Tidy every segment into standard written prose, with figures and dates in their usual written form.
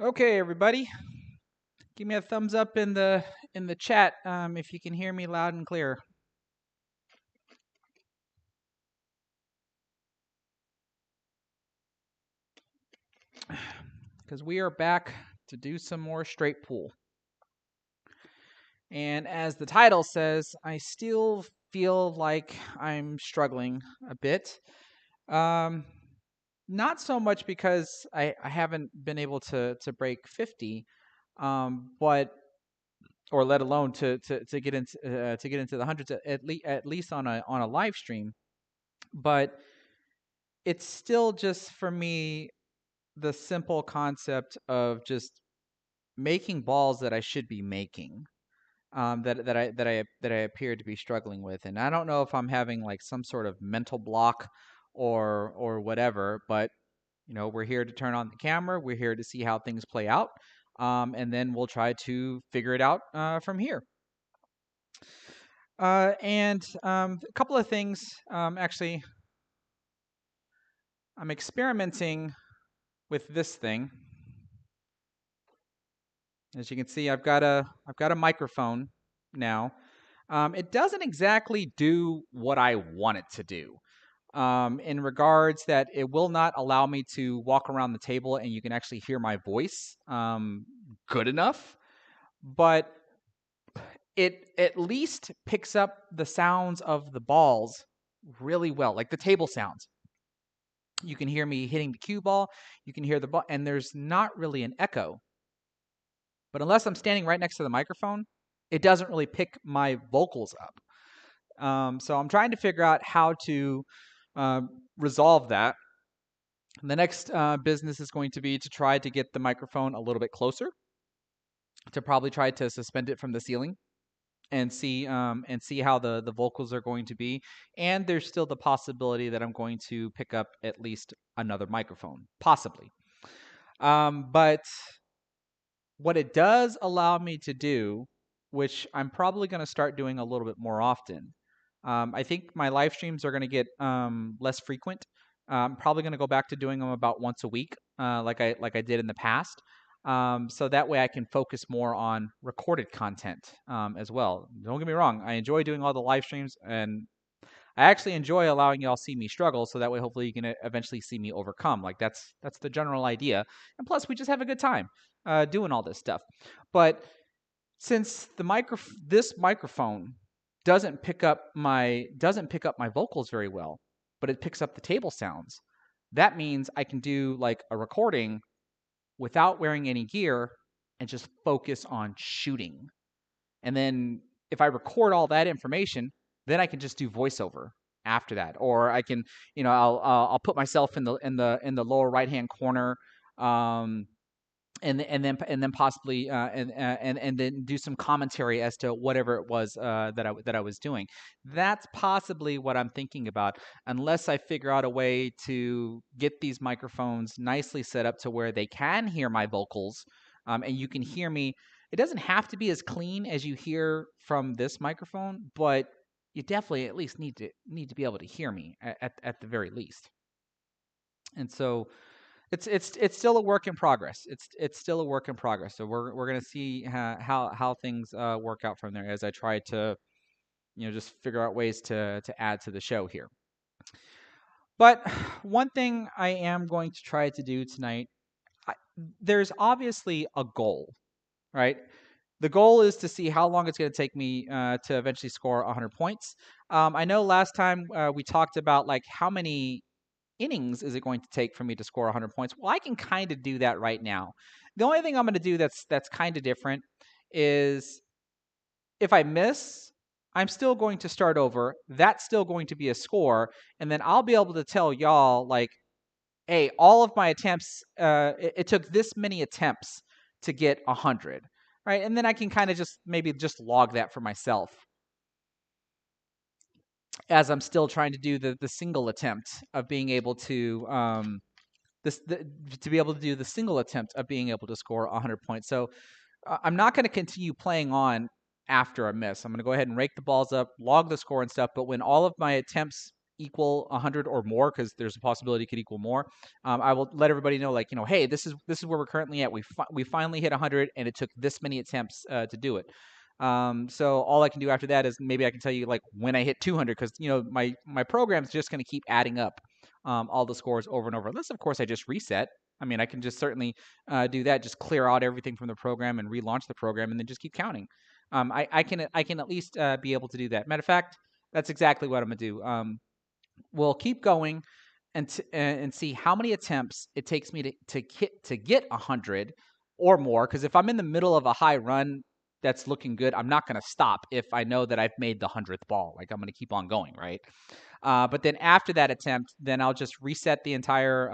Okay, everybody, give me a thumbs up in the chat if you can hear me loud and clear. Because we are back to do some more straight pool. And as the title says, I still feel like I'm struggling a bit. Um, Not so much because I haven't been able to break 50, but or let alone to get into the hundreds at least on a live stream. But it's still just for me the simple concept of just making balls that I should be making, that I appear to be struggling with, and I don't know if I'm having like some sort of mental block or whatever. But we're here to turn on the camera. We're here to see how things play out, and then we'll try to figure it out from here. And a couple of things. Actually, I'm experimenting with this thing. As you can see, I've got a microphone now. It doesn't exactly do what I want it to do. In regards that it will not allow me to walk around the table and you can actually hear my voice good enough, but it at least picks up the sounds of the balls really well, like the table sounds. You can hear me hitting the cue ball, you can hear the ball, and there's not really an echo. But unless I'm standing right next to the microphone, it doesn't really pick my vocals up. So I'm trying to figure out how to uh, resolve that. The next business is going to be to try to get the microphone a little bit closer, to probably try to suspend it from the ceiling and see how the vocals are going to be. And there's still the possibility that I'm going to pick up at least another microphone, possibly. But what it does allow me to do, which I'm probably going to start doing a little bit more often. I think my live streams are going to get less frequent. I'm probably going to go back to doing them about once a week, like I did in the past. So that way I can focus more on recorded content as well. Don't get me wrong, I enjoy doing all the live streams, and I actually enjoy allowing y'all see me struggle. So that way, hopefully, you can eventually see me overcome. Like that's the general idea. And plus, we just have a good time doing all this stuff. But since this microphone doesn't pick up my vocals very well, but it picks up the table sounds. That means I can do like a recording without wearing any gear and just focus on shooting. And then if I record all that information, then I can just do voiceover after that, or I can, I'll put myself in the lower right hand corner, um, and then possibly and then do some commentary as to whatever it was that I was doing. That's possibly what I'm thinking about, unless I figure out a way to get these microphones nicely set up to where they can hear my vocals, and you can hear me. It doesn't have to be as clean as you hear from this microphone, but you definitely at least need to be able to hear me at the very least. And so it's still a work in progress. It's still a work in progress. So we're gonna see how things work out from there as I try to just figure out ways to add to the show here. But one thing I am going to try to do tonight, I, there's obviously a goal, right? The goal is to see how long it's going to take me to eventually score 100 points. I know last time we talked about like how many innings is it going to take for me to score 100 points? Well, I can kind of do that right now. The only thing I'm going to do that's kind of different is if I miss, I'm still going to start over. That's still going to be a score, and then I'll be able to tell y'all like, hey, all of my attempts, it took this many attempts to get 100, right? And then I can kind of just maybe just log that for myself as I'm still trying to do the single attempt of being able to to be able to do the single attempt of being able to score 100 points. So I'm not going to continue playing on after a miss. I'm going to go ahead and rake the balls up, log the score and stuff. But when all of my attempts equal 100 or more, because there's a possibility it could equal more. I will let everybody know, like, hey, this is where we're currently at. We finally hit 100, and it took this many attempts to do it. So all I can do after that is maybe I can tell you like when I hit 200, because my program's just going to keep adding up all the scores over and over. Unless of course I just reset. I mean, I can just certainly do that. Just clear out everything from the program and relaunch the program, and then just keep counting. I can at least be able to do that. Matter of fact, that's exactly what I'm gonna do. We'll keep going and see how many attempts it takes me to get 100 or more. Because if I'm in the middle of a high run that's looking good, I'm not going to stop if I know that I've made the 100th ball. Like, I'm going to keep on going, right? But then after that attempt, then I'll just reset the entire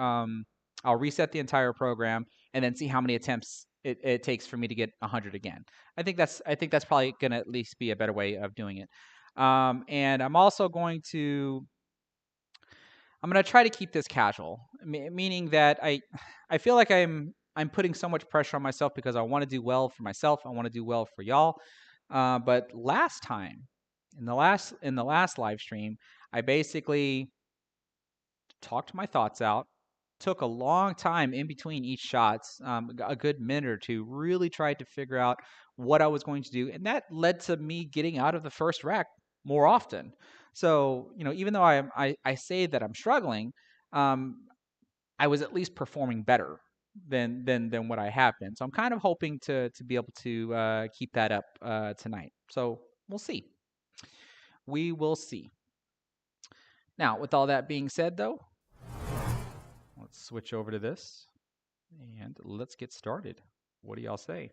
program, and then see how many attempts it takes for me to get 100 again. I think that's probably going to at least be a better way of doing it. And I'm going to try to keep this casual, meaning that I feel like I'm putting so much pressure on myself because I want to do well for myself. I want to do well for y'all. But last time, in the last live stream, I basically talked my thoughts out. Took a long time in between each shots, a good minute or two, really tried to figure out what I was going to do. And that led to me getting out of the first rack more often. So, even though I say that I'm struggling, um, I was at least performing better than what I have been. So I'm kind of hoping to be able to keep that up tonight. So we'll see. We will see. Now, with all that being said, though, let's switch over to this and let's get started. What do y'all say?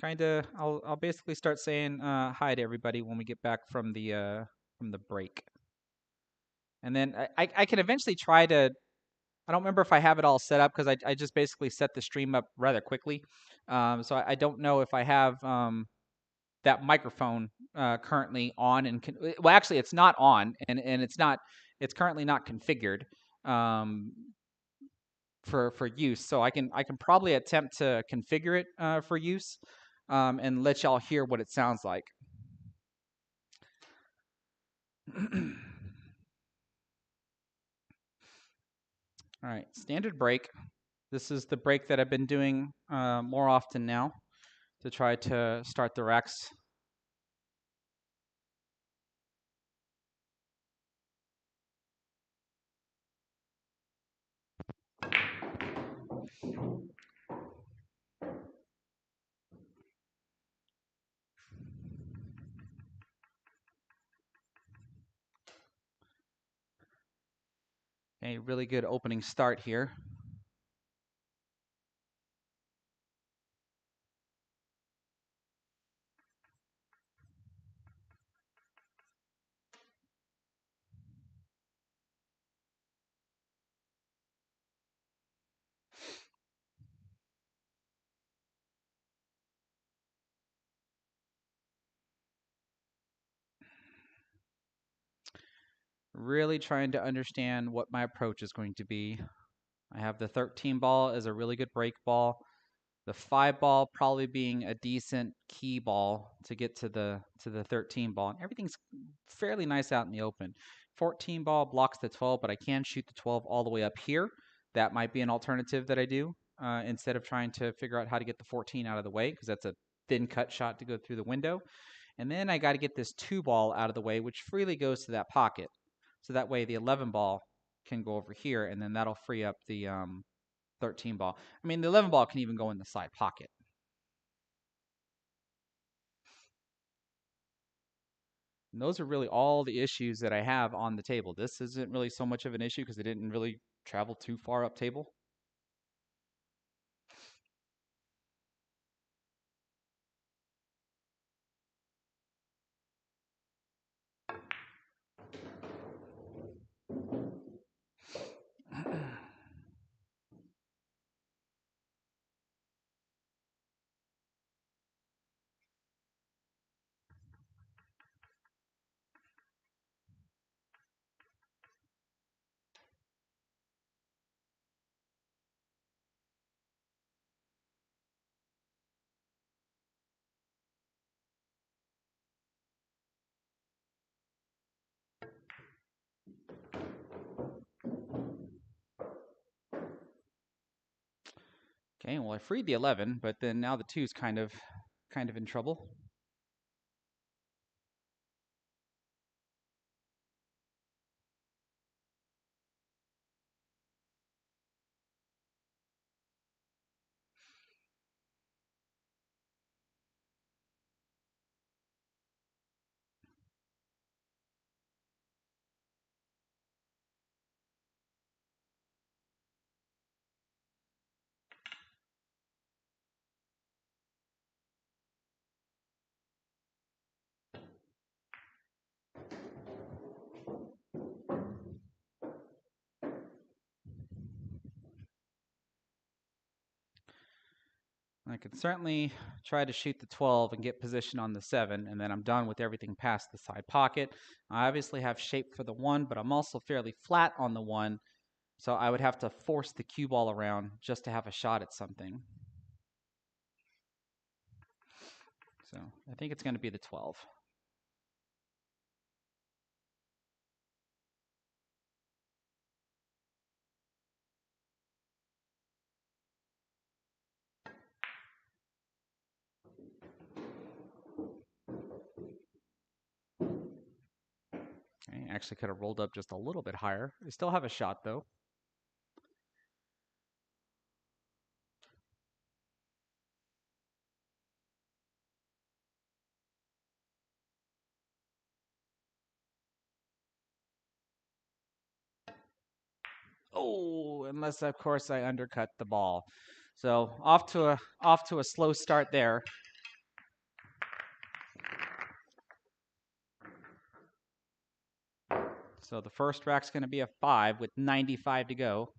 I'll basically start saying hi to everybody when we get back from the break, and then I can eventually try to. I don't remember if I have it all set up, because I just basically set the stream up rather quickly. So I don't know if I have that microphone currently on, and well, actually it's not on, and it's currently not configured um, for use. So I can probably attempt to configure it for use, and let y'all hear what it sounds like. All right, standard break. This is the break that I've been doing more often now to try to start the racks. A really good opening start here. Really trying to understand what my approach is going to be. I have the 13 ball as a really good break ball. The 5 ball probably being a decent key ball to get to the 13 ball. And everything's fairly nice out in the open. 14 ball blocks the 12, but I can shoot the 12 all the way up here. That might be an alternative that I do instead of trying to figure out how to get the 14 out of the way, because that's a thin cut shot to go through the window. And then I got to get this 2 ball out of the way, which freely goes to that pocket. So that way the 11 ball can go over here, and then that'll free up the 13 ball. I mean, the 11 ball can even go in the side pocket. And those are really all the issues that I have on the table. This isn't really so much of an issue because it didn't really travel too far up table. Okay, well I freed the 11, but then now the 2 is kind of in trouble. I could certainly try to shoot the 12 and get position on the 7, and then I'm done with everything past the side pocket. I obviously have shape for the 1, but I'm also fairly flat on the 1, so I would have to force the cue ball around just to have a shot at something. So I think it's going to be the 12. Okay, actually could have rolled up just a little bit higher. I still have a shot though. Oh, unless of course I undercut the ball. So off to a slow start there. So the first rack's going to be a 5 with 95 to go.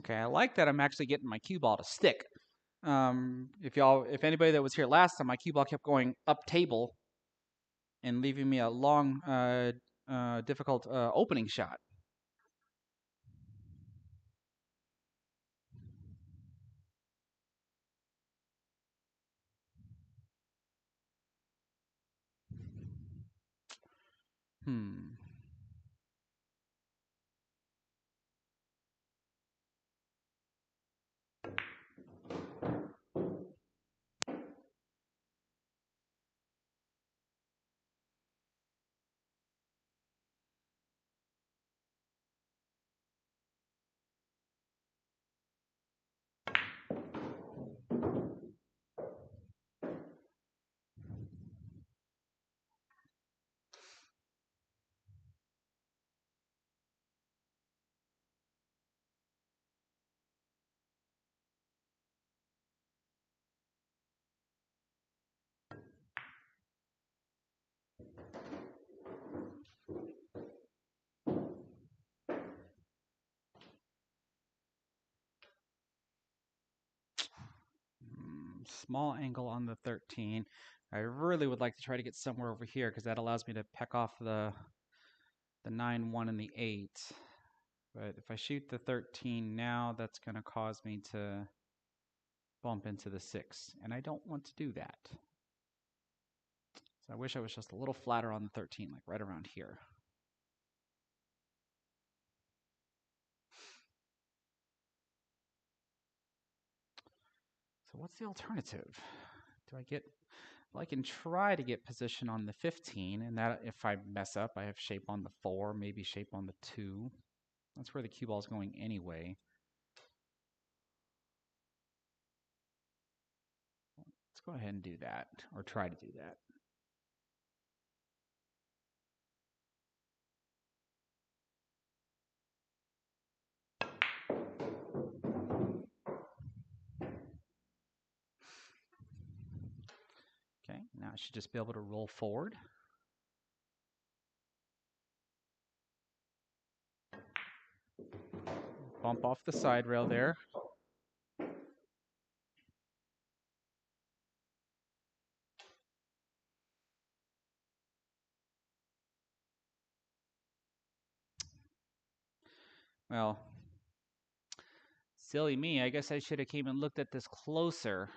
Okay, I like that I'm actually getting my cue ball to stick. If anybody that was here last time, my cue ball kept going up table and leaving me a long, difficult opening shot. Hmm. Small angle on the 13. I really would like to try to get somewhere over here because that allows me to peck off the 9, 1, and the 8. But if I shoot the 13 now, that's going to cause me to bump into the 6, and I don't want to do that. So I wish I was just a little flatter on the 13, like right around here. So what's the alternative? Do I get... Well, I can try to get position on the 15, and that if I mess up, I have shape on the 4, maybe shape on the 2. That's where the cue ball is going anyway. Let's go ahead and do that, or try to do that. Now I should just be able to roll forward. Bump off the side rail there. Well, silly me. I guess I should have came and looked at this closer.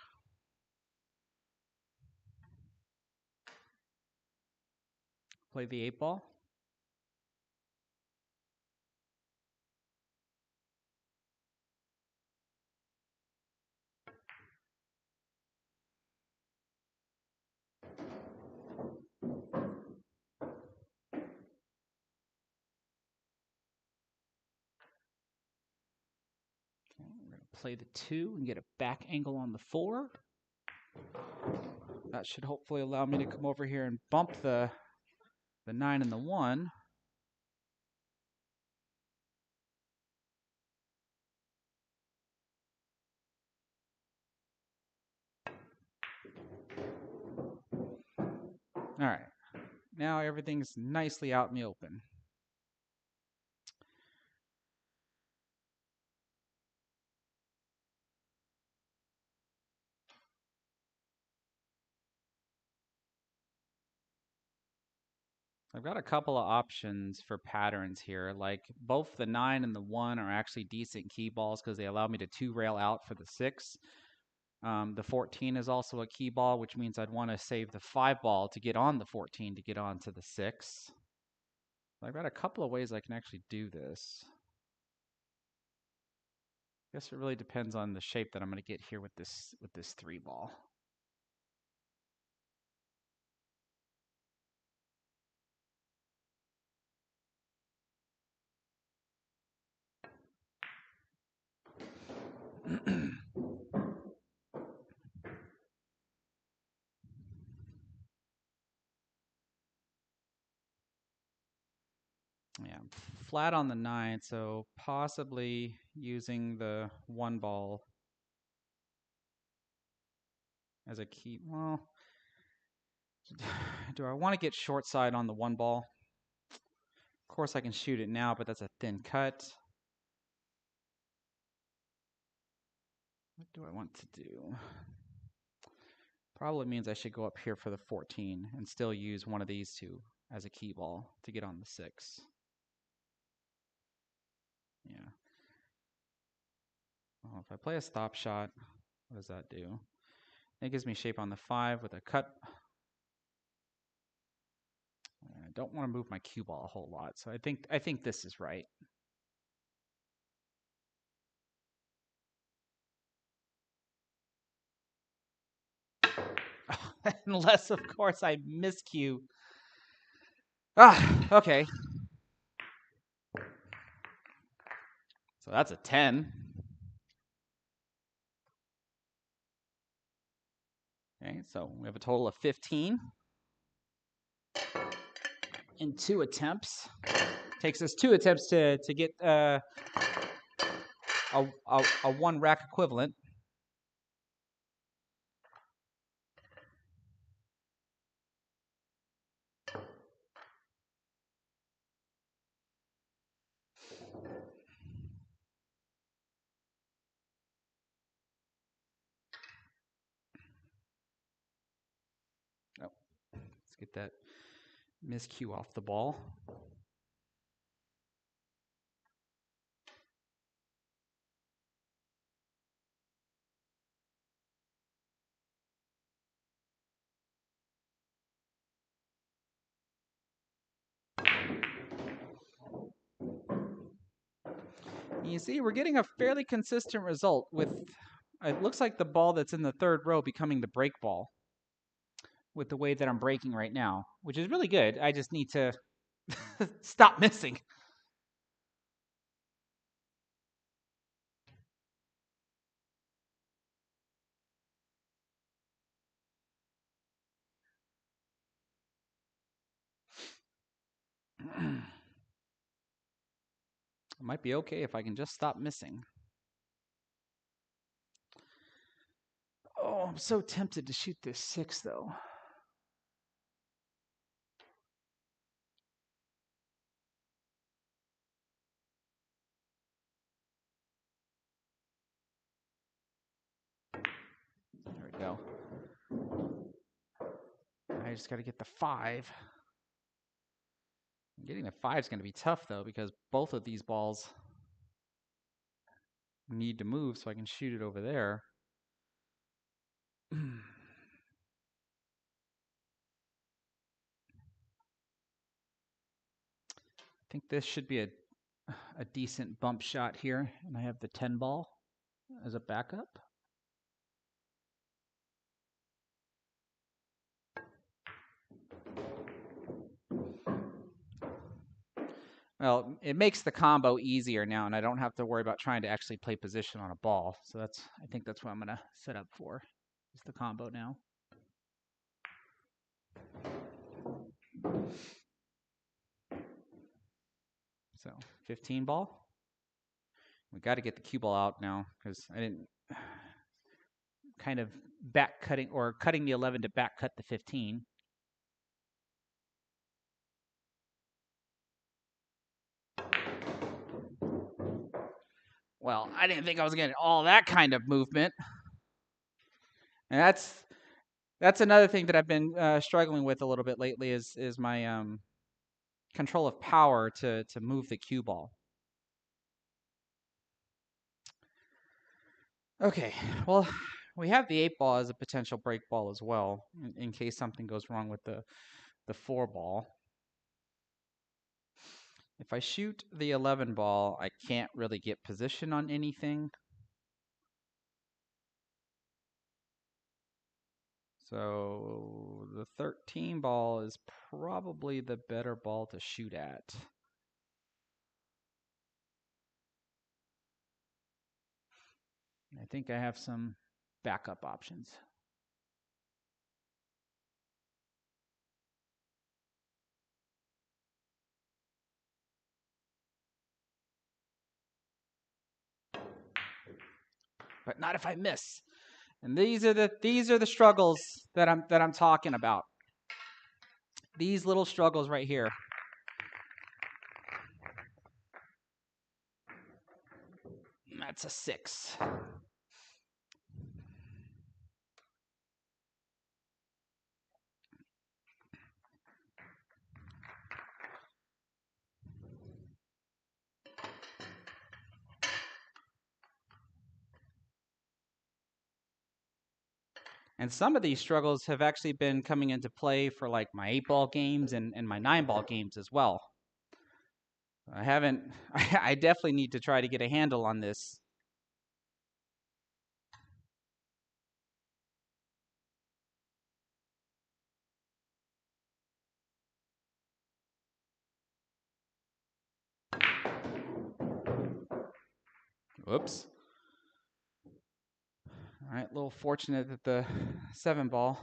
Play the 8-ball. Okay, we're going to play the 2 and get a back angle on the 4. That should hopefully allow me to come over here and bump the 9 and the 1. All right. Now everything's nicely out in the open. I've got a couple of options for patterns here. Like both the 9 and the 1 are actually decent key balls because they allow me to 2-rail out for the 6. The 14 is also a key ball, which means I'd want to save the 5 ball to get on the 14 to get onto the 6. I've got a couple of ways I can actually do this. I guess it really depends on the shape that I'm going to get here with this 3 ball. Yeah, flat on the 9, so possibly using the 1 ball as a key. Well, do I want to get short side on the 1 ball? Of course I can shoot it now, but that's a thin cut. What do I want to do? Probably means I should go up here for the 14 and still use one of these 2 as a key ball to get on the 6. Yeah. Well, if I play a stop shot, what does that do? It gives me shape on the 5 with a cut. I don't want to move my cue ball a whole lot, so I think this is right. Unless, of course, I miscue. Okay. So that's a 10. Okay, so we have a total of 15 in 2 attempts. Takes us 2 attempts to get a 1 rack equivalent. Oh, let's get that miscue off the ball. You see, we're getting a fairly consistent result with, it looks like the ball that's in the 3rd row becoming the break ball with the way that I'm breaking right now, which is really good. I just need to stop missing. It might be okay if I can just stop missing. Oh, I'm so tempted to shoot this 6, though. I just got to get the 5. Getting the 5 is going to be tough, though, because both of these balls need to move so I can shoot it over there. I think this should be a decent bump shot here, and I have the 10 ball as a backup. Well, it makes the combo easier now, and I don't have to worry about trying to actually play position on a ball. So I think that's what I'm gonna set up for, is the combo now. So 15 ball. We got to get the cue ball out now because I didn't kind of back cutting or cutting the 11 to back cut the 15. Well, I didn't think I was getting all that kind of movement. And that's another thing that I've been struggling with a little bit lately is my control of power to move the cue ball. Okay, well, we have the 8 ball as a potential break ball as well, in case something goes wrong with the 4 ball. If I shoot the 11 ball, I can't really get position on anything. So the 13 ball is probably the better ball to shoot at. I think I have some backup options. But not if I miss. And these are the struggles that I'm talking about. These little struggles right here. That's a 6. And some of these struggles have actually been coming into play for like my 8 ball games and my 9 ball games as well. I definitely need to try to get a handle on this. Whoops. All right, a little fortunate that the 7 ball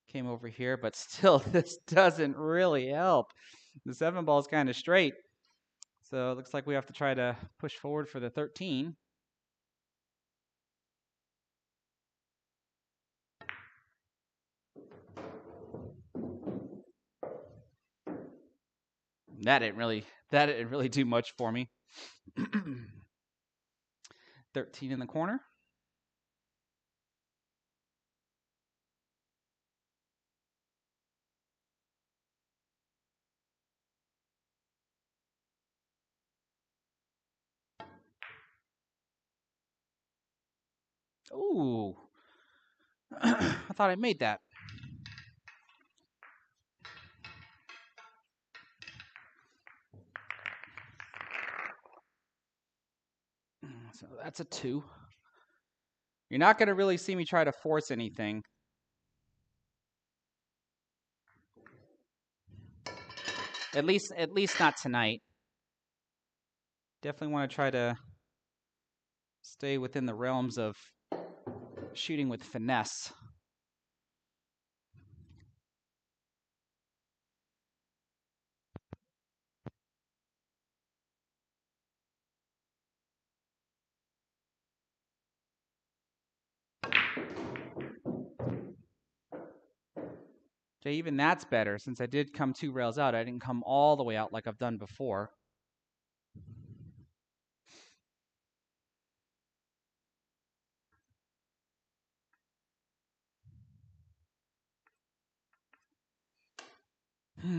came over here, but still, this doesn't really help. The 7 ball is kind of straight. So it looks like we have to try to push forward for the 13. That didn't really do much for me. 13 in the corner. Ooh. I thought I made that. So that's a 2. You're not going to really see me try to force anything. At least not tonight. Definitely want to try to stay within the realms of shooting with finesse. Okay, even that's better. Since I did come 2 rails out, I didn't come all the way out like I've done before. Go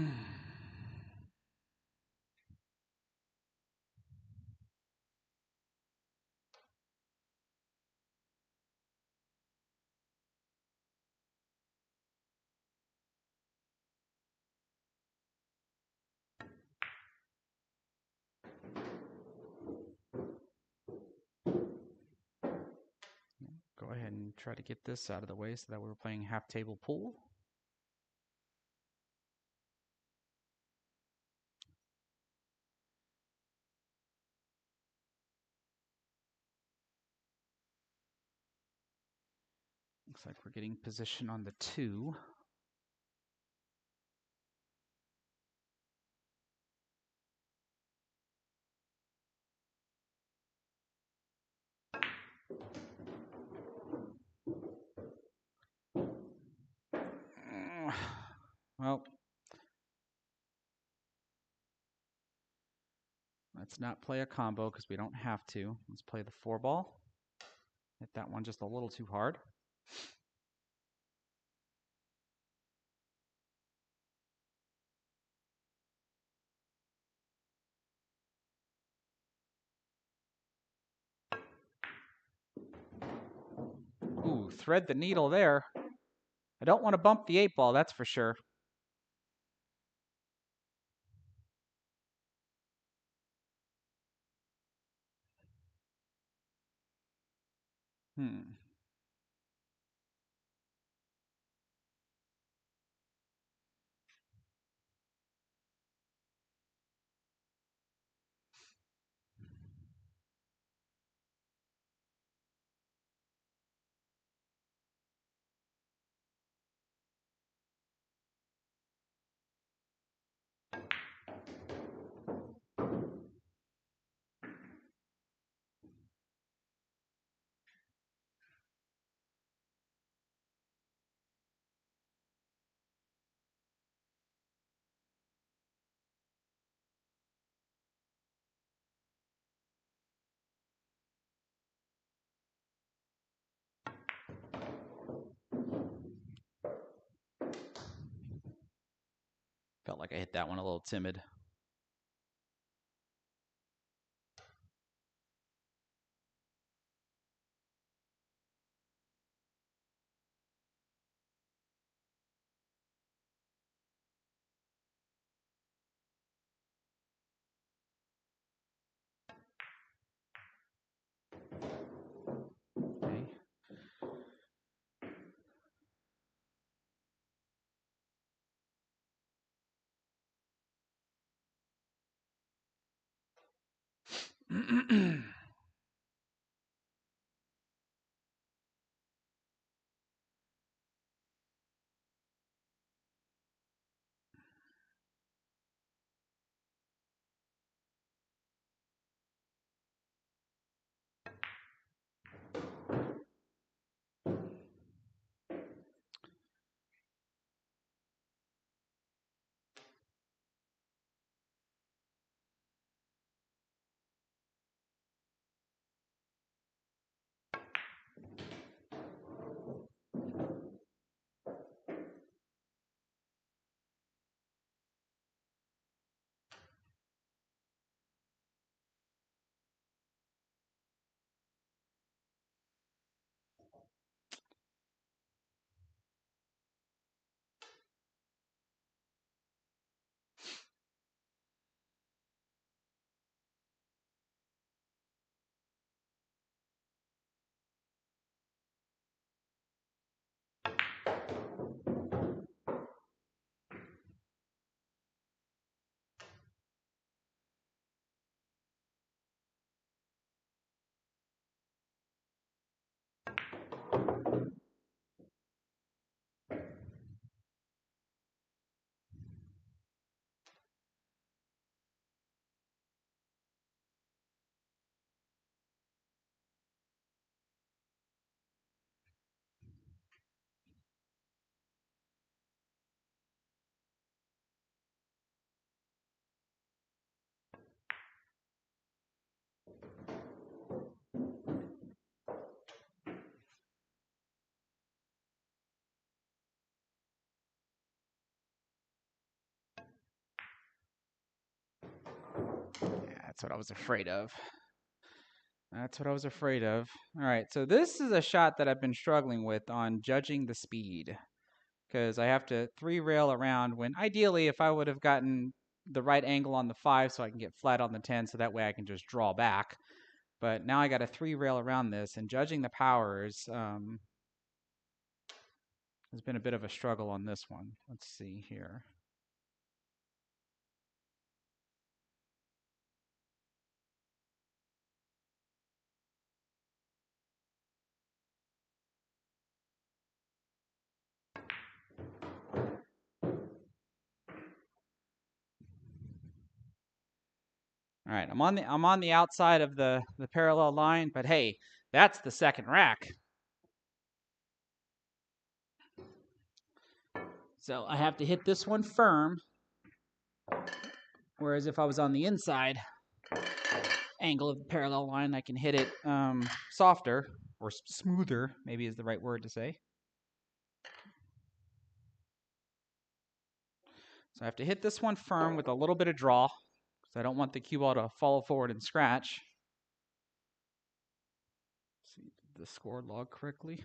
ahead and try to get this out of the way so that we're playing half table pool. Looks like we're getting position on the 2. Well, let's not play a combo because we don't have to. Let's play the 4-ball. Hit that one just a little too hard. Ooh, thread the needle there. I don't want to bump the 8-ball, that's for sure. Felt like I hit that one a little timid. Okay. That's what I was afraid of. That's what I was afraid of. All right, so this is a shot that I've been struggling with on judging the speed because I have to 3-rail around when ideally if I would have gotten the right angle on the 5 so I can get flat on the 10 so that way I can just draw back. But now I got to 3-rail around this, and judging the powers has been a bit of a struggle on this one. Let's see here. All right, I'm on the outside of the parallel line, but hey, that's the second rack. So I have to hit this one firm, whereas if I was on the inside angle of the parallel line, I can hit it softer or smoother, maybe is the right word to say. So I have to hit this one firm with a little bit of draw, because I don't want the cue ball to follow forward and scratch. Let's see, did the score log correctly?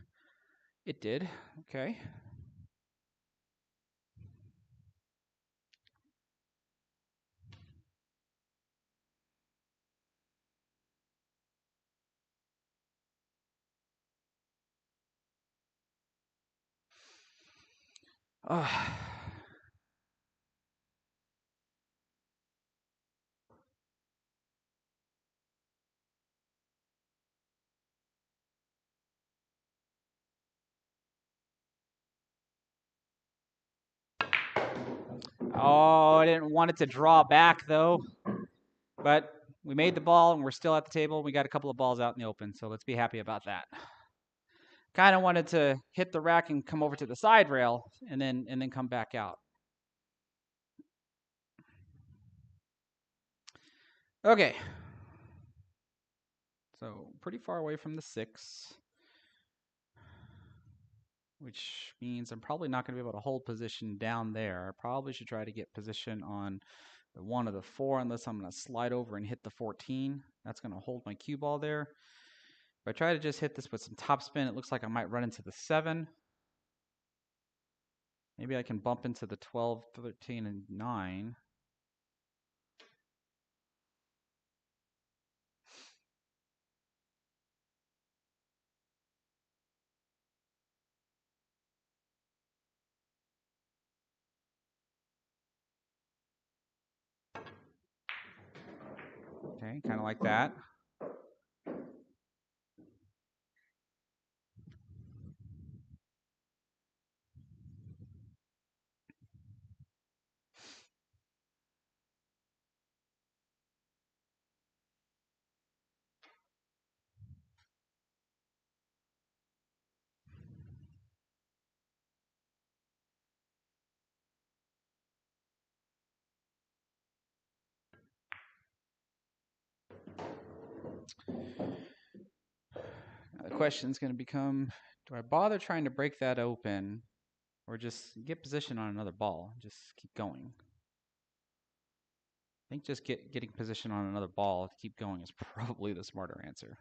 It did. Okay. Oh, I didn't want it to draw back though. But we made the ball and we're still at the table. We got a couple of balls out in the open, so let's be happy about that. Kind of wanted to hit the rack and come over to the side rail and then come back out. Okay. So pretty far away from the 6, which means I'm probably not going to be able to hold position down there. I probably should try to get position on the 1 or the 4 unless I'm going to slide over and hit the 14. That's going to hold my cue ball there. If I try to just hit this with some topspin, it looks like I might run into the 7. Maybe I can bump into the 12, 13, and 9. Okay, kind of like that. Now the question is going to become, do I bother trying to break that open or just get position on another ball? Just keep going. I think just getting position on another ball to keep going is probably the smarter answer.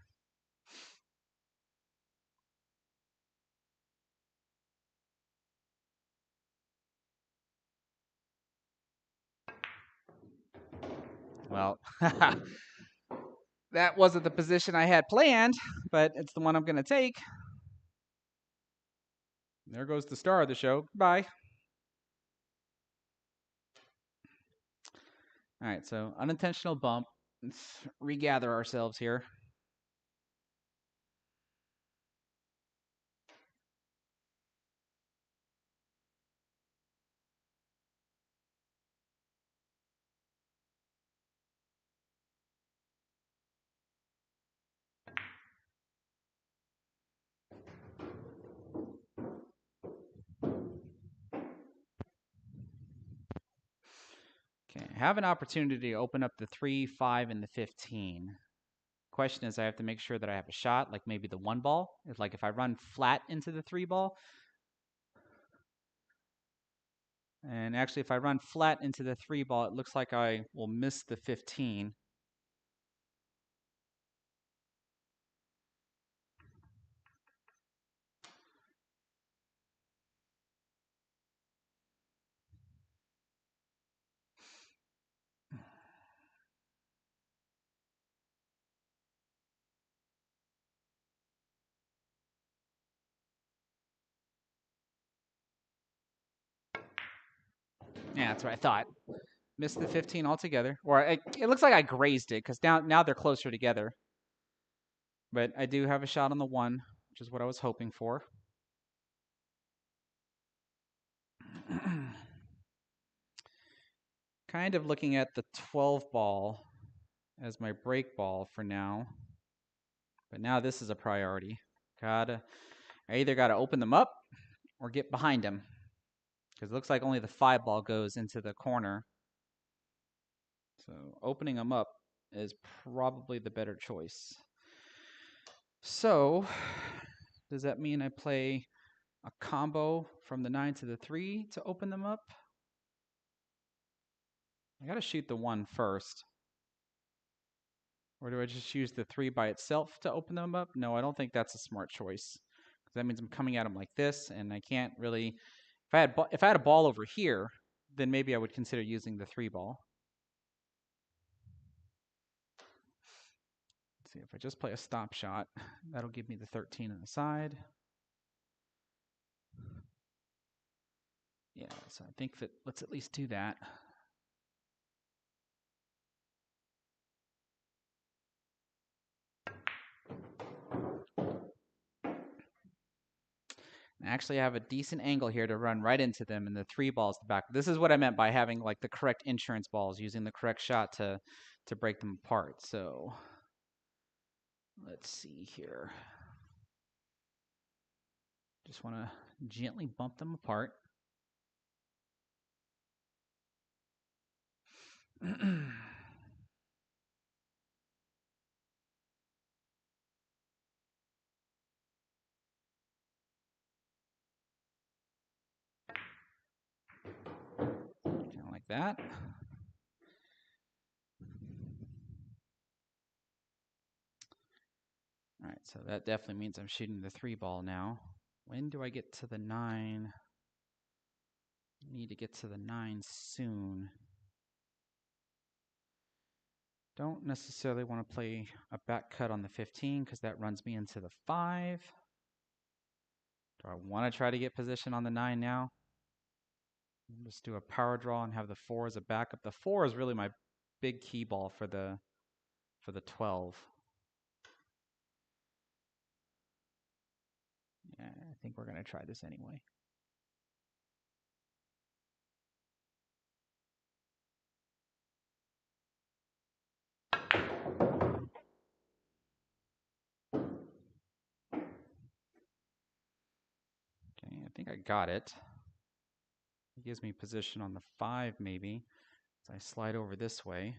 Well, that wasn't the position I had planned, but it's the one I'm going to take. There goes the star of the show. Bye. All right, so unintentional bump. Let's regather ourselves here. Okay, I have an opportunity to open up the 3, 5, and the 15. Question is, I have to make sure that I have a shot, like maybe the 1 ball. Like if I run flat into the 3 ball, and actually if I run flat into the 3 ball, it looks like I will miss the 15. Yeah, that's what I thought. Missed the 15 altogether. Or it looks like I grazed it because now they're closer together. But I do have a shot on the 1, which is what I was hoping for. Kind of looking at the 12 ball as my break ball for now. But now this is a priority. I either got to open them up or get behind them. Because it looks like only the 5 ball goes into the corner. So opening them up is probably the better choice. So does that mean I play a combo from the 9 to the 3 to open them up? I got to shoot the 1 first. Or do I just use the 3 by itself to open them up? No, I don't think that's a smart choice. Because that means I'm coming at them like this, and I can't really... If I had a ball over here, then maybe I would consider using the 3 ball. Let's see, if I just play a stop shot, that'll give me the 13 on the side. Yeah, so I think that let's at least do that. Actually, I have a decent angle here to run right into them, and the 3 balls the back. This is what I meant by having like the correct insurance balls, using the correct shot to break them apart. So let's see here. Just want to gently bump them apart. Kind of like that. All right, so that definitely means I'm shooting the 3 ball now. When do I get to the 9? I need to get to the 9 soon. Don't necessarily want to play a back cut on the 15 because that runs me into the 5. Do I want to try to get position on the 9 now? Just do a power draw and have the 4 as a backup. The 4 is really my big key ball for the 12. Yeah, I think we're going to try this anyway. Okay, I think I got it. It gives me position on the 5 maybe. So I slide over this way.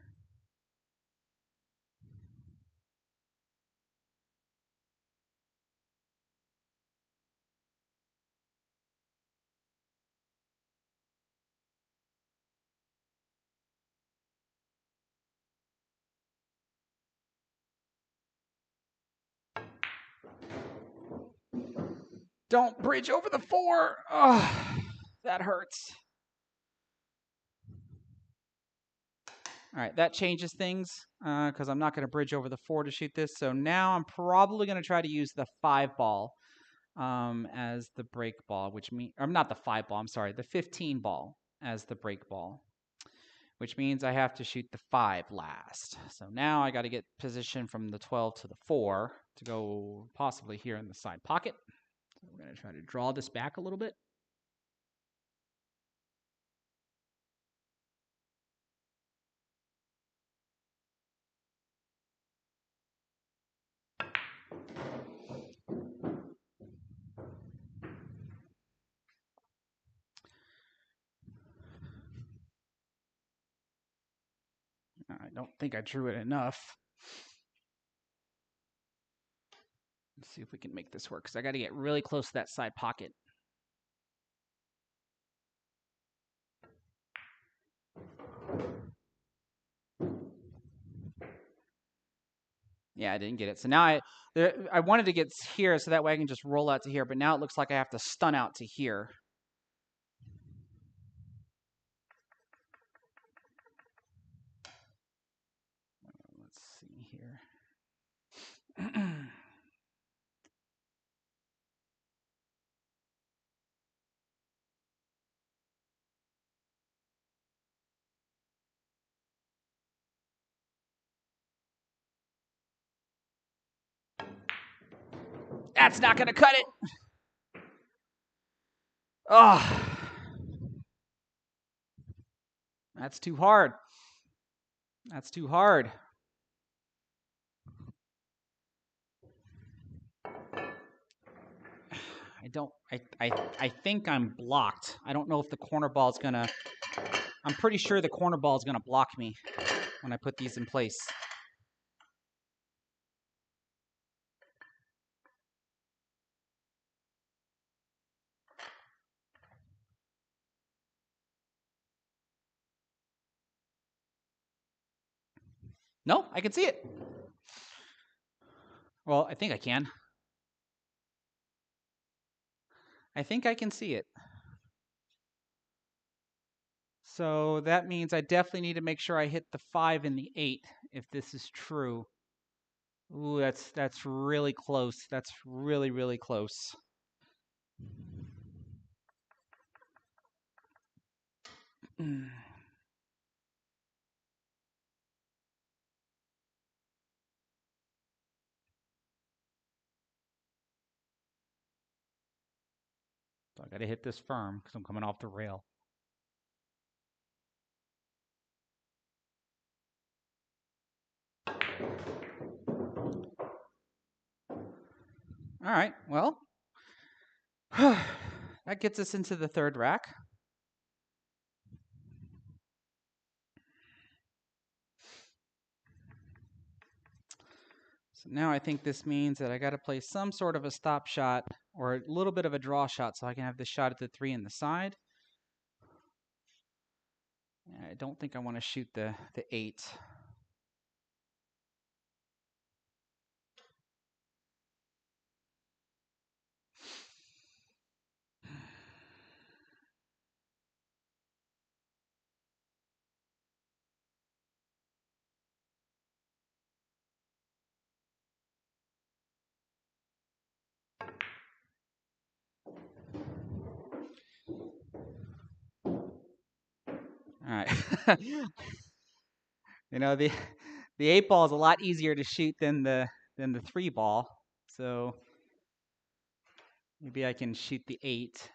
Don't bridge over the 4. Oh, that hurts. All right, that changes things because I'm not going to bridge over the 4 to shoot this. So now I'm probably going to try to use the 5 ball as the break ball, which means, or not the 5 ball, I'm sorry, the 15 ball as the break ball, which means I have to shoot the 5 last. So now I got to get position from the 12 to the 4 to go possibly here in the side pocket. So we're going to try to draw this back a little bit. I don't think I drew it enough. Let's see if we can make this work, because I got to get really close to that side pocket. Yeah, I didn't get it. So now I wanted to get here so that way I can just roll out to here, but now it looks like I have to stun out to here. Let's see here. That's not going to cut it. Oh, that's too hard. That's too hard. I think I'm blocked. I don't know if the corner ball is going to, I'm pretty sure the corner ball is going to block me when I put these in place. No, I can see it. Well, I think I can. I think I can see it. So that means I definitely need to make sure I hit the 5 and the 8 if this is true. Ooh, that's really close. That's really, really close. So I got to hit this firm because I'm coming off the rail. All right, well, that gets us into the third rack. So now I think this means that I got to play some sort of a stop shot or a little bit of a draw shot so I can have this shot at the 3 in the side. I don't think I want to shoot the 8. All right. You know, the 8 ball is a lot easier to shoot than the 3 ball. So maybe I can shoot the 8.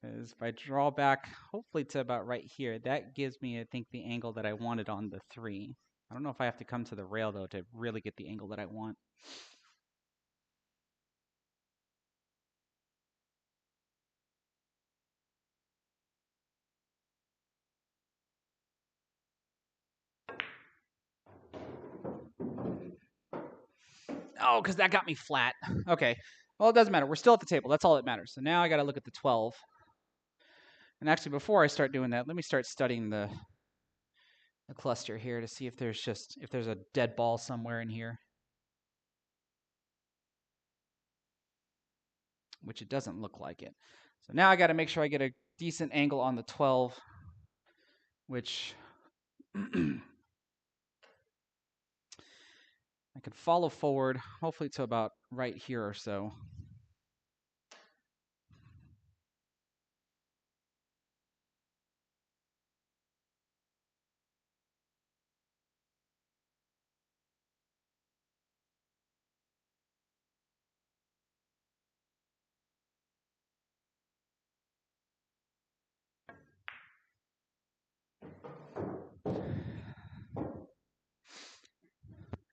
Because if I draw back, hopefully to about right here, that gives me, I think, the angle that I wanted on the 3. I don't know if I have to come to the rail, though, to really get the angle that I want. Oh, because that got me flat. Okay. Well, it doesn't matter. We're still at the table. That's all that matters. So now I got to look at the 12. And actually, before I start doing that, let me start studying the cluster here to see if there's a dead ball somewhere in here. Which it doesn't look like it. So now I got to make sure I get a decent angle on the 12, which I could follow forward, hopefully to about right here or so.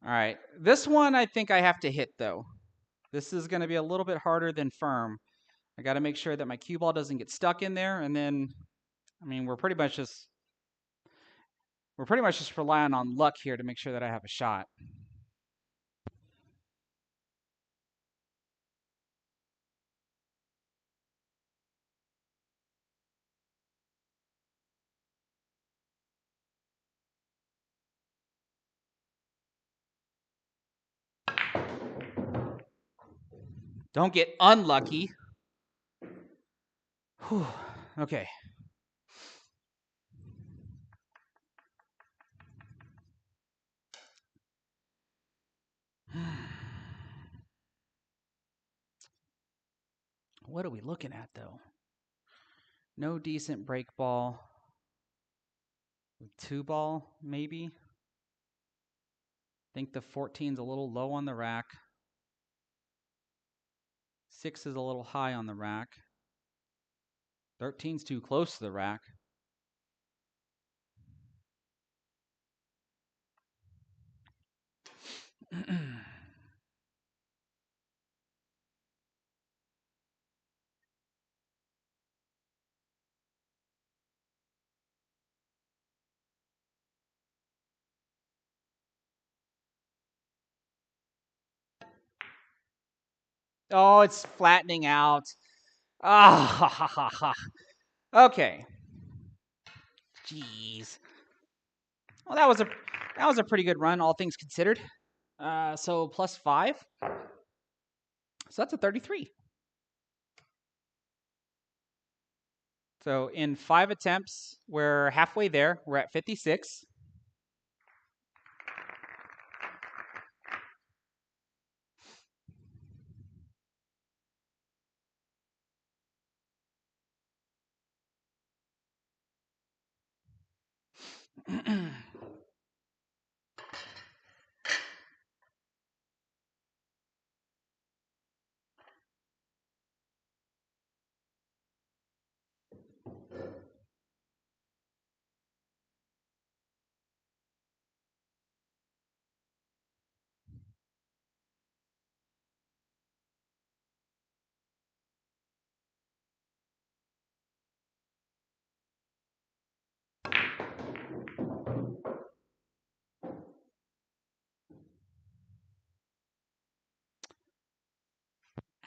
All right, this one I think I have to hit though. This is going to be a little bit harder than firm. I got to make sure that my cue ball doesn't get stuck in there, and then, I mean, we're pretty much just relying on luck here to make sure that I have a shot. Don't get unlucky. Whew. Okay. What are we looking at though? No decent break ball. 2 ball, maybe. I think the 14's a little low on the rack. 6 is a little high on the rack. 13's too close to the rack. Oh, it's flattening out. Ah, okay. Jeez. Well, that was a pretty good run, all things considered. So +5. So that's a 33. So in 5 attempts, we're halfway there. We're at 56.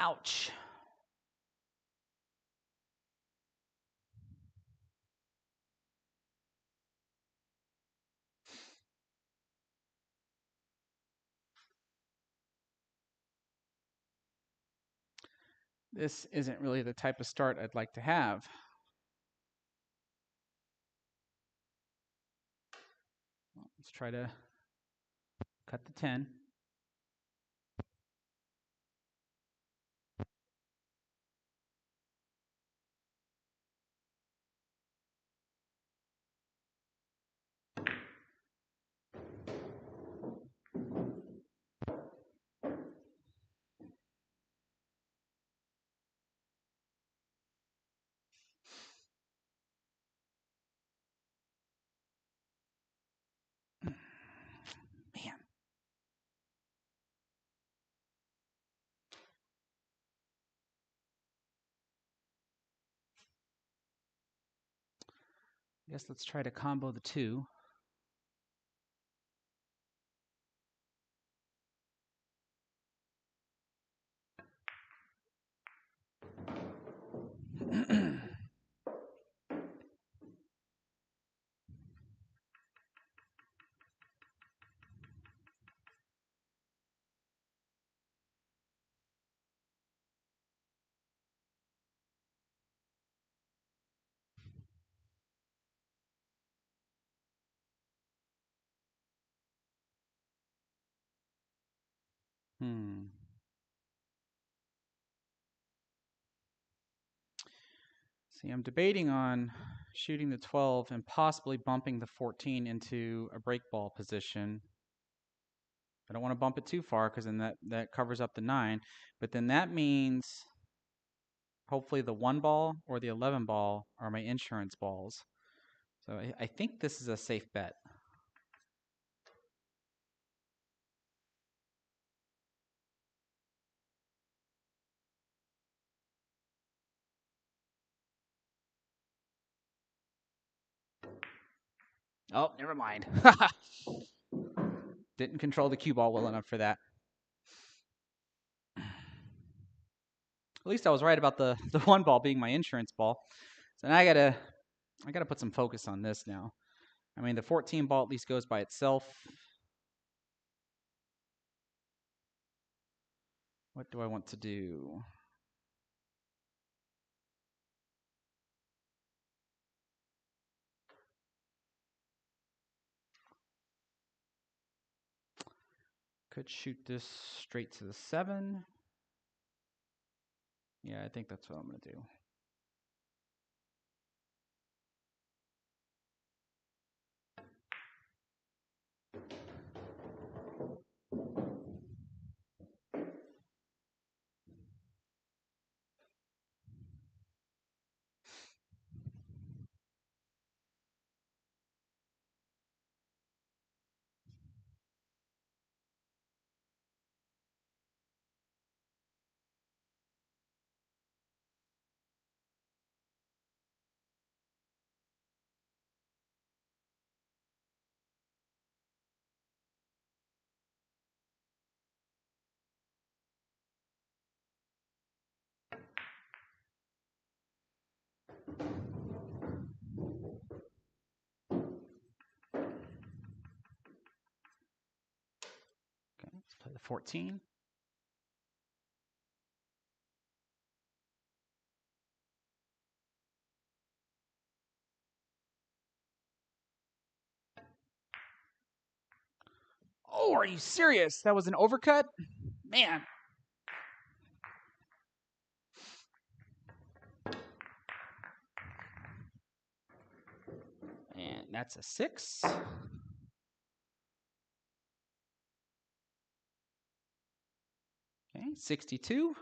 Ouch. This isn't really the type of start I'd like to have. Let's try to cut the 10. Man. I guess let's try to combo the 2. See, I'm debating on shooting the 12 and possibly bumping the 14 into a break ball position. I don't want to bump it too far because then that covers up the 9. But then that means hopefully the 1 ball or the 11 ball are my insurance balls. So I think this is a safe bet. Oh, never mind. Didn't control the cue ball well enough for that. At least I was right about the 1 ball being my insurance ball. So now I gotta put some focus on this now. I mean, the 14 ball at least goes by itself. What do I want to do? Could shoot this straight to the 7. Yeah, I think that's what I'm going to do. 14. Oh, are you serious? That was an overcut? Man. And that's a 6. Okay, 62.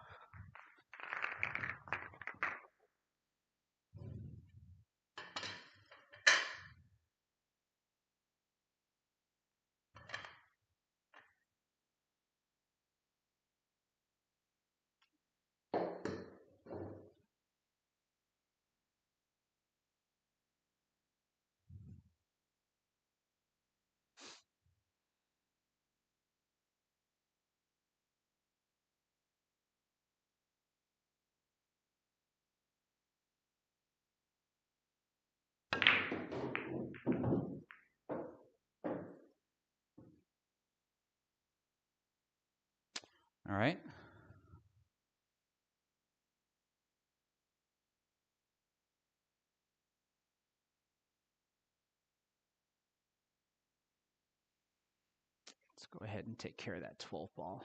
All right. Let's go ahead and take care of that 12 ball.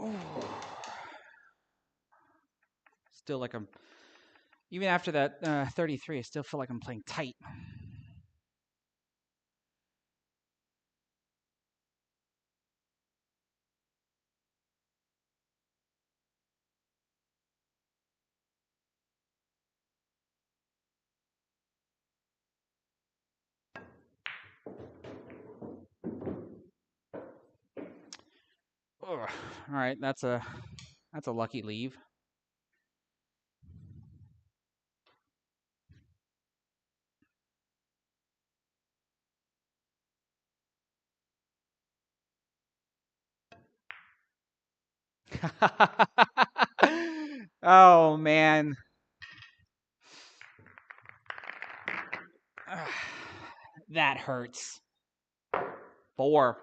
Oh. Still like I'm, even after that 33, I still feel like I'm playing tight. Oh, all right, that's a lucky leave. Oh man. That hurts. 4.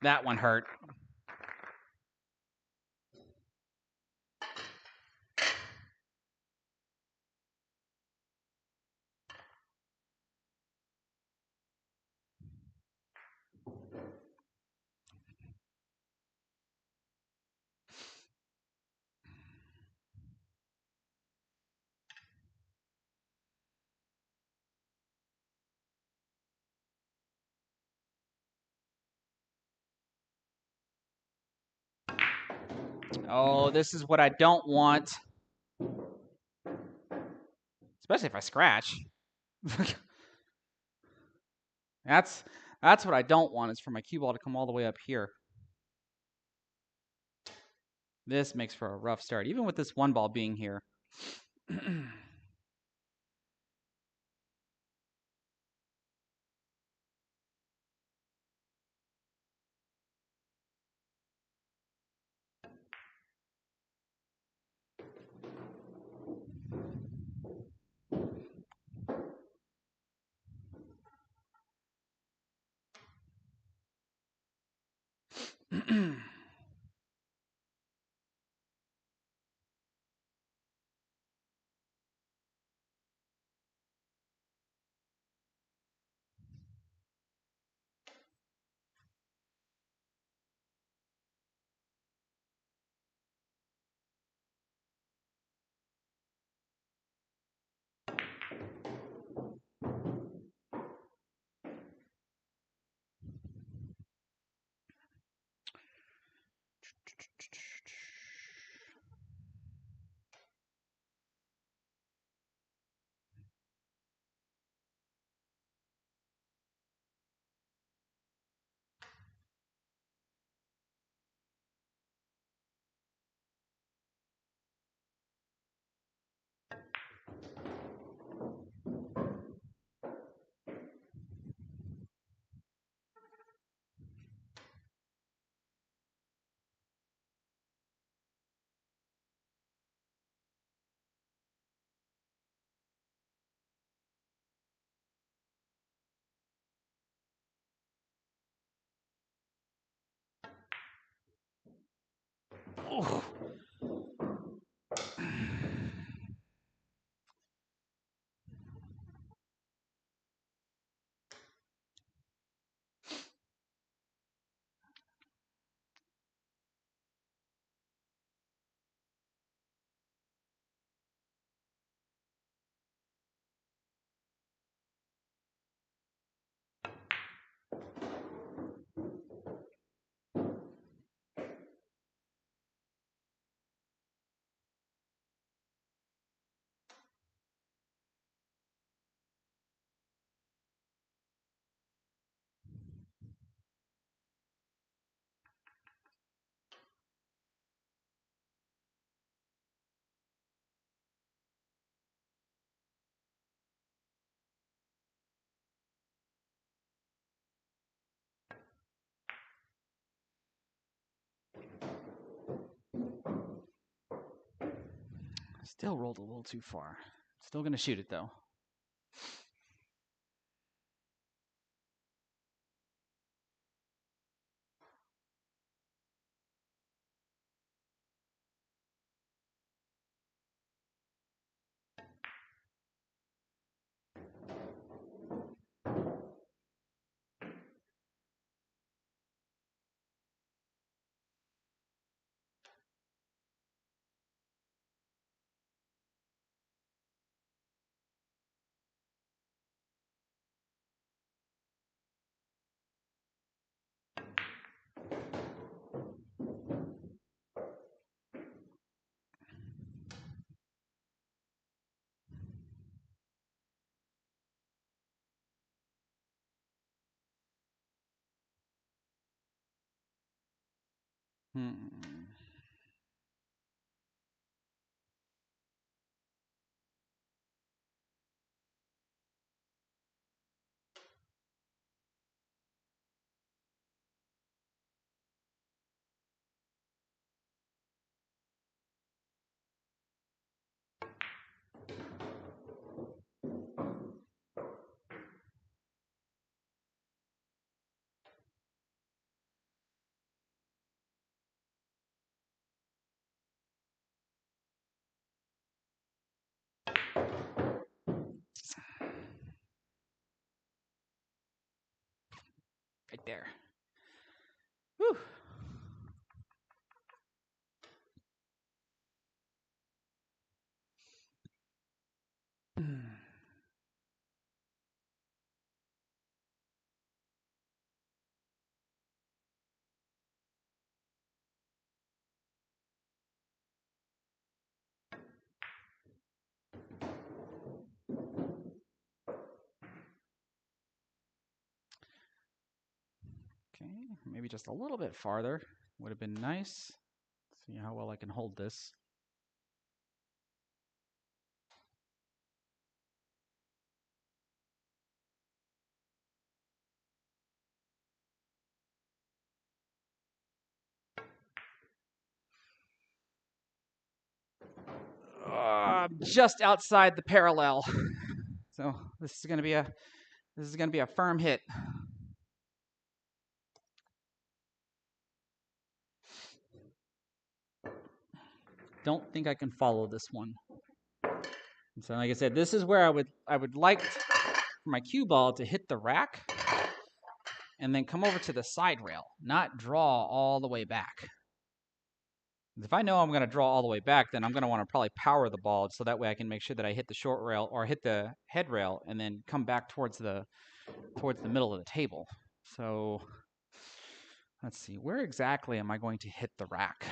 That one hurt. Oh, this is what I don't want. Especially if I scratch. That's what I don't want, is for my cue ball to come all the way up here. This makes for a rough start, even with this one ball being here. Oh. Still rolled a little too far. Still going to shoot it, though. Right there. Whew. Okay, maybe just a little bit farther would have been nice. See how well I can hold this. Just outside the parallel. So this is gonna be a firm hit. Don't think I can follow this one. And so like I said, this is where I would like for my cue ball to hit the rack and then come over to the side rail, not draw all the way back. If I know I'm going to draw all the way back, then I'm going to want to probably power the ball so that way I can make sure that I hit the short rail or hit the head rail and then come back towards the middle of the table. So let's see, where exactly am I going to hit the rack?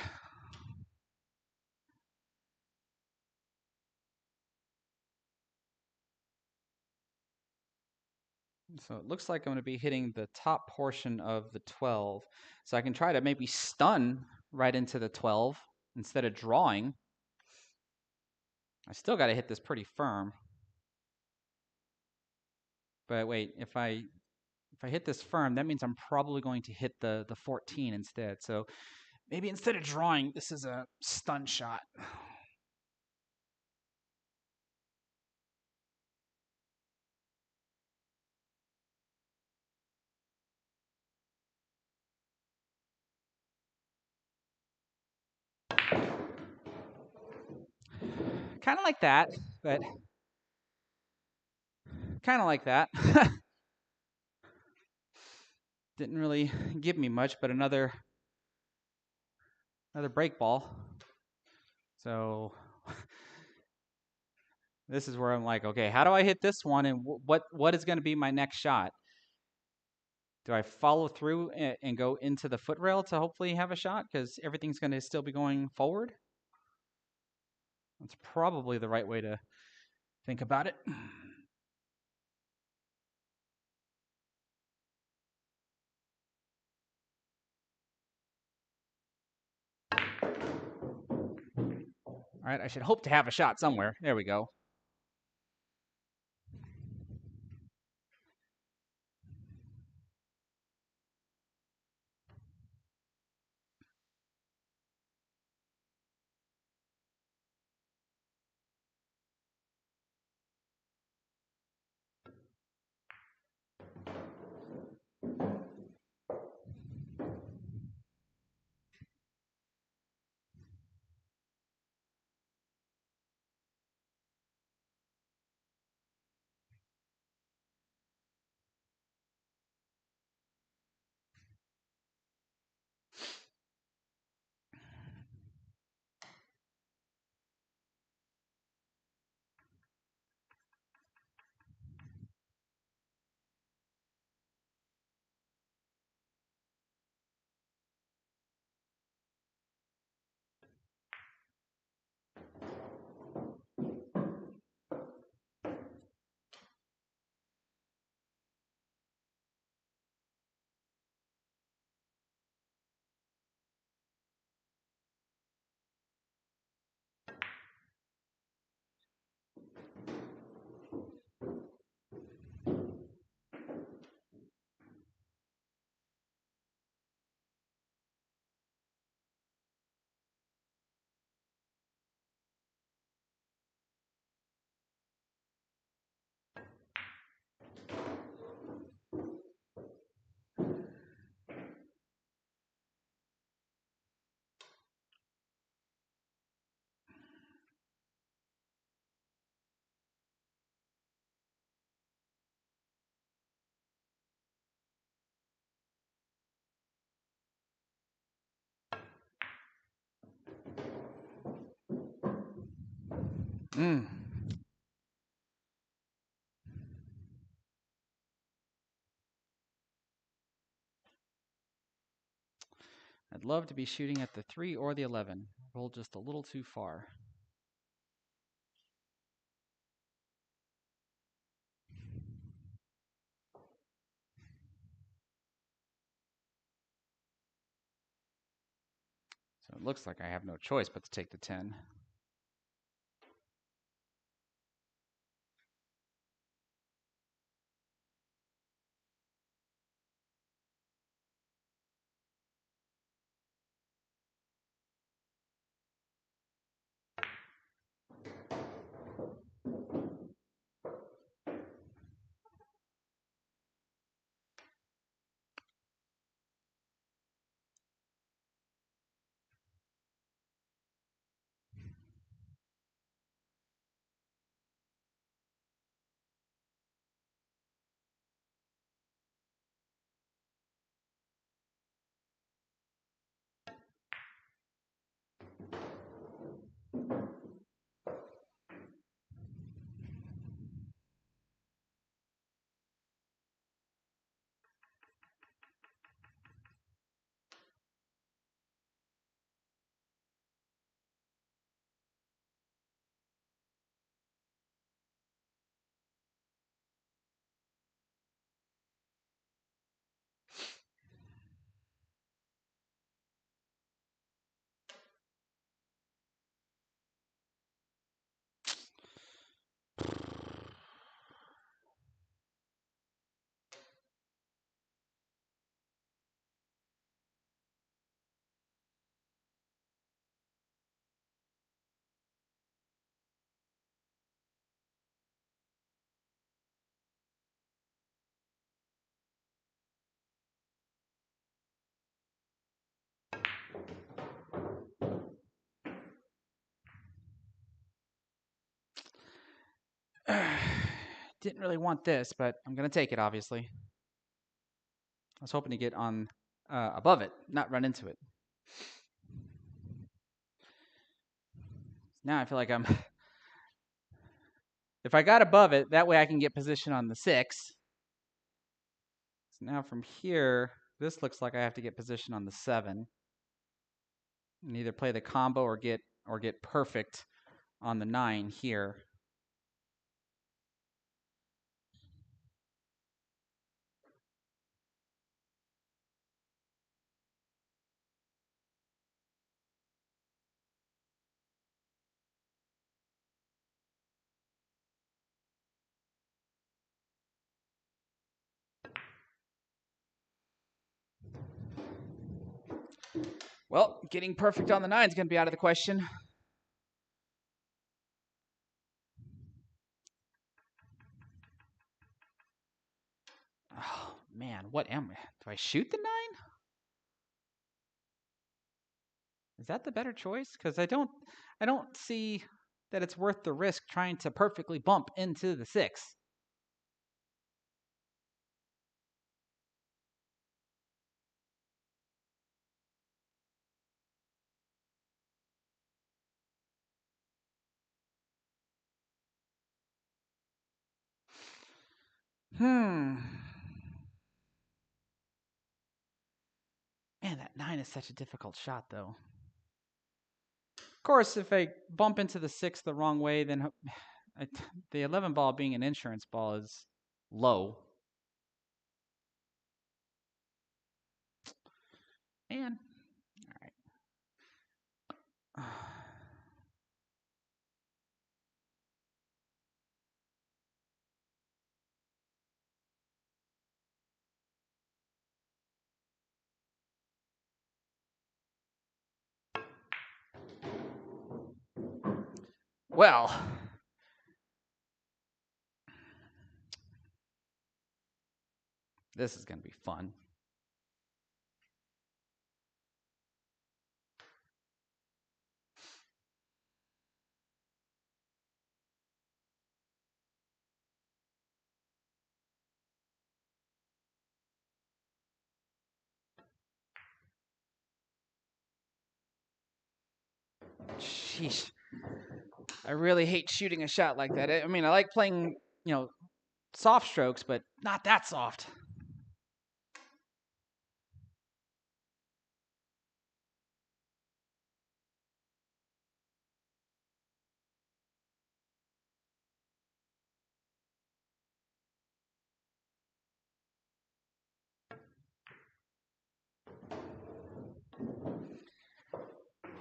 So it looks like I'm going to be hitting the top portion of the 12. So I can try to maybe stun right into the 12 instead of drawing. I still got to hit this pretty firm. But wait, if I hit this firm, that means I'm probably going to hit the 14 instead. So maybe instead of drawing, this is a stun shot. Kind of like that, but kind of like that. Didn't really give me much, but another break ball. So this is where I'm like, okay, how do I hit this one, and what is going to be my next shot? Do I follow through and go into the foot rail to hopefully have a shot because everything's going to still be going forward? That's probably the right way to think about it. All right, I should hope to have a shot somewhere. There we go. Mm. I'd love to be shooting at the 3 or the 11. Rolled just a little too far. So it looks like I have no choice but to take the 10. Didn't really want this, but I'm going to take it, obviously. I was hoping to get on above it, not run into it. Now I feel like I'm... If I got above it, that way I can get position on the 6. So now from here, this looks like I have to get position on the 7. And either play the combo or get perfect on the 9 here. Well, getting perfect on the 9 is going to be out of the question. Oh, man, what am I? Do I shoot the 9? Is that the better choice? Because I don't see that it's worth the risk trying to perfectly bump into the 6. Man, that 9 is such a difficult shot, though. Of course, if I bump into the 6 the wrong way, then the 11 ball being an insurance ball is low. Man, all right. Well, this is going to be fun. Sheesh. I really hate shooting a shot like that. I mean, I like playing, soft strokes, but not that soft.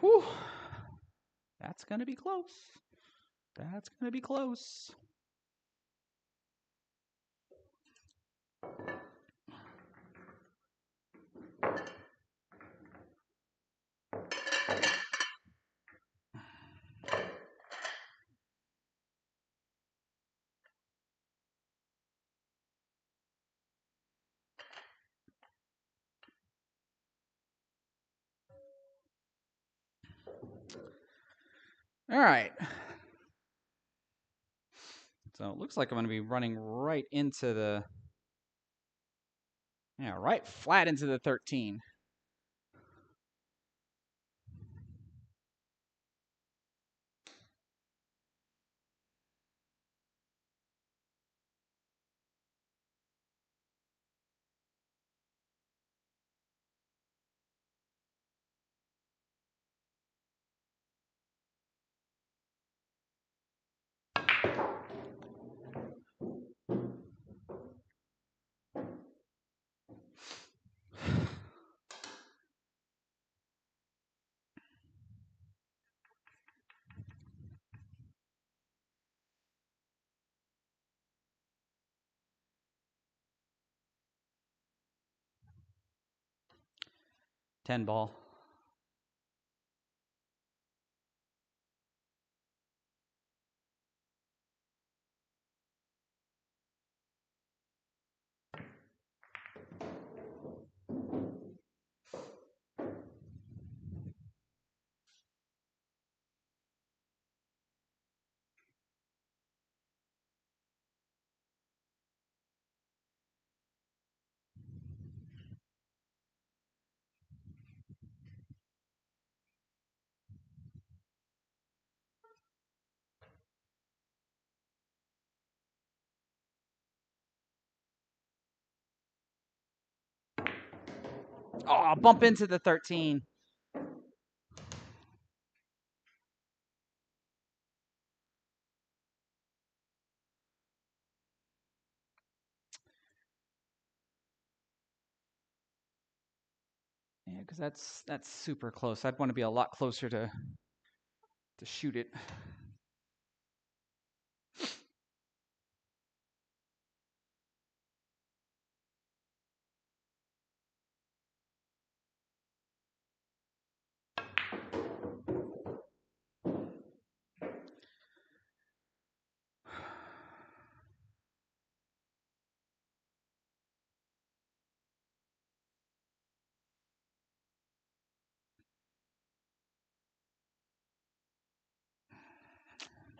Whew. That's going to be close. That's going to be close. All right. So it looks like I'm going to be running right into the... Yeah, right flat into the 13. Ten ball. Oh, I'll bump into the 13. Yeah, because that's super close. I'd want to be a lot closer to shoot it.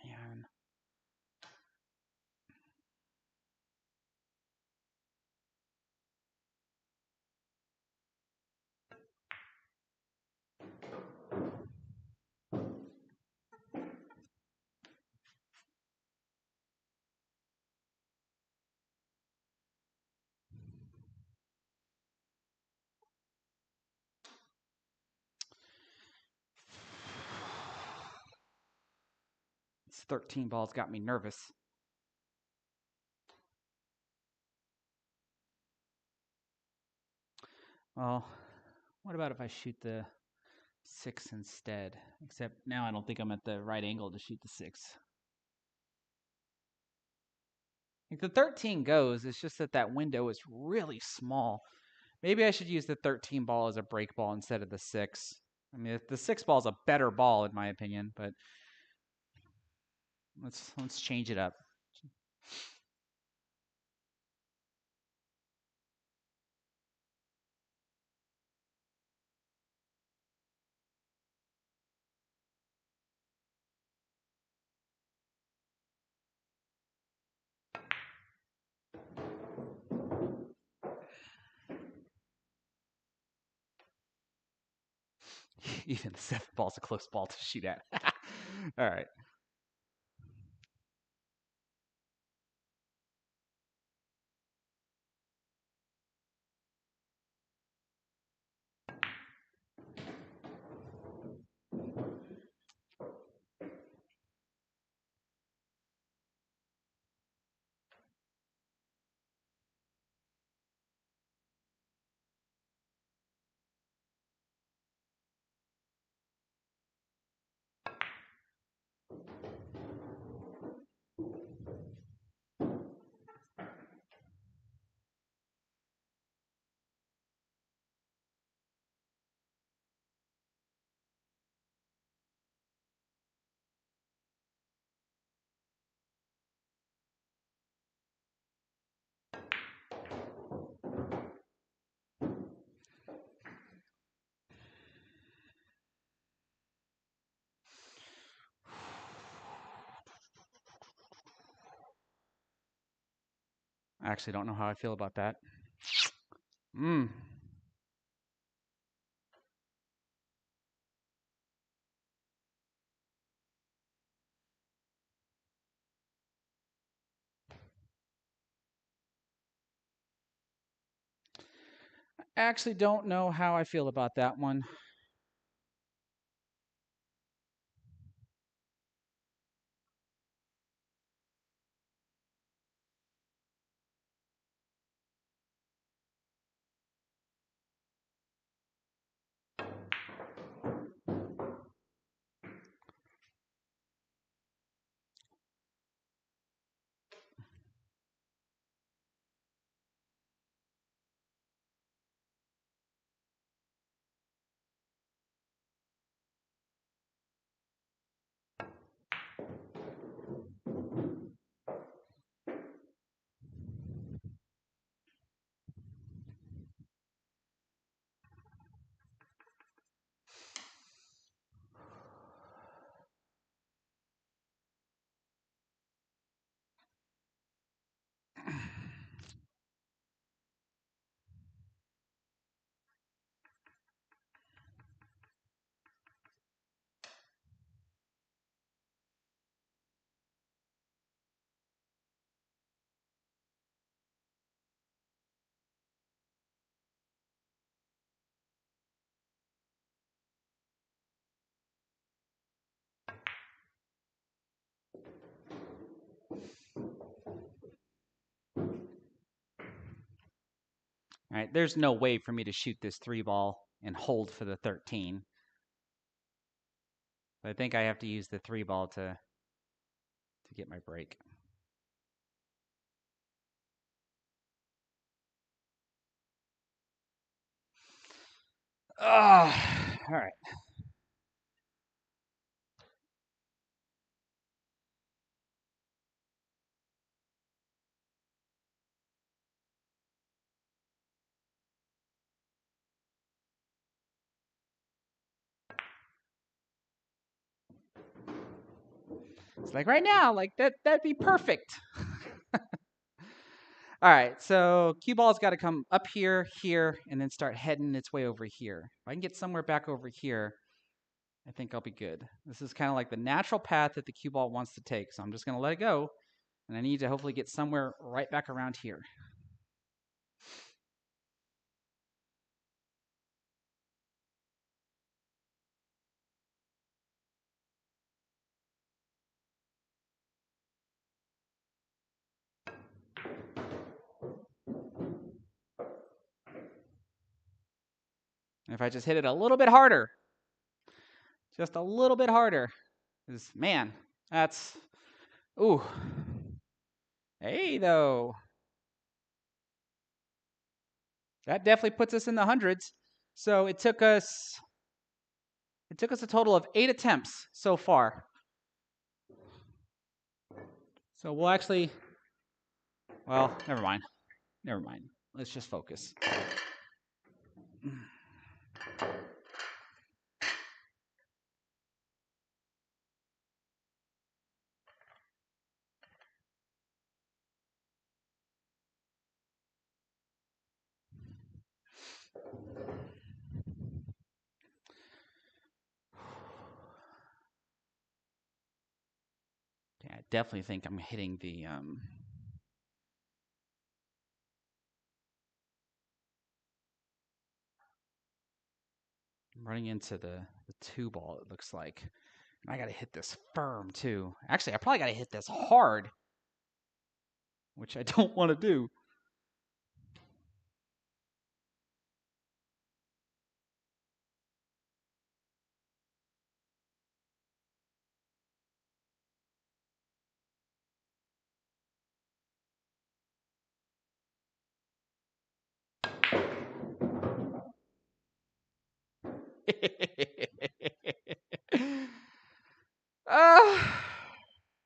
Man. This 13 balls got me nervous. Well, what about if I shoot the 6 instead? Except now I don't think I'm at the right angle to shoot the 6. Like the 13 goes, it's just that window is really small. Maybe I should use the 13 ball as a break ball instead of the 6. I mean, the 6 ball is a better ball in my opinion, but let's change it up. Even the 7 ball's a close ball to shoot at. All right. I actually don't know how I feel about that. Mm. I actually don't know how I feel about that one. All right, there's no way for me to shoot this 3-ball and hold for the 13. But I think I have to use the 3-ball to get my break. All right. It's like right now, like that'd be perfect. All right, so cue ball's got to come up here, here, and then start heading its way over here. If I can get somewhere back over here, I think I'll be good. This is kind of like the natural path that the cue ball wants to take, so I'm just going to let it go, and I need to hopefully get somewhere right back around here. And if I just hit it a little bit harder, just a little bit harder, is man, that's ooh. Hey though. That definitely puts us in the hundreds. So it took us a total of 8 attempts so far. So we'll actually, well, never mind. Never mind. Let's just focus. Okay, I definitely think I'm hitting the I'm running into the 2-ball, it looks like. And I gotta hit this firm too. Actually, I probably gotta hit this hard, which I don't want to do.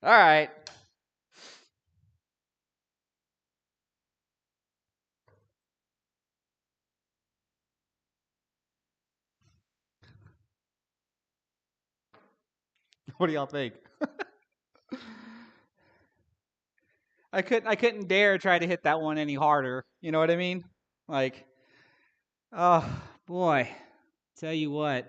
All right. What do y'all think? I couldn't dare try to hit that one any harder. You know what I mean? Like, oh boy. Tell you what.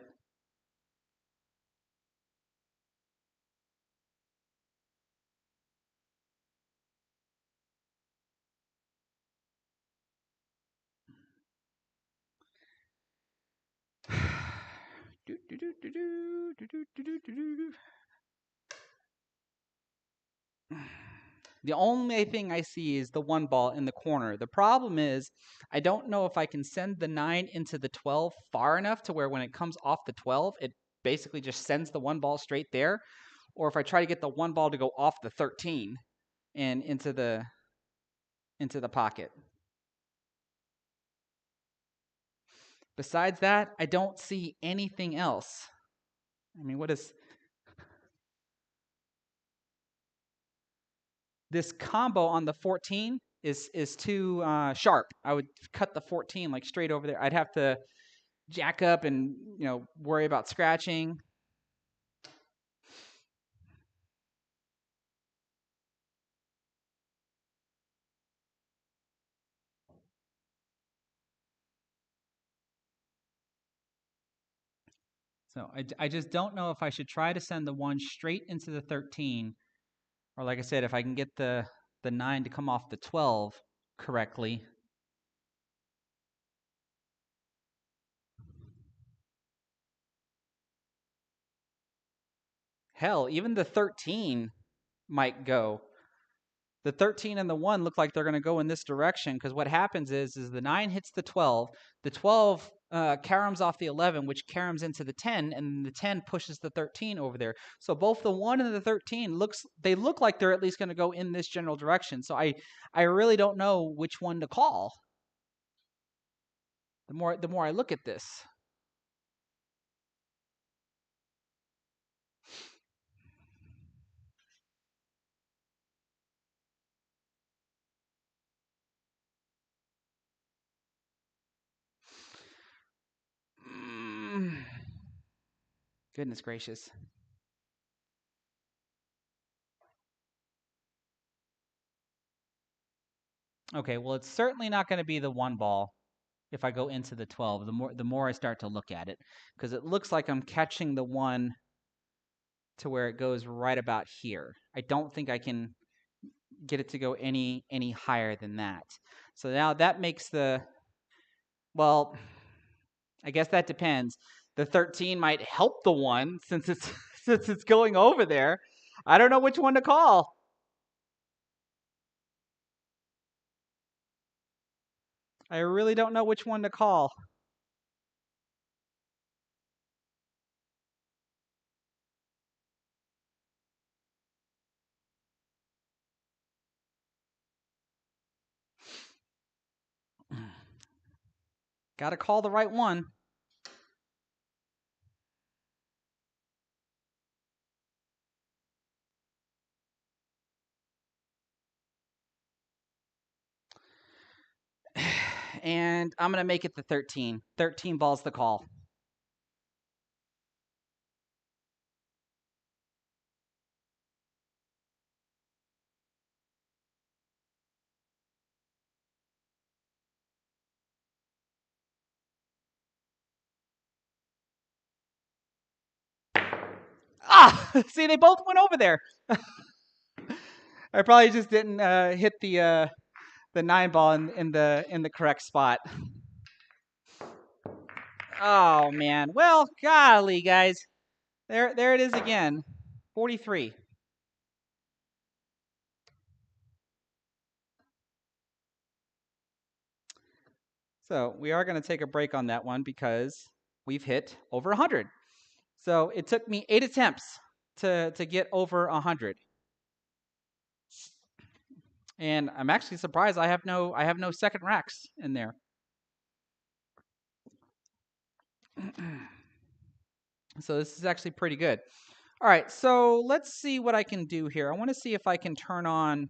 The only thing I see is the 1-ball in the corner. The problem is I don't know if I can send the 9 into the 12 far enough to where when it comes off the 12, it basically just sends the 1-ball straight there, or if I try to get the 1-ball to go off the 13 and into the pocket. Besides that, I don't see anything else. I mean, what is this combo on the 14 is too sharp. I would cut the 14 like straight over there. I'd have to jack up and worry about scratching. So I just don't know if I should try to send the 1 straight into the 13, or like I said, if I can get the 9 to come off the 12 correctly. Hell, even the 13 might go. The 13 and the 1 look like they're going to go in this direction, because what happens is the 9 hits the 12. The 12 caroms off the 11, which caroms into the 10, and the 10 pushes the 13 over there. So both the 1 and the 13 look like they're at least going to go in this general direction. So I really don't know which one to call. The more I look at this. Goodness gracious. Okay, well, it's certainly not going to be the 1 ball if I go into the 12. The more I start to look at it, because it looks like I'm catching the 1 to where it goes right about here. I don't think I can get it to go any higher than that. So now that makes well, I guess that depends. The 13 might help the 1 since it's since it's going over there. I don't know which one to call. I really don't know which one to call. Got to call the right one. And I'm going to make it the 13. 13 balls the call. Ah, see, they both went over there. I probably just didn't hit the 9 ball in the correct spot. Oh man. Well, golly, guys. There it is again. 43. So we are going to take a break on that one because we've hit over 100. So it took me 8 attempts to get over 100. And I'm actually surprised I have no second racks in there. So this is actually pretty good. All right, so let's see what I can do here. I want to see if I can turn on.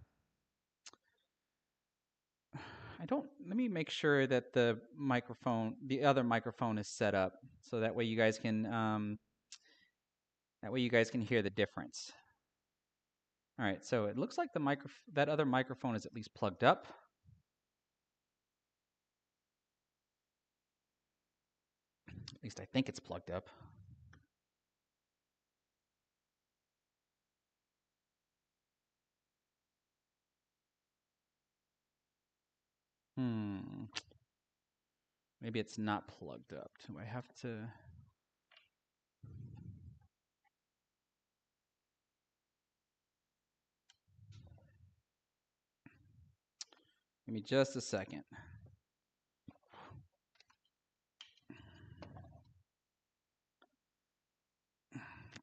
Let me make sure that the other microphone is set up, so that way you guys can hear the difference. All right, so it looks like that other microphone is at least plugged up. At least I think it's plugged up. Maybe it's not plugged up. Do I have to? Give me just a second.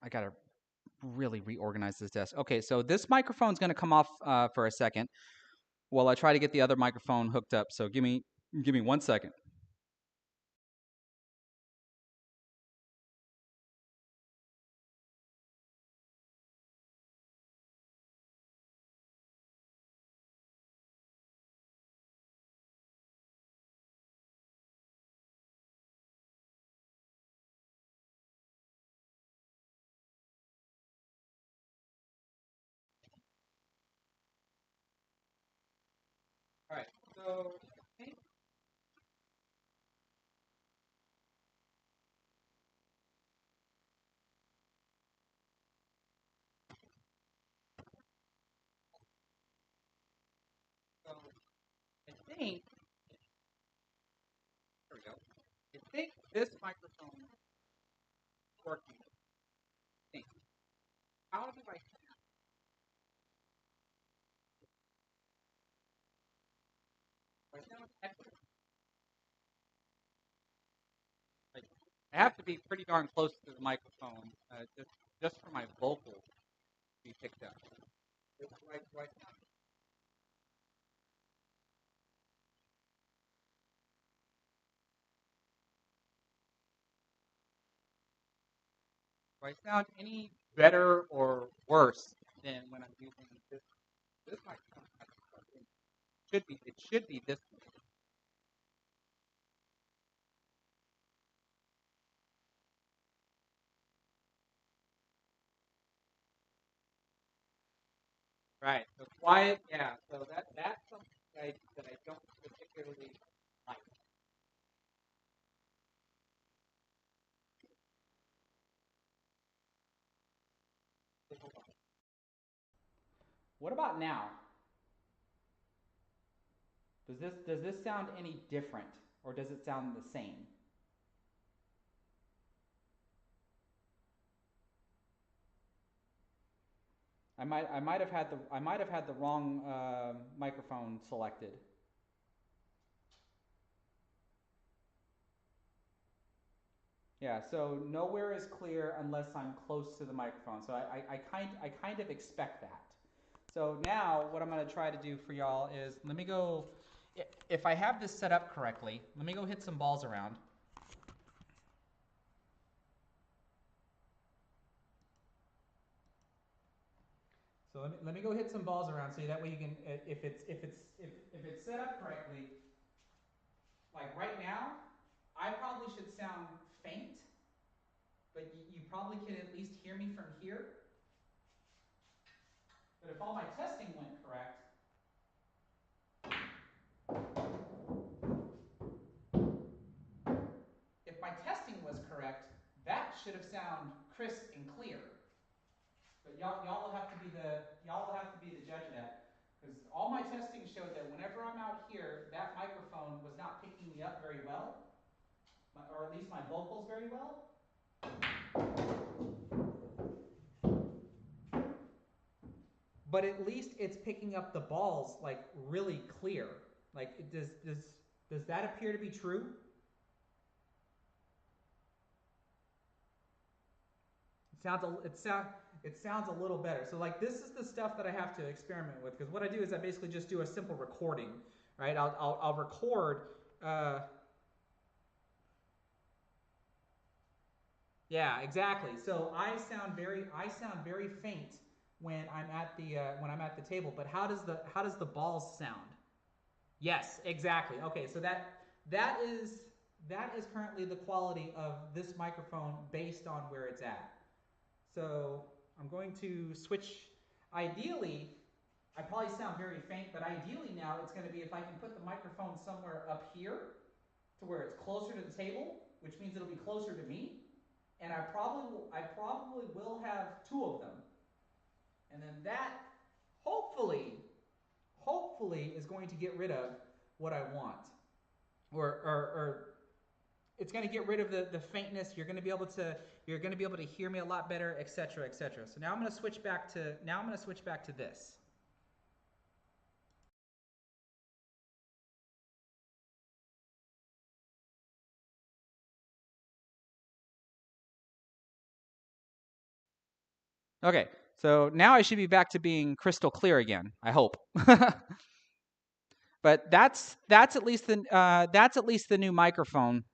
I gotta really reorganize this desk. Okay, so this microphone's gonna come off for a second while I try to get the other microphone hooked up. So give me 1 second. All right, so I think there we go. I think this microphone is working. How do I Like, I have to be pretty darn close to the microphone, just for my vocals to be picked up. Do I sound any better or worse than when I'm using this microphone? It should be this one. Right. So quiet, yeah. So that's something that I don't particularly like. What about now? Does this sound any different, or does it sound the same? I might have had the wrong microphone selected. Yeah, so nowhere is clear unless I'm close to the microphone. So I kind of expect that. So now what I'm going to try to do for y'all is let me go. If I have this set up correctly, let me go hit some balls around. So let me go hit some balls around so that way you can if it's set up correctly, like right now, I probably should sound faint, but you probably can at least hear me from here. But if all my testing went correct, if my testing was correct, that should have sound crisp and clear. But y'all will have to be the judge of that, because all my testing showed that whenever I'm out here, that microphone was not picking me up very well, or at least my vocals very well. But at least it's picking up the balls like really clear. Like, does that appear to be true? It sounds a little better. So like this is the stuff that I have to experiment with, because what I do is I basically just do a simple recording, right? I'll record. Uh, yeah, exactly. So I sound very faint when I'm at the table. But how does the balls sound? Yes, exactly. Okay, so that is that is currently the quality of this microphone based on where it's at. So I'm going to switch. Ideally, I probably sound very faint, but ideally now it's going to be if I can put the microphone somewhere up here to where it's closer to the table, which means it'll be closer to me, and I probably will have two of them, and then that hopefully hopefully is going to get rid of what I want, or it's going to get rid of the faintness. You're going to be able to hear me a lot better, etc., etc. So now I'm going to switch back to this. Okay, so now I should be back to being crystal clear again. I hope. But that's at least the new microphone,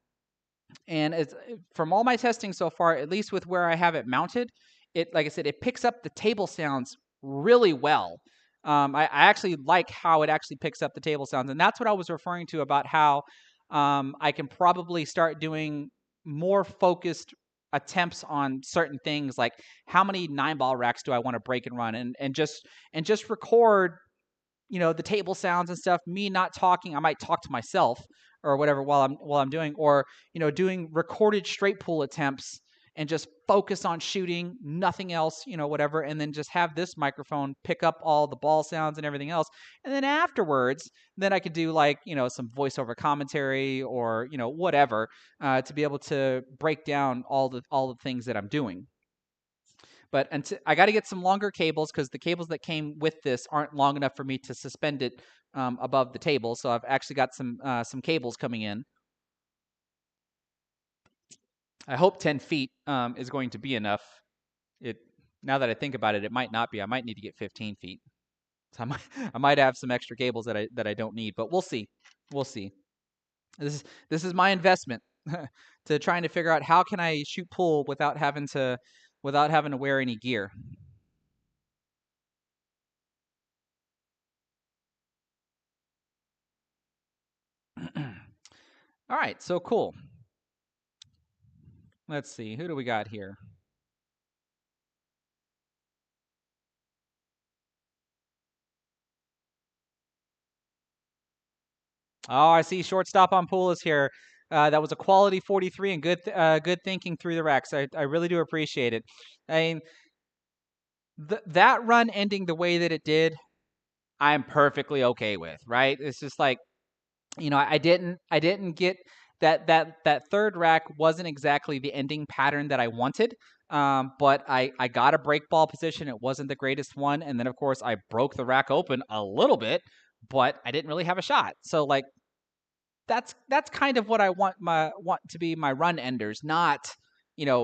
and it's from all my testing so far, at least with where I have it mounted, it, like I said, it picks up the table sounds really well. I actually like how it actually picks up the table sounds, and that's what I was referring to about how I can probably start doing more focused attempts on certain things, like how many 9-ball racks do I want to break and run, and just record the table sounds and stuff, me not talking. I might talk to myself or whatever while I'm doing, or doing recorded straight pull attempts and just focus on shooting, nothing else, whatever, and then just have this microphone pick up all the ball sounds and everything else. And then afterwards, then I could do like, some voiceover commentary or, whatever, to be able to break down all the things that I'm doing. But until I got to get some longer cables because the cables that came with this aren't long enough for me to suspend it above the table. So I've actually got some cables coming in. I hope 10 feet is going to be enough. It Now that I think about it, it might not be. I might need to get 15 feet. So I might have some extra cables that I don't need, but we'll see. We'll see. This is my investment to trying to figure out how can I shoot pool without having to wear any gear. All right, so cool. Let's see, who do we got here? Oh, I see. Shortstop on pool is here. That was a quality 43 and good thinking through the racks. I really do appreciate it. I mean, that run ending the way that it did, I'm perfectly okay with. Right? It's just like I didn't get that third rack wasn't exactly the ending pattern that I wanted. But I got a break ball position. It wasn't the greatest one, and then of course I broke the rack open a little bit, but I didn't really have a shot. So like that's kind of what I want to be my run enders, not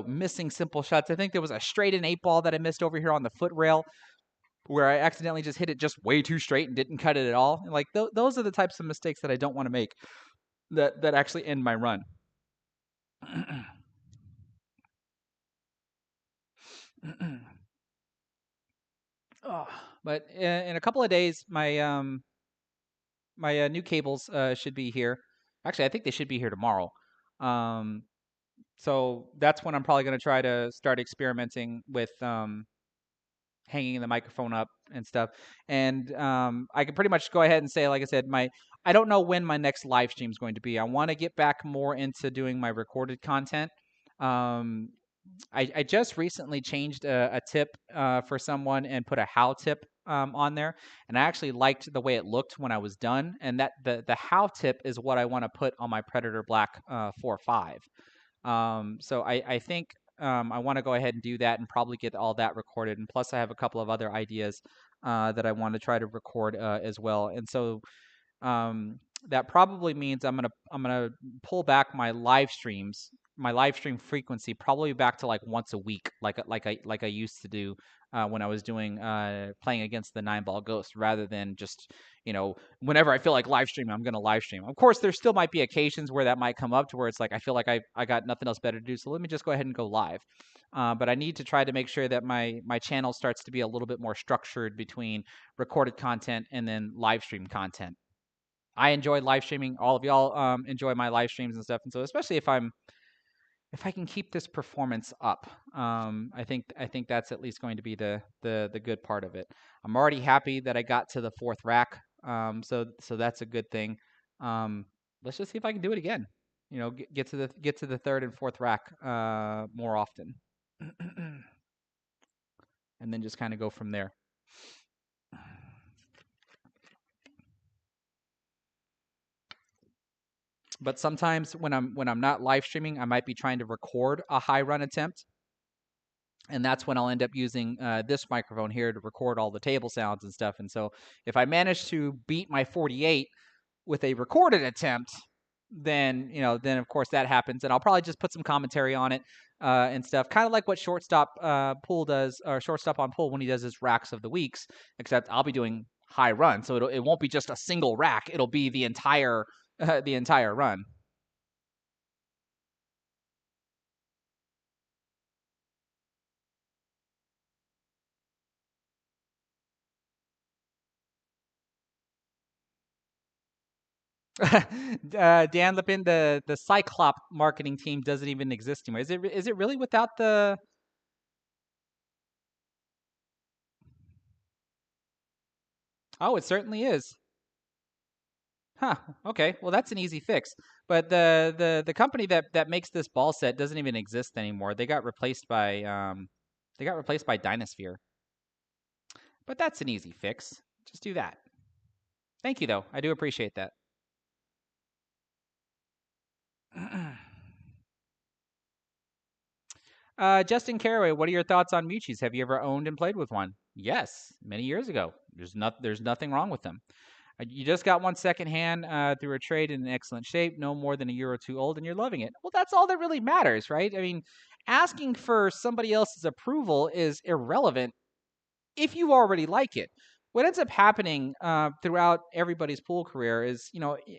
missing simple shots. I think there was a straight in 8 ball that I missed over here on the foot rail where I accidentally just hit it just way too straight and didn't cut it at all. And like those are the types of mistakes that I don't want to make that actually end my run. Oh, but in a couple of days, my new cables should be here. Actually, I think they should be here tomorrow. Um, so that's when I'm probably going to try to start experimenting with hanging the microphone up and stuff. And I can pretty much go ahead and say, like I said, I don't know when my next live stream is going to be. I want to get back more into doing my recorded content. Um, I just recently changed a tip for someone and put a how tip on there, and I actually liked the way it looked when I was done. And that the how tip is what I want to put on my Predator Black 4.5. So I think I want to go ahead and do that and probably get all that recorded. And plus, I have a couple of other ideas that I want to try to record as well. And so um, that probably means I'm gonna pull back my live stream frequency, probably back to like once a week, like I used to do when I was doing playing against the 9 ball ghost, rather than just whenever I feel like live streaming, I'm gonna live stream. Of course, there still might be occasions where that might come up to where it's like I feel like I got nothing else better to do, so let me just go ahead and go live. But I need to try to make sure that my channel starts to be a little bit more structured between recorded content and then live stream content. I enjoy live streaming. All of y'all enjoy my live streams and stuff, and so especially if I can keep this performance up, I think that's at least going to be the good part of it. I'm already happy that I got to the fourth rack, so that's a good thing. Um, let's just see if I can do it again. Get to the third and fourth rack more often, and then just kind of go from there. But sometimes when I'm not live streaming, I might be trying to record a high run attempt, and that's when I'll end up using this microphone here to record all the table sounds and stuff. And so if I manage to beat my 48 with a recorded attempt, then of course that happens, and I'll probably just put some commentary on it and stuff, kind of like what shortstop pool does, or shortstop on pool when he does his racks of the weeks. Except I'll be doing high run, so it won't be just a single rack; it'll be the entire the entire run. Dan Lipin, the Cyclop marketing team doesn't even exist anymore. Is it really without the? Oh, it certainly is. Huh. Okay. Well, that's an easy fix. But the company that makes this ball set doesn't even exist anymore. They got replaced by Dynasphere. But that's an easy fix. Just do that. Thank you though. I do appreciate that. Justin Caraway, what are your thoughts on Muchis? Have you ever owned and played with one? Yes, many years ago. There's nothing wrong with them. You just got one secondhand through a trade in excellent shape, no more than a year or two old, and you're loving it. Well, that's all that really matters, right? I mean, asking for somebody else's approval is irrelevant if you already like it. What ends up happening throughout everybody's pool career is,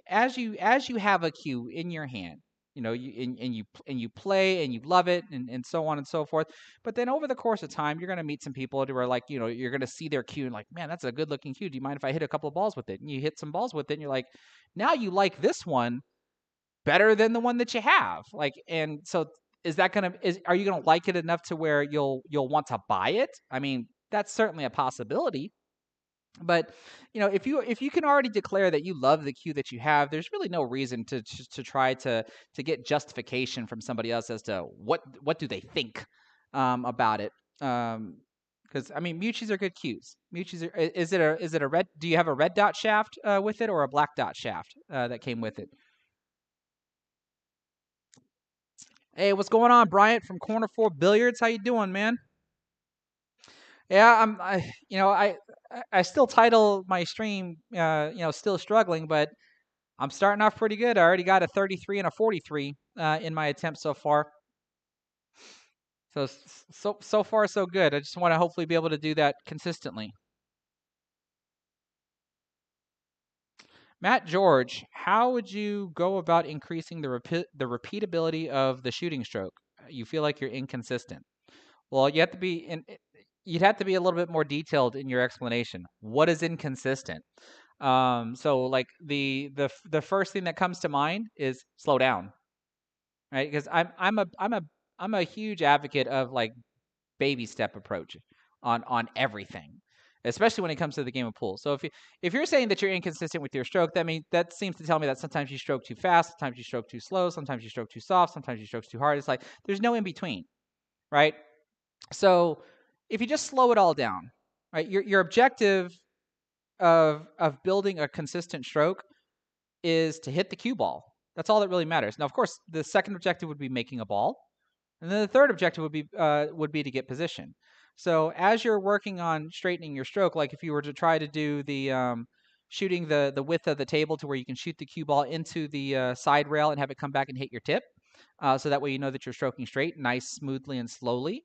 as you have a cue in your hand, and you play and you love it and so on and so forth. But then over the course of time, you're going to meet some people who are like, you're going to see their cue and like, man, that's a good looking cue. Do you mind if I hit a couple of balls with it? And you hit some balls with it, and you're like, now you like this one better than the one that you have. Like, and so are you gonna like it enough to where you'll want to buy it? I mean, that's certainly a possibility. But if you can already declare that you love the cue that you have, there's really no reason to try to get justification from somebody else as to what do they think about it. Because I mean, Muchis are good cues. Muchis are, is it a red? Do you have a red dot shaft with it or a black dot shaft that came with it? Hey, what's going on, Bryant from Corner 4 Billiards? How you doing, man? Yeah, I still title my stream, still struggling, but I'm starting off pretty good. I already got a 33 and a 43 in my attempt so far. So far so good. I just want to hopefully be able to do that consistently. Matt George, how would you go about increasing the repeatability of the shooting stroke? You feel like you're inconsistent. Well, you'd have to be a little bit more detailed in your explanation. What is inconsistent? So like the first thing that comes to mind is slow down, right? Because I'm a huge advocate of like baby step approach on everything, especially when it comes to the game of pool. So if you're saying that you're inconsistent with your stroke, that seems to tell me that sometimes you stroke too fast, sometimes you stroke too slow, sometimes you stroke too soft, sometimes you stroke too hard. It's like there's no in between, right? So if you just slow it all down, right, your objective of building a consistent stroke is to hit the cue ball. That's all that really matters. Now, of course, the second objective would be making a ball, and then the third objective would be to get position. So as you're working on straightening your stroke, like if you were to try to do the shooting the width of the table to where you can shoot the cue ball into the side rail and have it come back and hit your tip, so that way you know that you're stroking straight, nice, smoothly, and slowly.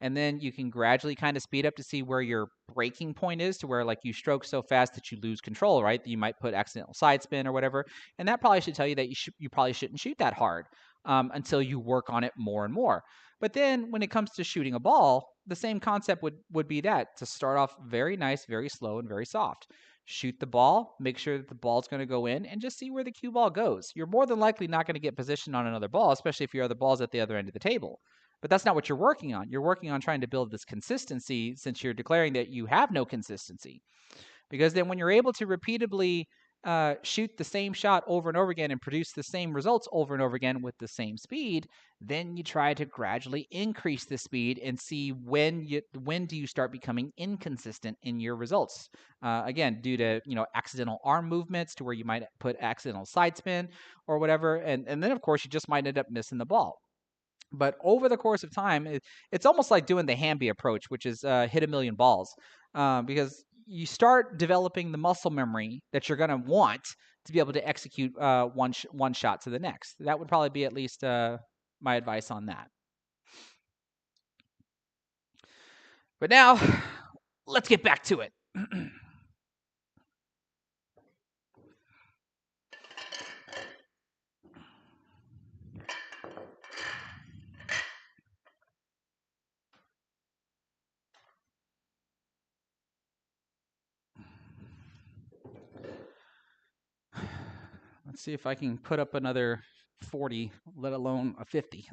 And then you can gradually kind of speed up to see where your breaking point is, to where like you stroke so fast that you lose control, right? That you might put accidental side spin or whatever. And that probably should tell you that you probably shouldn't shoot that hard until you work on it more and more. But then when it comes to shooting a ball, the same concept would be that to start off very nice, very slow, and very soft. Shoot the ball, make sure that the ball's going to go in, and just see where the cue ball goes. You're more than likely not going to get positioned on another ball, especially if your other ball's at the other end of the table. But that's not what you're working on. You're working on trying to build this consistency, since you're declaring that you have no consistency. Because then when you're able to repeatedly shoot the same shot over and over again and produce the same results over and over again with the same speed, then you try to gradually increase the speed and see when do you start becoming inconsistent in your results. Again, due to accidental arm movements, to where you might put accidental side spin or whatever, and then of course you just might end up missing the ball. But over the course of time, it's almost like doing the Hamby approach, which is hit a million balls, because you start developing the muscle memory that you're going to want to be able to execute one shot to the next. That would probably be at least my advice on that. But now, let's get back to it. Let's see if I can put up another 40, let alone a 50.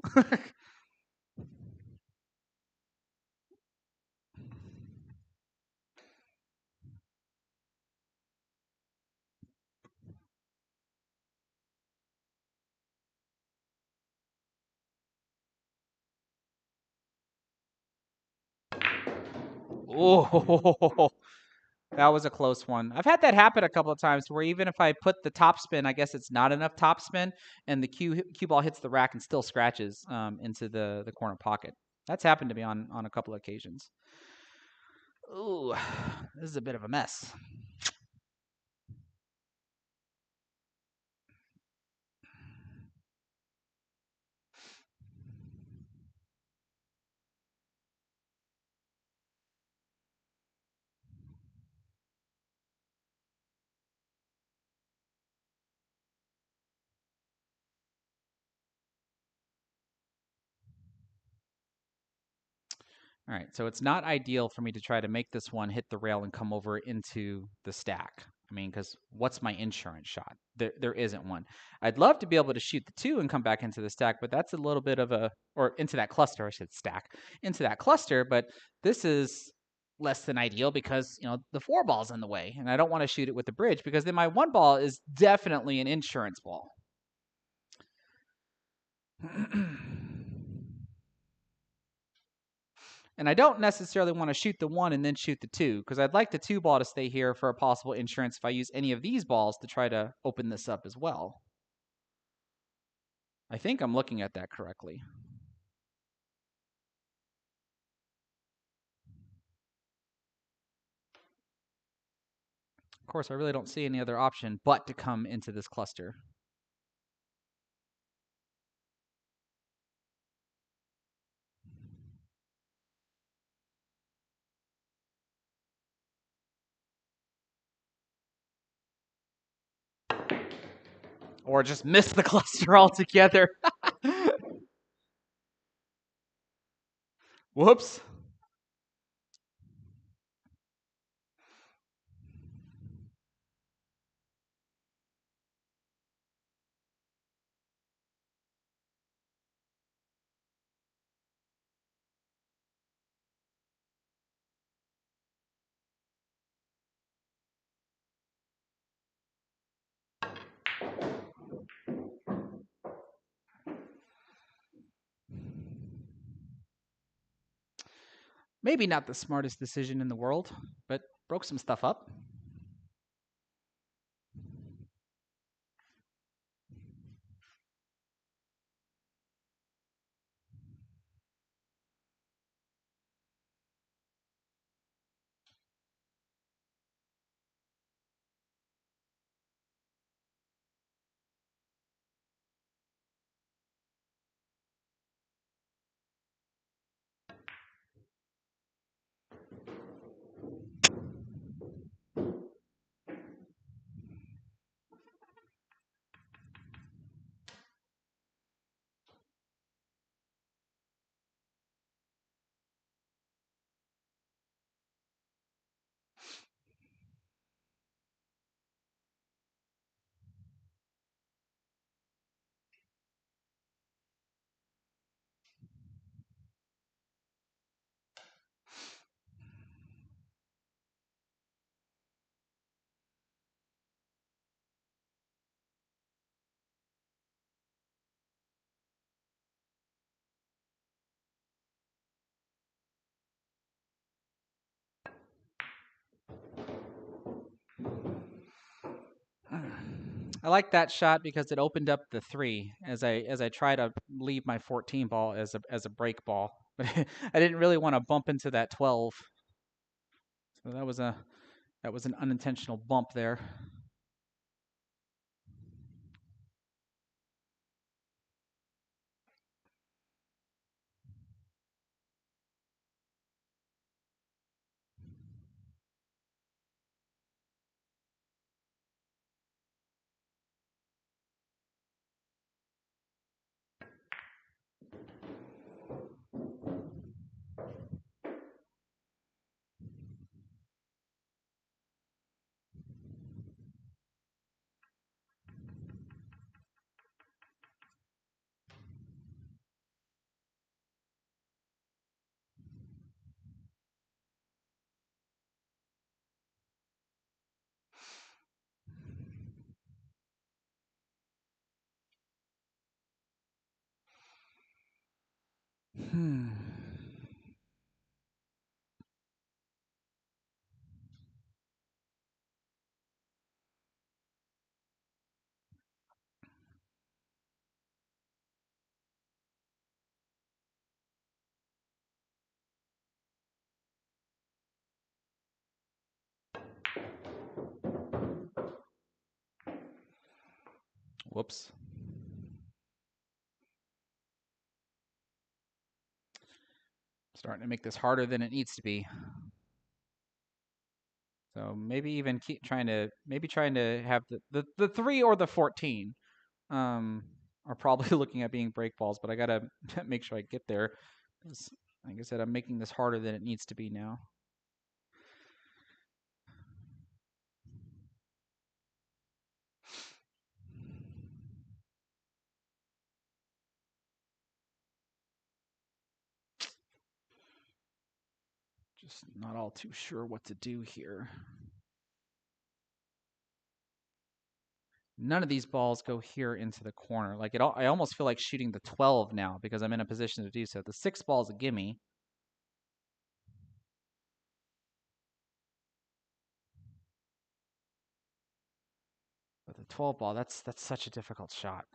Oh, that was a close one. I've had that happen a couple of times where even if I put the top spin, I guess it's not enough top spin, and the cue ball hits the rack and still scratches into the corner pocket. That's happened to me on a couple of occasions. Ooh, this is a bit of a mess. All right, so it's not ideal for me to try to make this one hit the rail and come over into the stack. I mean, because what's my insurance shot? There isn't one. I'd love to be able to shoot the 2 and come back into the stack, but that's a little bit of a, or into that cluster, I should stack, into that cluster, but this is less than ideal because, the 4 ball's in the way, and I don't want to shoot it with the bridge because then my 1 ball is definitely an insurance ball. And I don't necessarily want to shoot the 1 and then shoot the 2 because I'd like the 2 ball to stay here for a possible insurance if I use any of these balls to try to open this up as well. I think I'm looking at that correctly. Of course, I really don't see any other option but to come into this cluster. Or just miss the cluster altogether. Whoops. Maybe not the smartest decision in the world, but broke some stuff up. I like that shot because it opened up the 3 as I try to leave my 14 ball as a break ball. But I didn't really want to bump into that 12. So that was an unintentional bump there. Whoops. Starting to make this harder than it needs to be. So maybe even keep trying to have the 3 or the 14 are probably looking at being break balls, but I gotta make sure I get there. Because, like I said, I'm making this harder than it needs to be now. Just not all too sure what to do here. None of these balls go here into the corner. Like I almost feel like shooting the 12 now because I'm in a position to do so. The 6 ball is a gimme. But the 12 ball, that's such a difficult shot.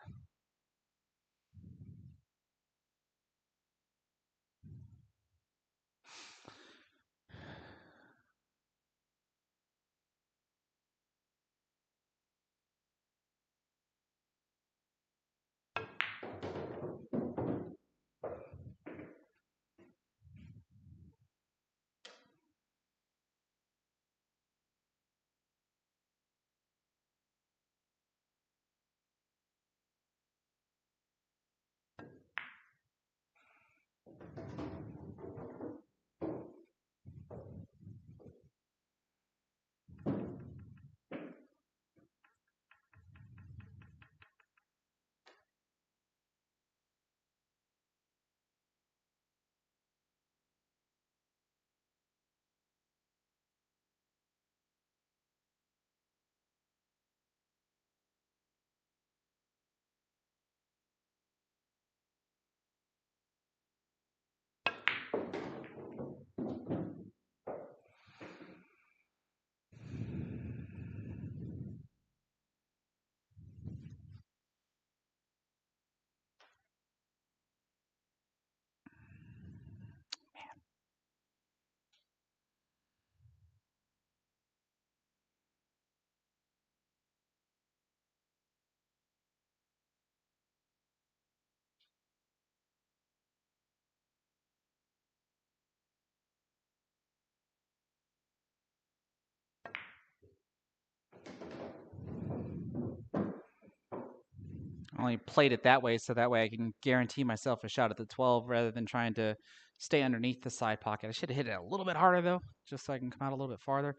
I only played it that way so that way I can guarantee myself a shot at the 12 rather than trying to stay underneath the side pocket. I should have hit it a little bit harder though, just so I can come out a little bit farther.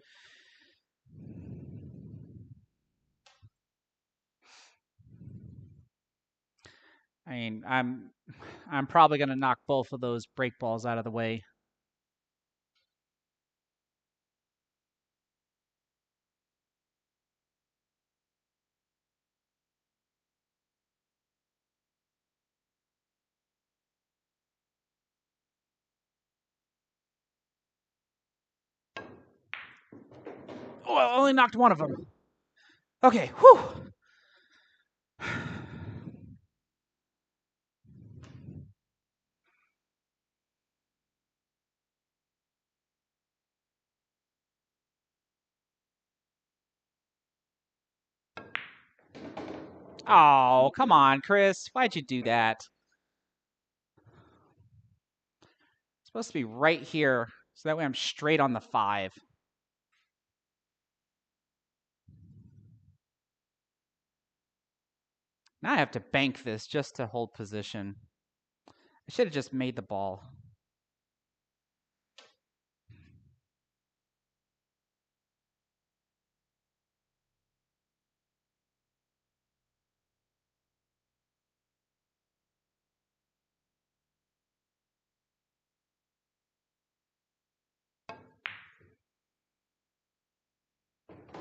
I mean, I'm probably going to knock both of those break balls out of the way. Oh, I only knocked one of them. Okay, whew. Oh, come on, Chris. Why'd you do that? It's supposed to be right here, so that way I'm straight on the 5. Now I have to bank this just to hold position. I should have just made the ball.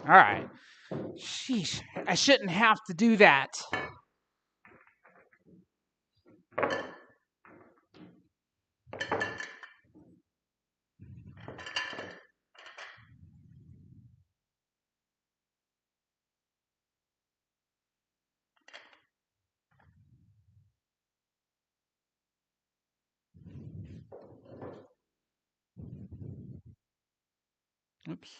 All right. Sheesh. I shouldn't have to do that. Oops.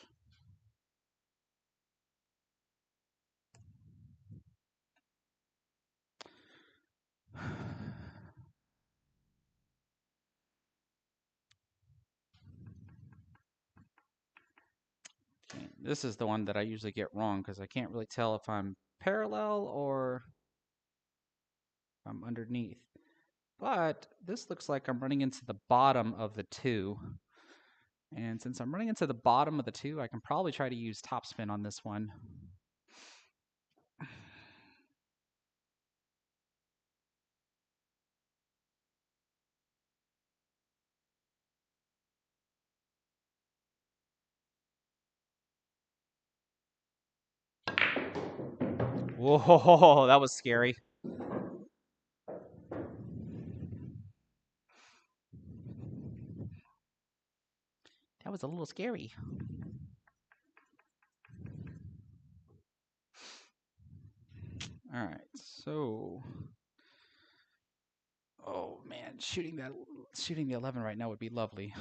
This is the one that I usually get wrong because I can't really tell if I'm parallel or if I'm underneath. But this looks like I'm running into the bottom of the 2. And since I'm running into the bottom of the 2, I can probably try to use topspin on this one. Whoa, that was scary. That was a little scary. All right, so oh man, shooting the 11 right now would be lovely.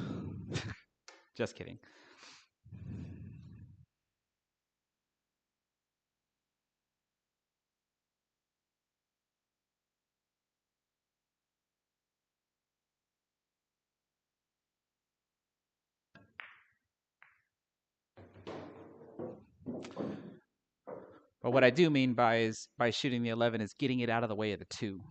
Just kidding. But what I do mean by shooting the 11 is getting it out of the way of the 2.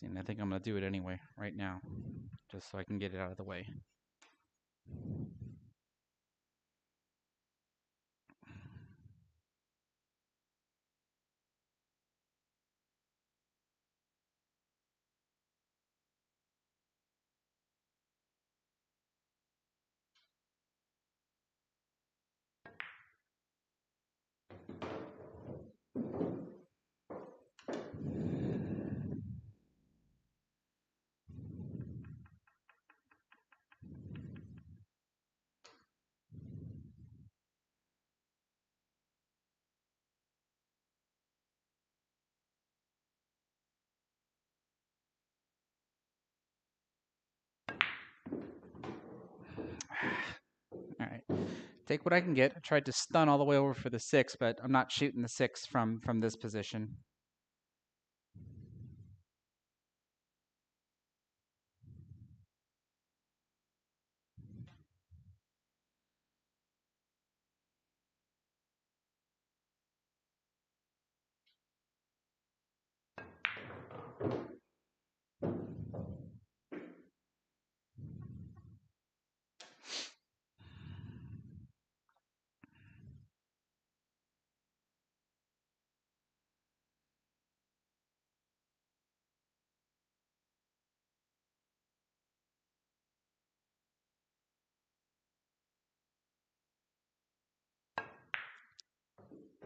And I think I'm going to do it anyway right now, just so I can get it out of the way. All right. Take what I can get. I tried to stun all the way over for the 6, but I'm not shooting the 6 from this position.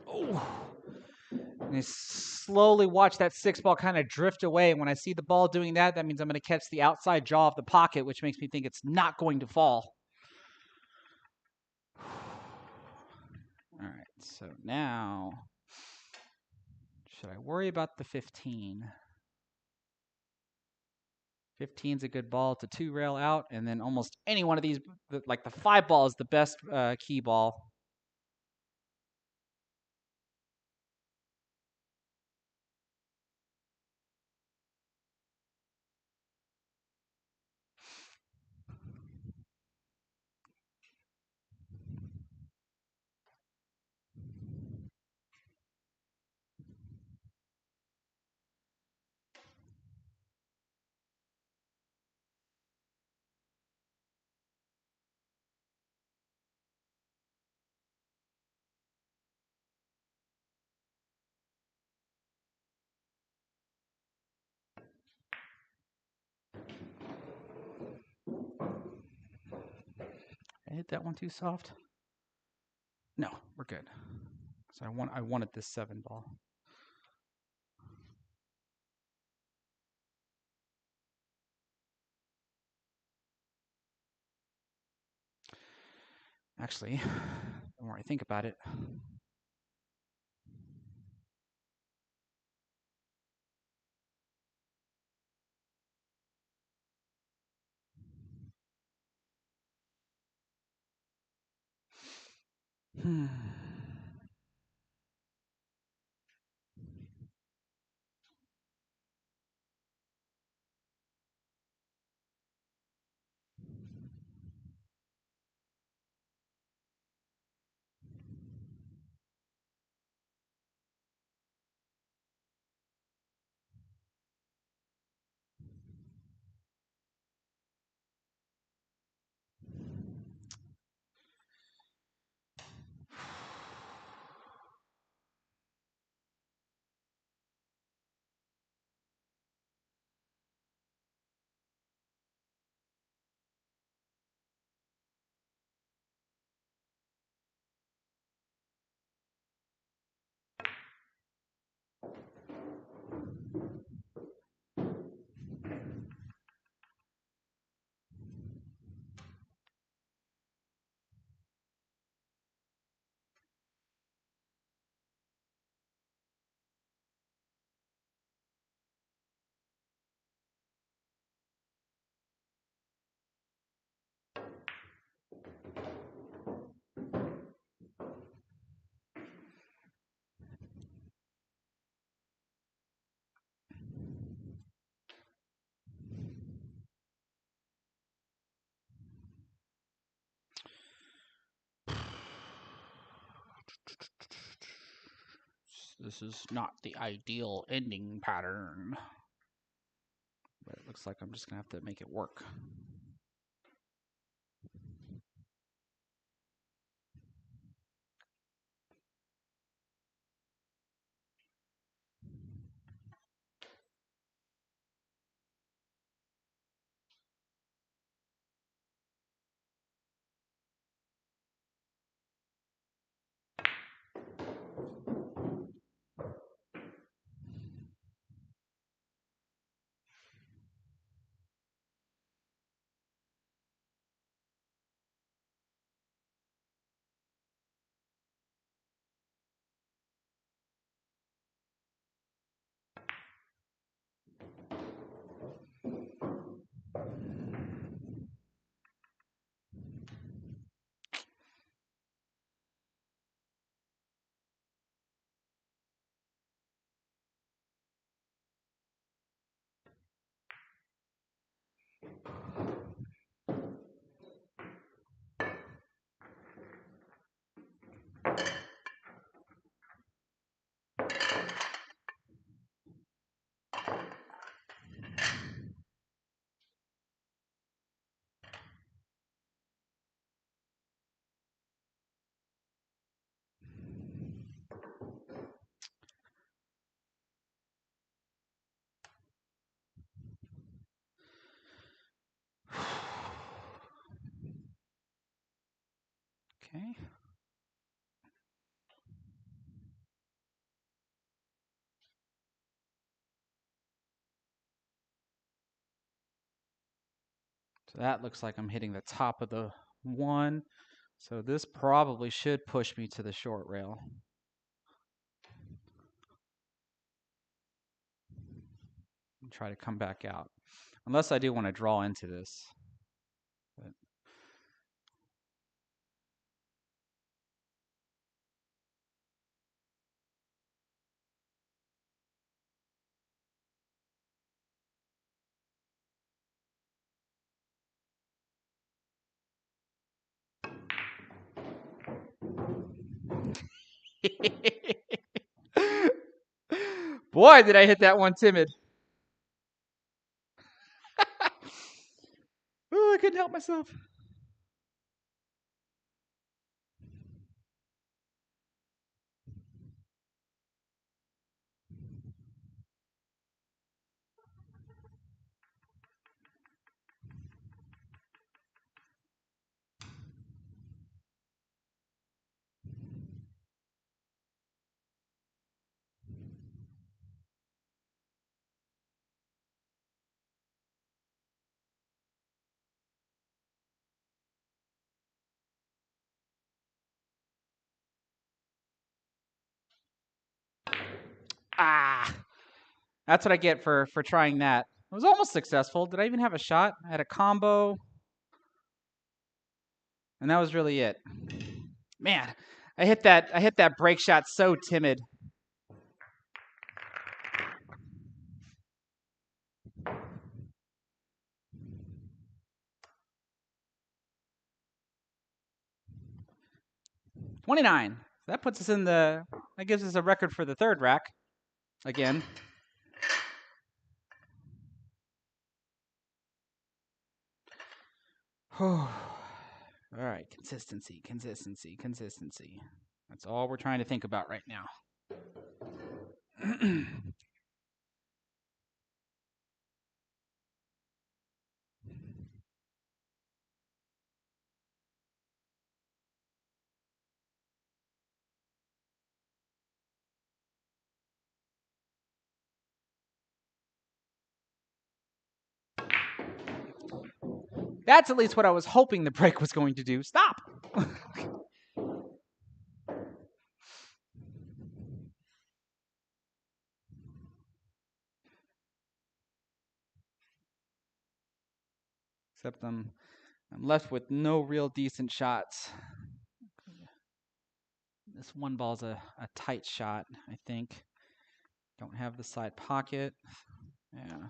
Oh. And I slowly watch that 6 ball kind of drift away. And when I see the ball doing that, that means I'm going to catch the outside jaw of the pocket, which makes me think it's not going to fall. All right, so now, should I worry about the 15? 15's a good ball to 2 rail out, and then almost any one of these, like the 5 ball is the best key ball. I hit that one too soft? No, we're good. So I wanted this 7 ball. Actually, the more I think about it, This is not the ideal ending pattern, but it looks like I'm just going to have to make it work. Okay. So that looks like I'm hitting the top of the one. So this probably should push me to the short rail. And try to come back out. Unless I do want to draw into this. But boy, did I hit that one timid. Oh, I couldn't help myself. Ah, that's what I get for trying that. I was almost successful. Did I even have a shot? I had a combo, and that was really it. Man, I hit that brake shot so timid. $29. That puts us in that gives us a record for the third rack. Again. All right, consistency. That's all we're trying to think about right now. That's at least what I was hoping the brake was going to do. Stop! Except I'm left with no real decent shots. This one ball's a tight shot, I think. Don't have the side pocket. Yeah.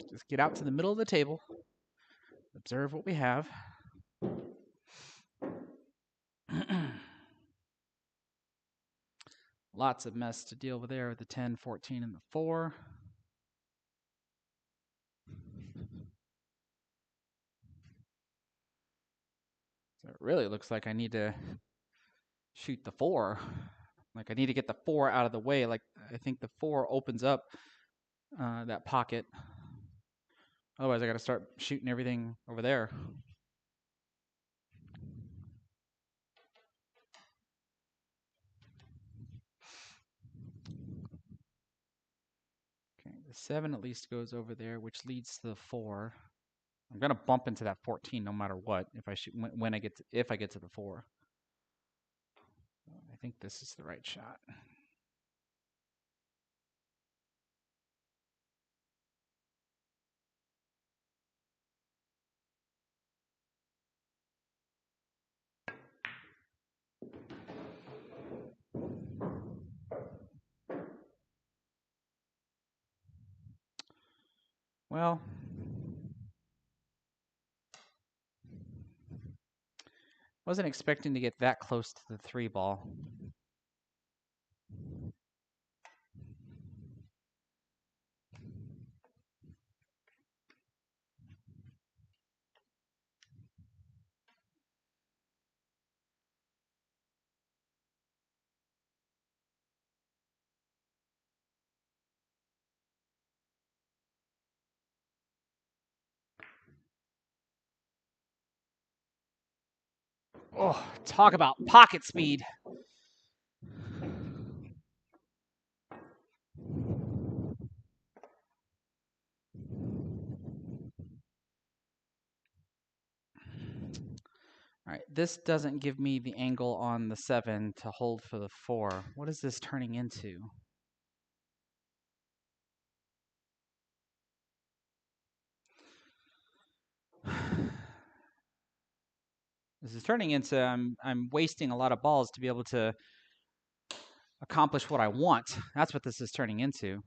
Just get out to the middle of the table. Observe what we have. Lots of mess to deal with there. The 10, 14, and the 4. So it really looks like I need to shoot the 4. Like I need to get the 4 out of the way. Like I think the 4 opens up that pocket. Otherwise, I got to start shooting everything over there. Okay, the 7 at least goes over there, which leads to the 4. I'm gonna bump into that 14 no matter what. If I shoot when I get to, if I get to the 4. I think this is the right shot. Well, wasn't expecting to get that close to the 3 ball. Oh, talk about pocket speed. All right, this doesn't give me the angle on the 7 to hold for the 4. What is this turning into? This is turning into I'm wasting a lot of balls to be able to accomplish what I want. That's what this is turning into.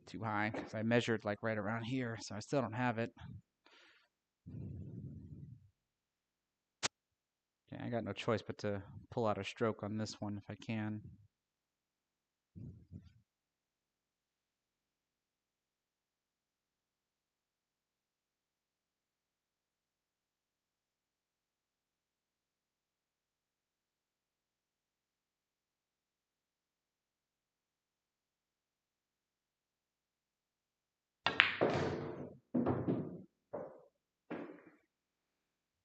Too high because I measured like right around here, so I still don't have it. Okay, I got no choice but to pull out a stroke on this one if I can.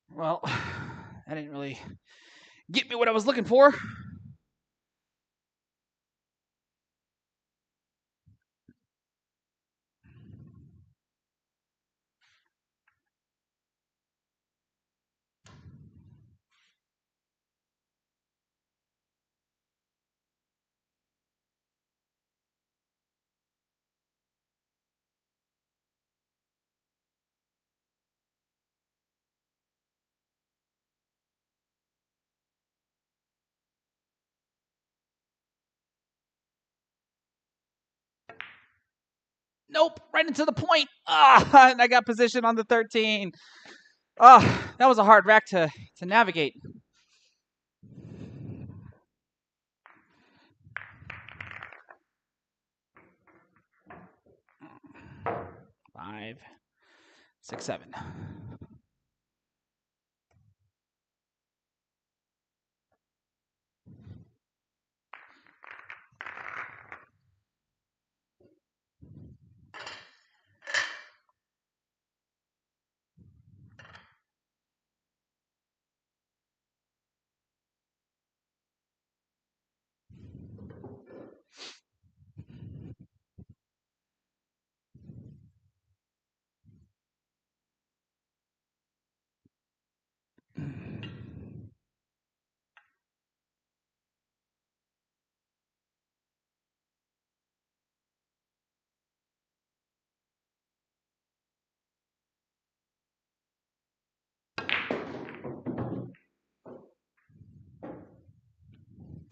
Well, that didn't really get me what I was looking for. Nope, right into the point. And I got position on the 13. That was a hard rack to navigate. Five, 6, 7.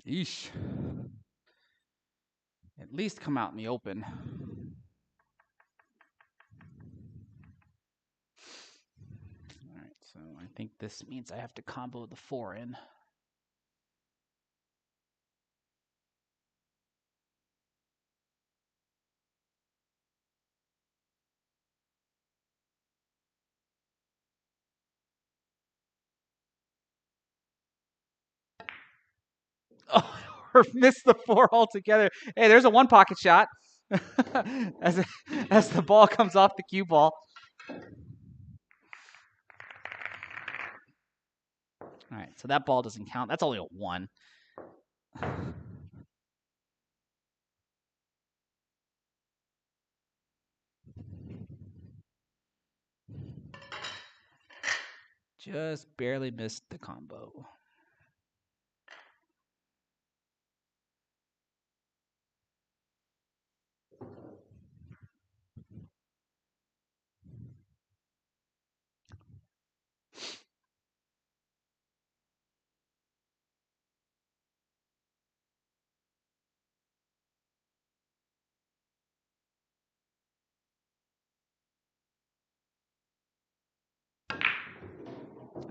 Yeesh. At least come out in the open. All right, so I think this means I have to combo the 4 in. Oh, or missed the 4 altogether. Hey, there's a 1 pocket shot as the ball comes off the cue ball. All right, so that ball doesn't count. That's only a 1. Just barely missed the combo.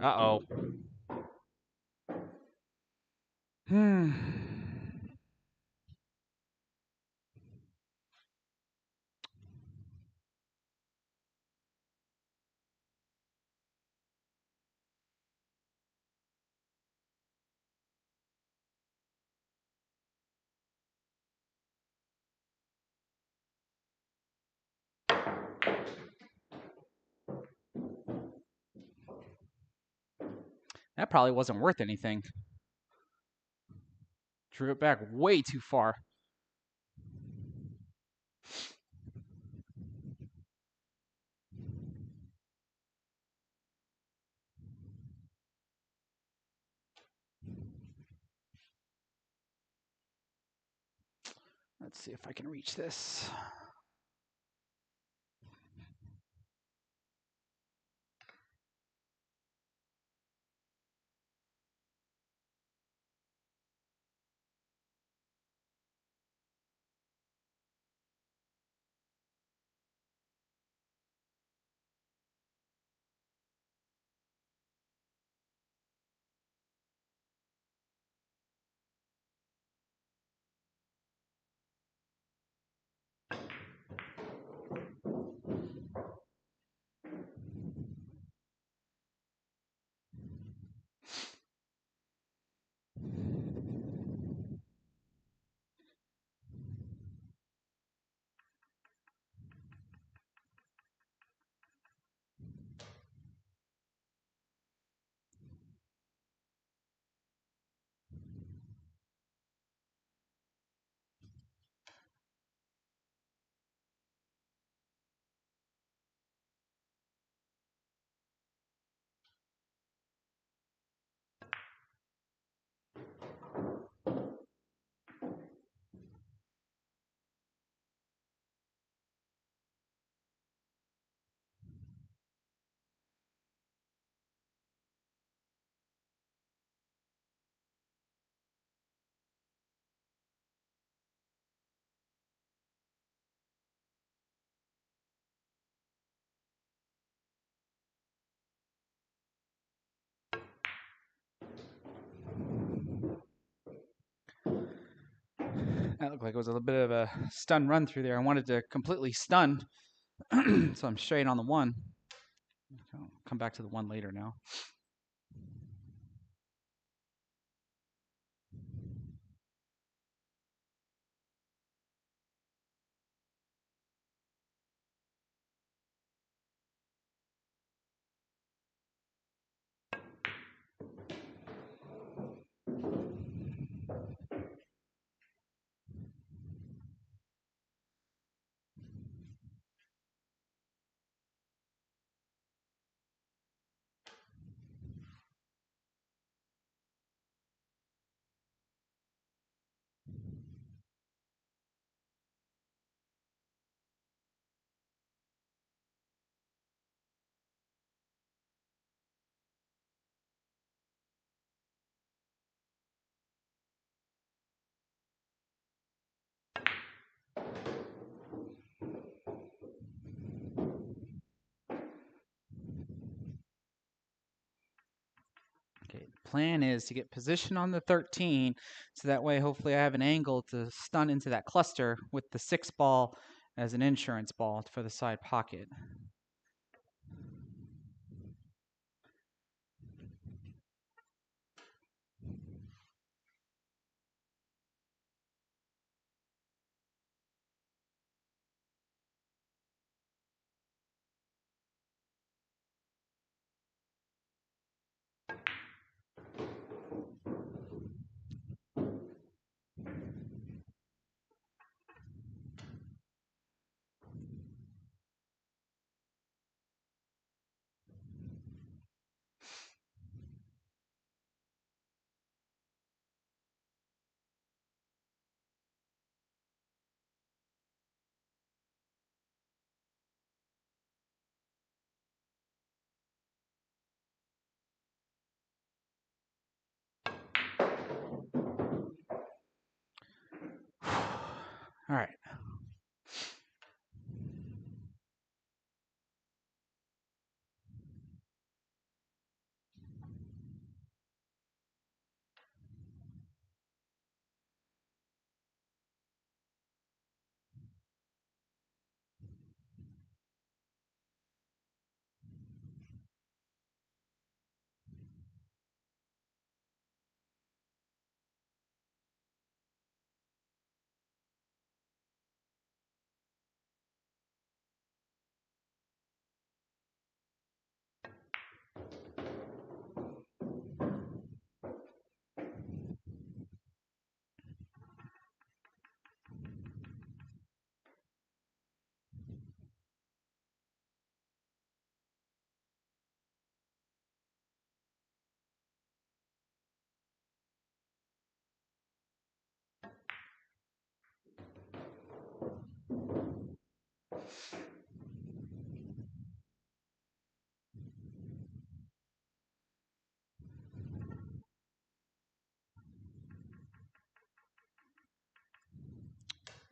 Uh-oh. That probably wasn't worth anything. Drew it back way too far. Let's see if I can reach this. That looked like it was a little bit of a stun run through there. I wanted to completely stun, so I'm straight on the 1. I'll come back to the 1 later now. Okay, the plan is to get position on the 13, so that way hopefully I have an angle to stun into that cluster with the 6 ball as an insurance ball for the side pocket. All right.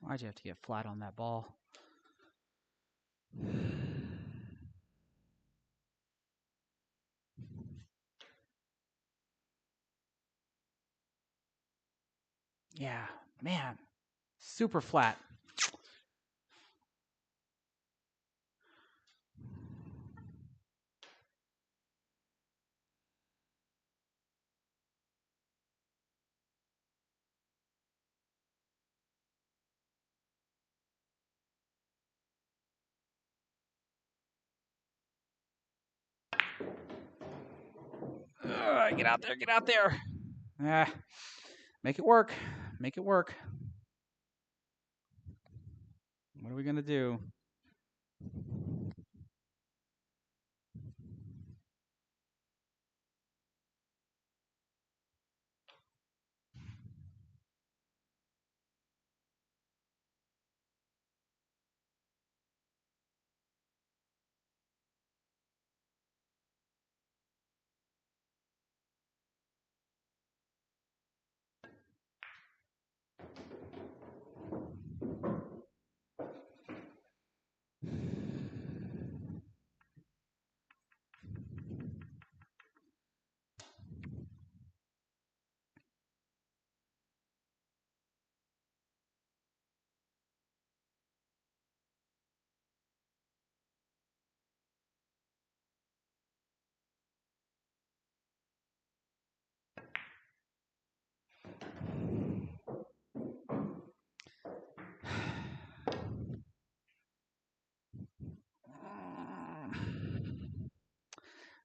Why'd you have to get flat on that ball? Yeah, man, super flat. Get out there, get out there. Make it work. Make it work. What are we going to do?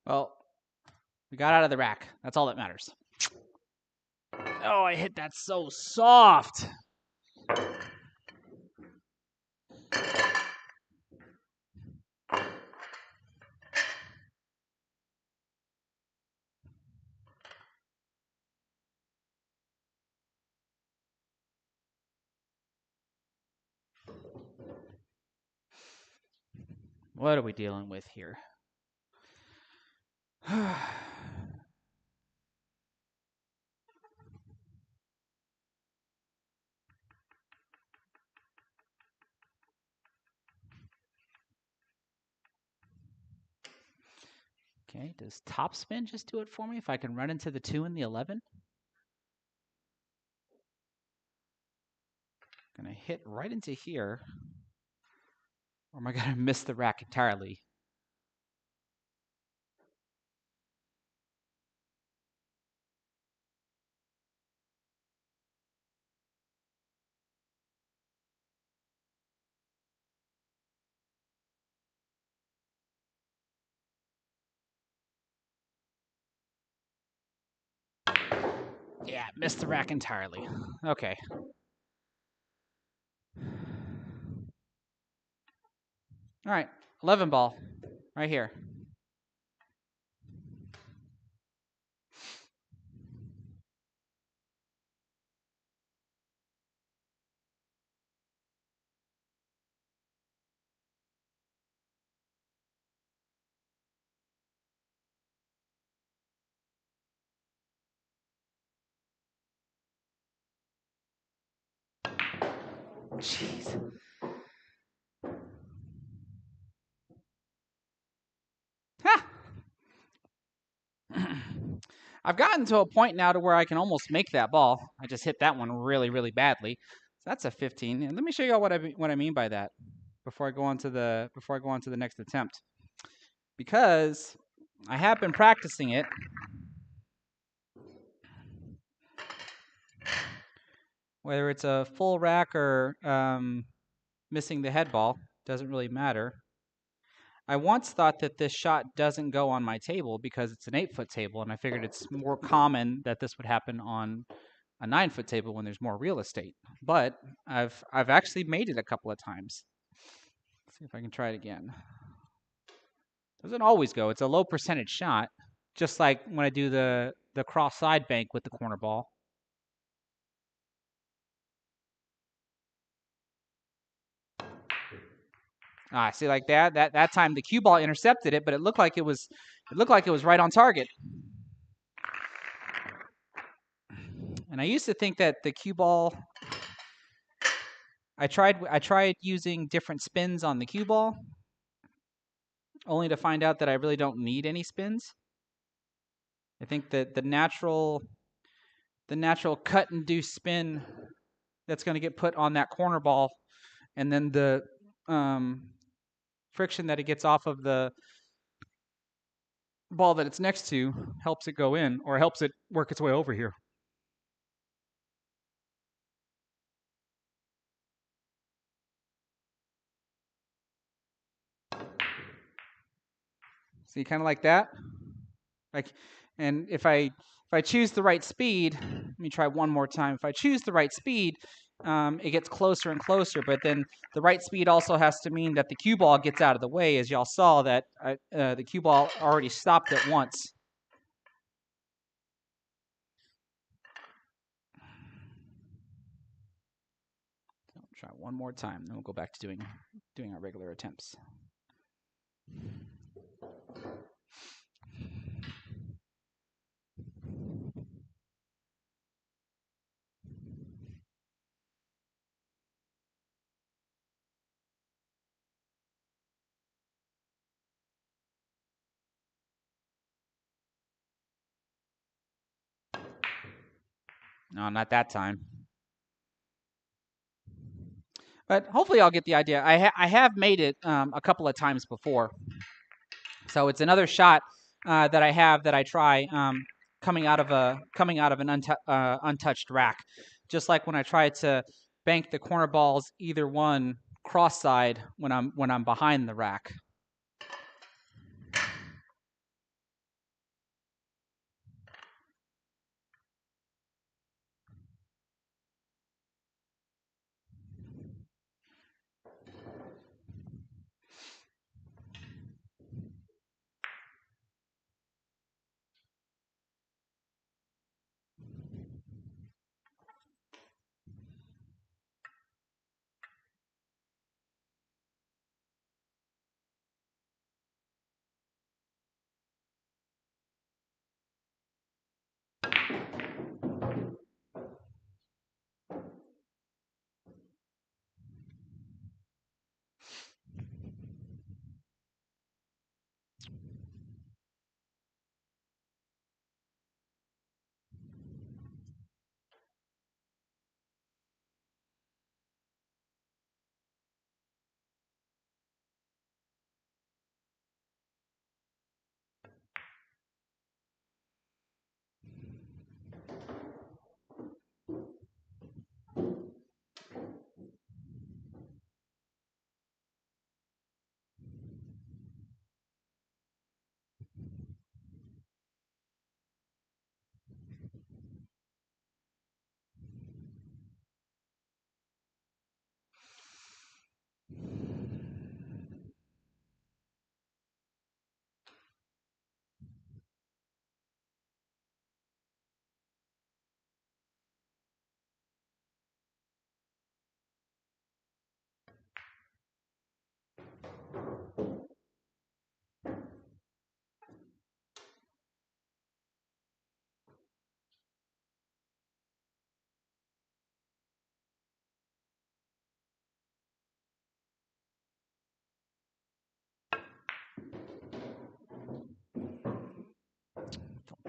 Well, we got out of the rack. That's all that matters. Oh, I hit that so soft. What are we dealing with here? Okay, does top spin just do it for me if I can run into the 2 and the 11? Gonna hit right into here. Or am I gonna miss the rack entirely? Yeah, missed the rack entirely. Okay. All right, 11 ball, right here. Jeez. Ha! I've gotten to a point now to where I can almost make that ball. I just hit that one really, really badly. So that's a 15. And let me show you all what I mean by that before I go on to the next attempt. Because I have been practicing it. Whether it's a full rack or missing the head ball, doesn't really matter. I once thought that this shot doesn't go on my table because it's an 8-foot table, and I figured it's more common that this would happen on a 9-foot table when there's more real estate. But I've actually made it a couple of times. Let's see if I can try it again. Doesn't always go. It's a low percentage shot, just like when I do the cross side bank with the corner ball. See, like that time the cue ball intercepted it, but it looked like it was right on target. And I used to think that the cue ball. I tried using different spins on the cue ball, only to find out that I really don't need any spins. I think that the natural cut and do spin that's going to get put on that corner ball, and then the friction that it gets off of the ball that it's next to helps it go in, or helps it work its way over here. See, kind of like that. Like, and if I choose the right speed, let me try one more time. If I choose the right speed, it gets closer and closer. But then the right speed also has to mean that the cue ball gets out of the way, as y'all saw that the cue ball already stopped at once. So I'll try one more time, then we'll go back to doing our regular attempts. No, not that time. But hopefully I'll get the idea. I have made it a couple of times before. So it's another shot that I try coming out of an untouched rack. Just like when I try to bank the corner balls, either one cross side when I'm behind the rack.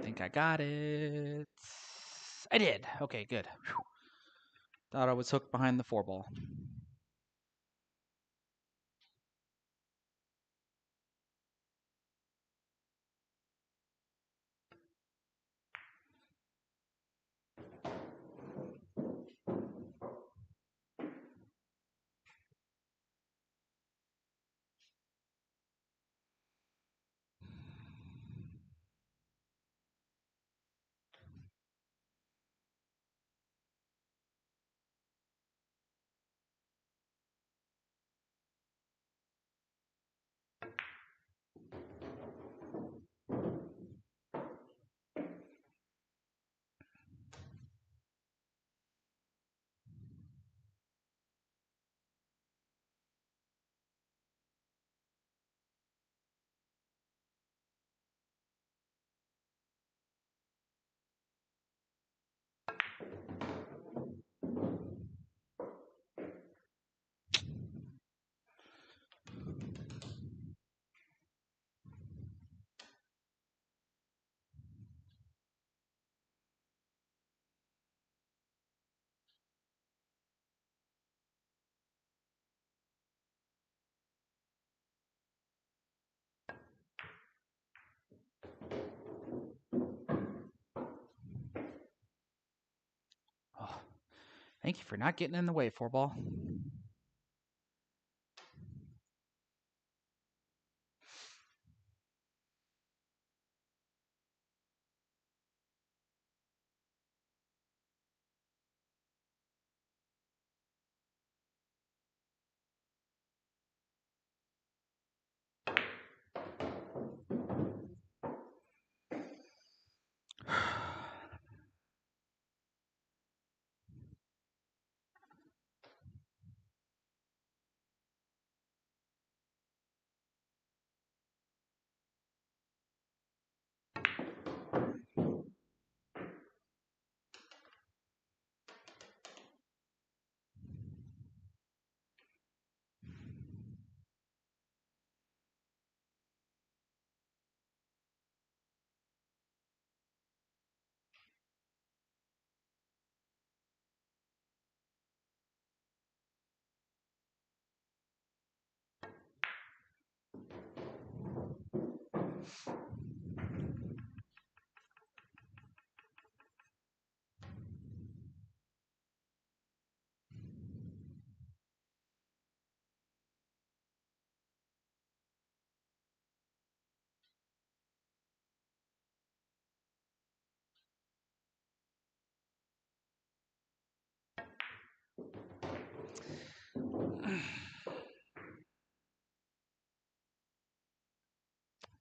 think I got it. I did. Okay, good. Whew. Thought I was hooked behind the 4-ball. Oh, thank you for not getting in the way, 4-ball.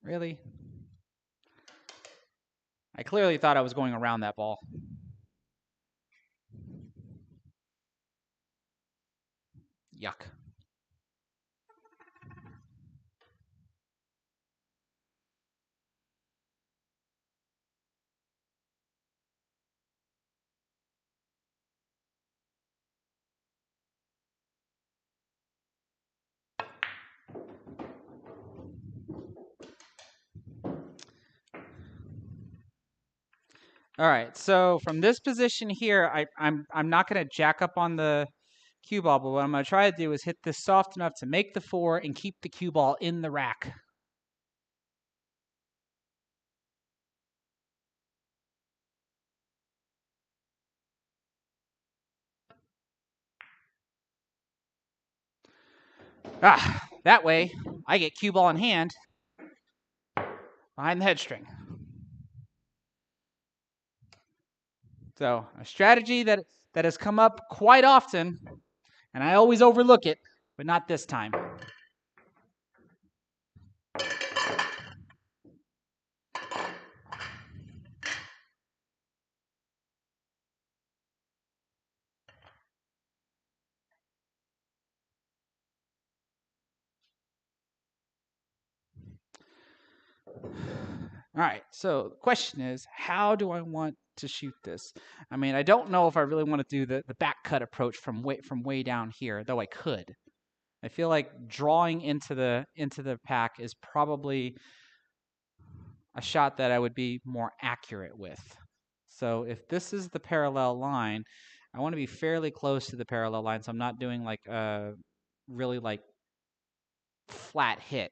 Really? I clearly thought I was going around that ball. Yuck. All right, so from this position here, I'm not going to jack up on the cue ball, but what I'm going to try to do is hit this soft enough to make the 4 and keep the cue ball in the rack. That way I get cue ball in hand behind the head string. So a strategy that has come up quite often, and I always overlook it, but not this time. All right, so the question is, how do I want to shoot this? I mean, I don't know if I really want to do the back cut approach from way down here, though I could. I feel like drawing into the pack is probably a shot that I would be more accurate with. So if this is the parallel line, I want to be fairly close to the parallel line, so I'm not doing like a really like flat hit.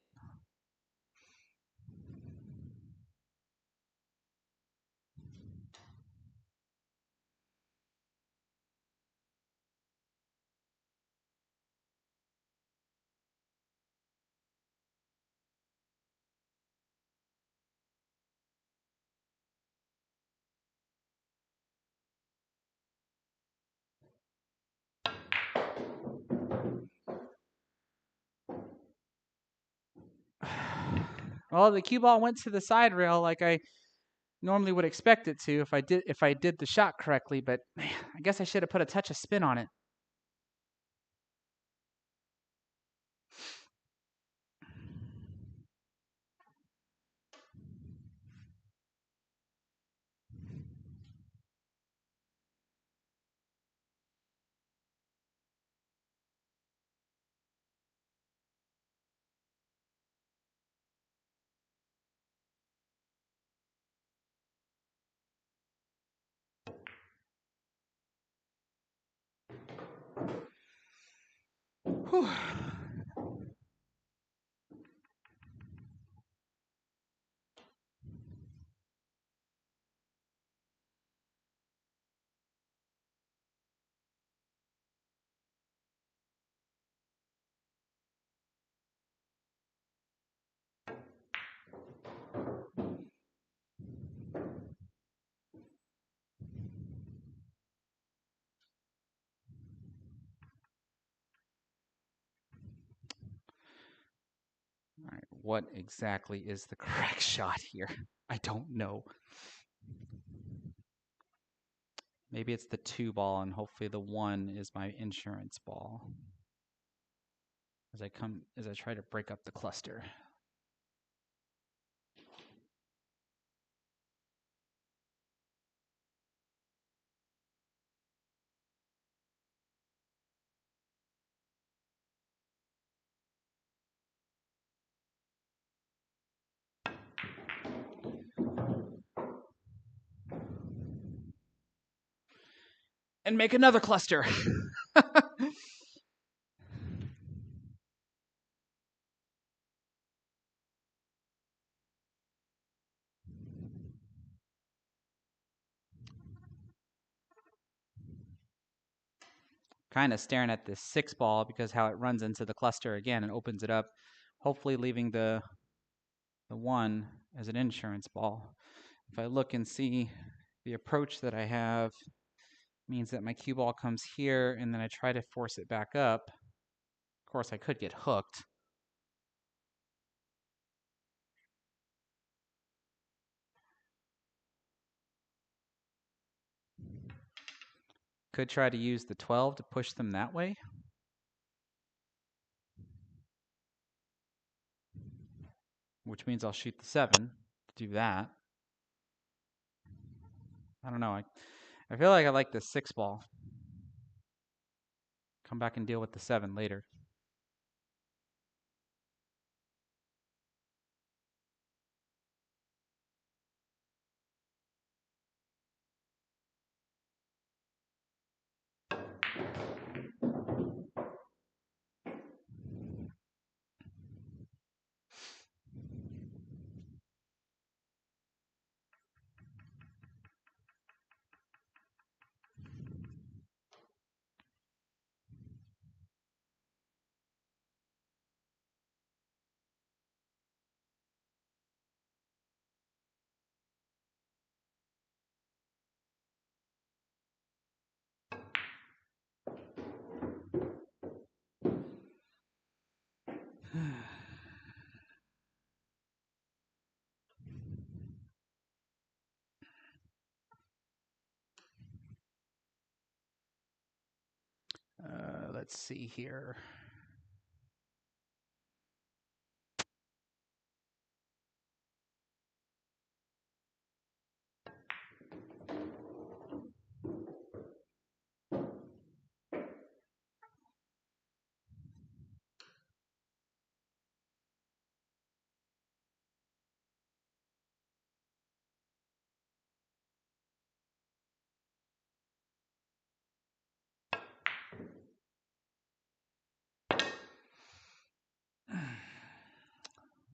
Well, the cue ball went to the side rail like I normally would expect it to if I did the shot correctly, but man, I guess I should have put a touch of spin on it. Whew. All right, what exactly is the correct shot here? I don't know. Maybe it's the 2 ball, and hopefully the 1 is my insurance ball. As I try to break up the cluster. And make another cluster. Kind of staring at this 6 ball because how it runs into the cluster again and opens it up, hopefully leaving the 1 as an insurance ball. If I look and see the approach that I have means that my cue ball comes here and then I try to force it back up. Of course, I could get hooked. Could try to use the 12 to push them that way. Which means I'll shoot the 7 to do that. I don't know. I feel like I like the 6 ball. Come back and deal with the 7 later. Let's see here.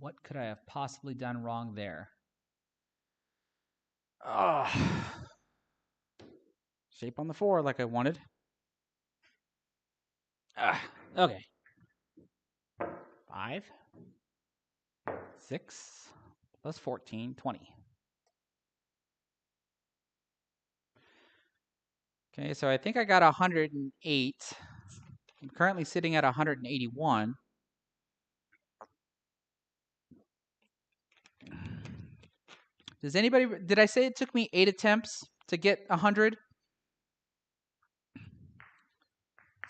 What could I have possibly done wrong there? Oh. Shape on the 4 like I wanted. Okay. 5, 6, plus 14, 20. Okay, so I think I got 108. I'm currently sitting at 181. Does anybody, did I say it took me 8 attempts to get 100?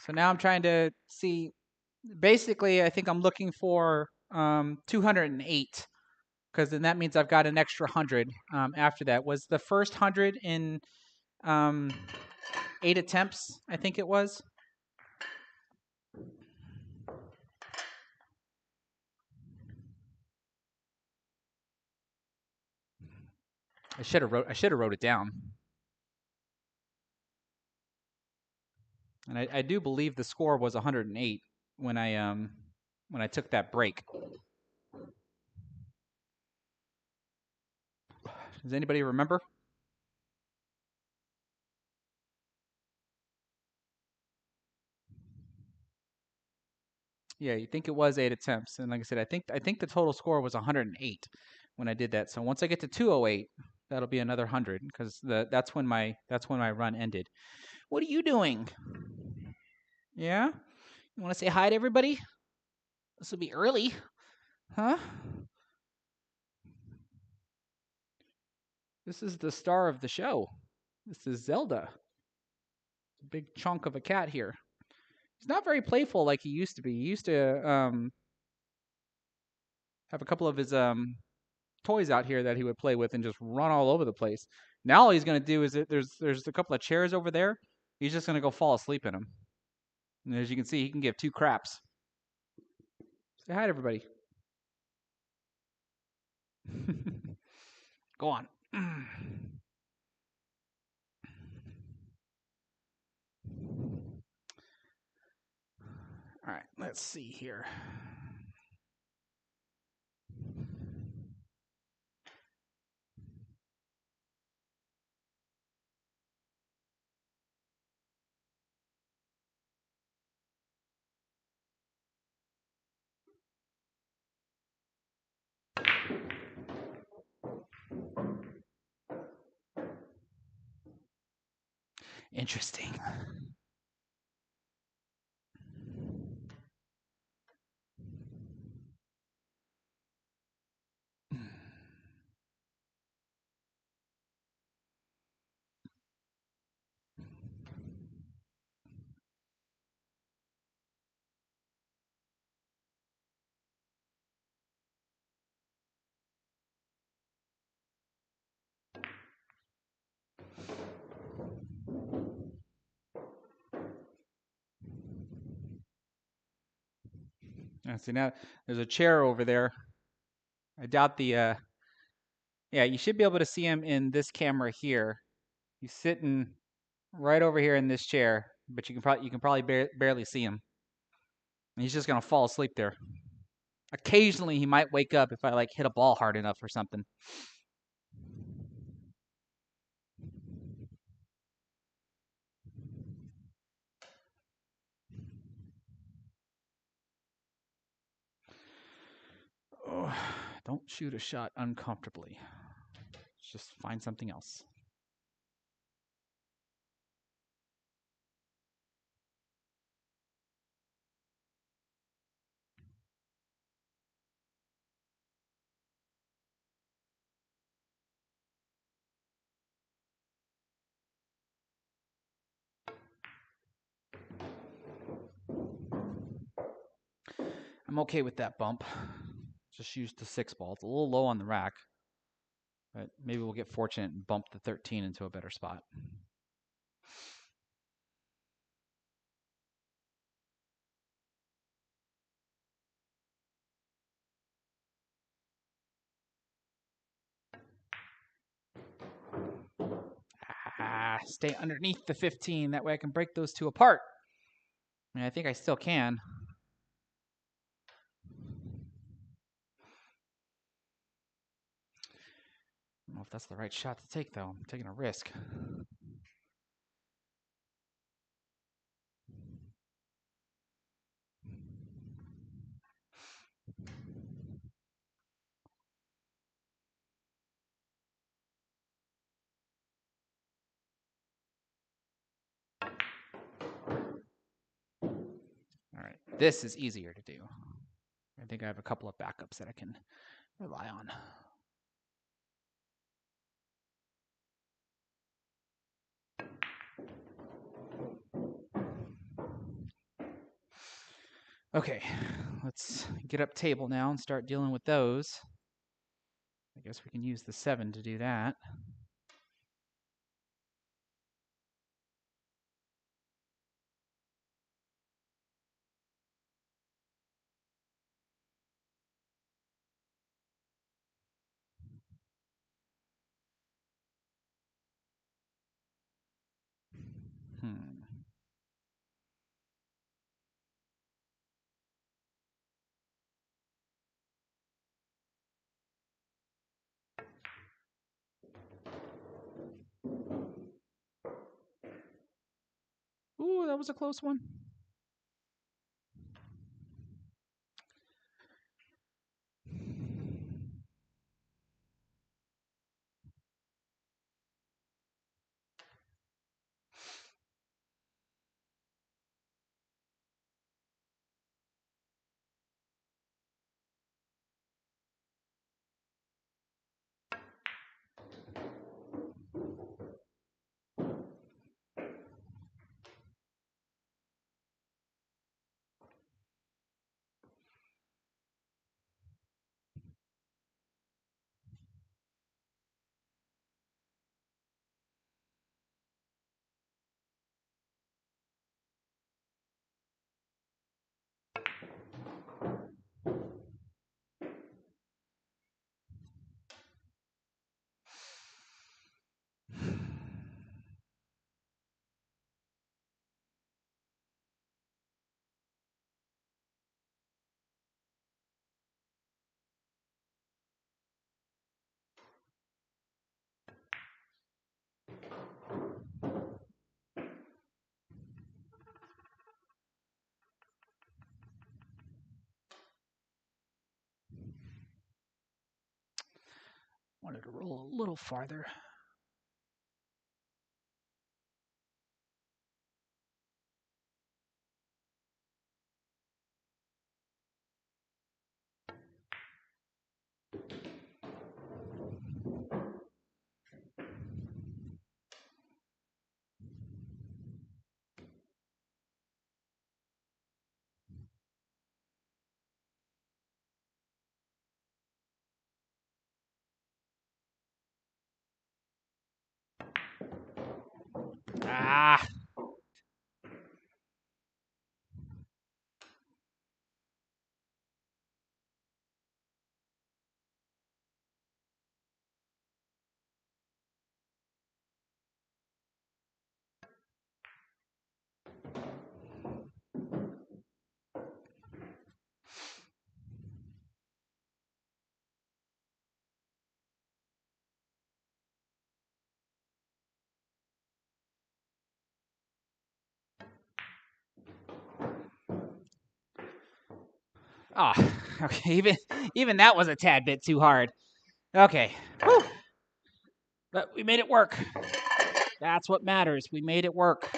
So now I'm trying to see, basically I think I'm looking for 208, because then that means I've got an extra 100 after that. Was the first 100 in 8 attempts, I think it was? I should have wrote it down. And I do believe the score was 108 when I took that break. Does anybody remember? Yeah, you think it was 8 attempts, and like I said, I think the total score was 108 when I did that. So once I get to 208, that'll be another 100 because that's when my run ended. What are you doing? Yeah, you want to say hi to everybody? This will be early, huh? This is the star of the show. This is Zelda. A big chunk of a cat here. He's not very playful like he used to be. He used to have a couple of his toys out here that he would play with and just run all over the place. Now all he's gonna do is there's a couple of chairs over there. He's just gonna go fall asleep in them. And as you can see, he can give 2 craps. Say hi to everybody. Go on. All right, let's see here. Interesting. See now there's a chair over there. I doubt the yeah, you should be able to see him in this camera here. He's sitting right over here in this chair, but you can probably barely see him. And he's just gonna fall asleep there. Occasionally, he might wake up if I like hit a ball hard enough or something. Oh, don't shoot a shot uncomfortably. Just find something else. I'm okay with that bump. Just used the 6 ball. It's a little low on the rack, but maybe we'll get fortunate and bump the 13 into a better spot. Stay underneath the 15. That way I can break those 2 apart. I mean, I think I still can. know if that's the right shot to take, though. I'm taking a risk. All right, this is easier to do. I think I have a couple of backups that I can rely on. Okay, let's get up table now and start dealing with those. I guess we can use the 7 to do that. Ooh, that was a close one. Wanted to roll a little farther. Ah! Ah, okay. Even that was a tad bit too hard. Okay. Whew. But we made it work. That's what matters. We made it work.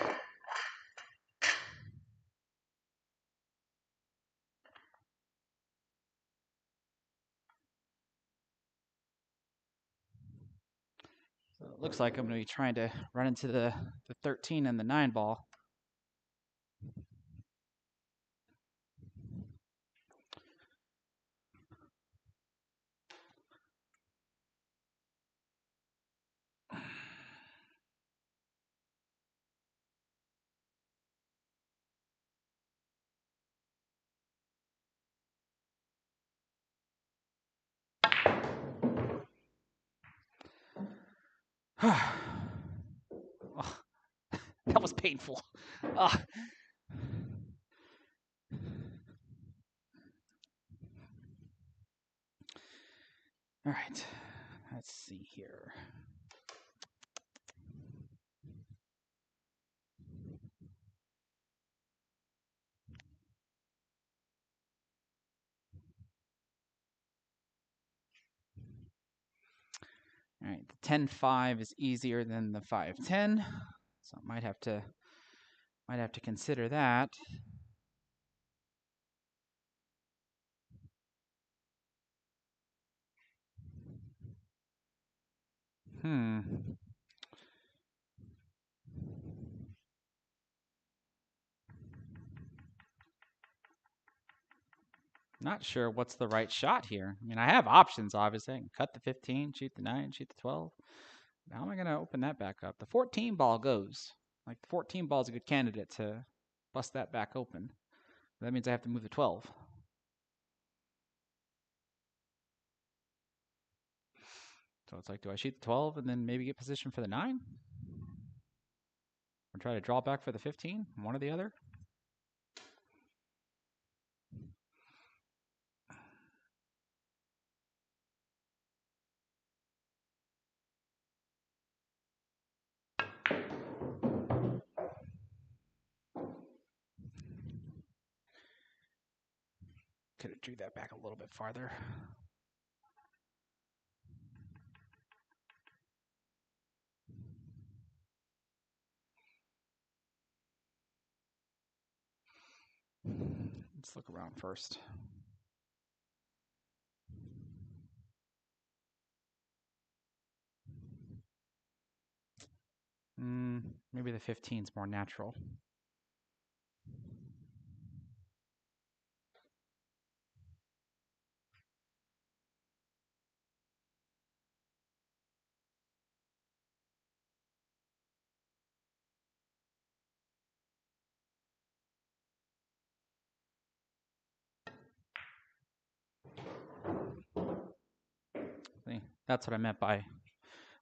So it looks like I'm going to be trying to run into the 13 and the 9 ball. Oh, that was painful. Oh. All right. let's see here. All right, the 10-5 is easier than the 5-10, so I might have to consider that. Not sure what's the right shot here. I mean, I have options, obviously. I can cut the 15, shoot the 9, shoot the 12. How am I going to open that back up? The 14 ball goes. Like, the 14 ball is a good candidate to bust that back open. That means I have to move the 12. So it's like, do I shoot the 12 and then maybe get position for the 9? Or try to draw back for the 15? One or the other? Could have drew that back a little bit farther. Let's look around first. Maybe the 15 is more natural. See, that's what I meant by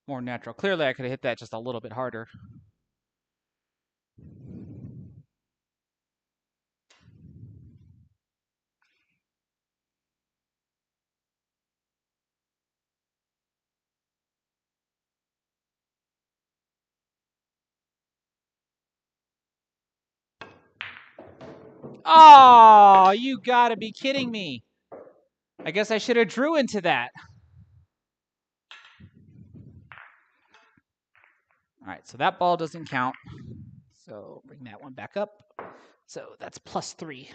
more natural. Clearly, I could have hit that just a little bit harder. Oh, you gotta be kidding me. I guess I should have drew into that. All right, so that ball doesn't count. So bring that one back up. So that's +3.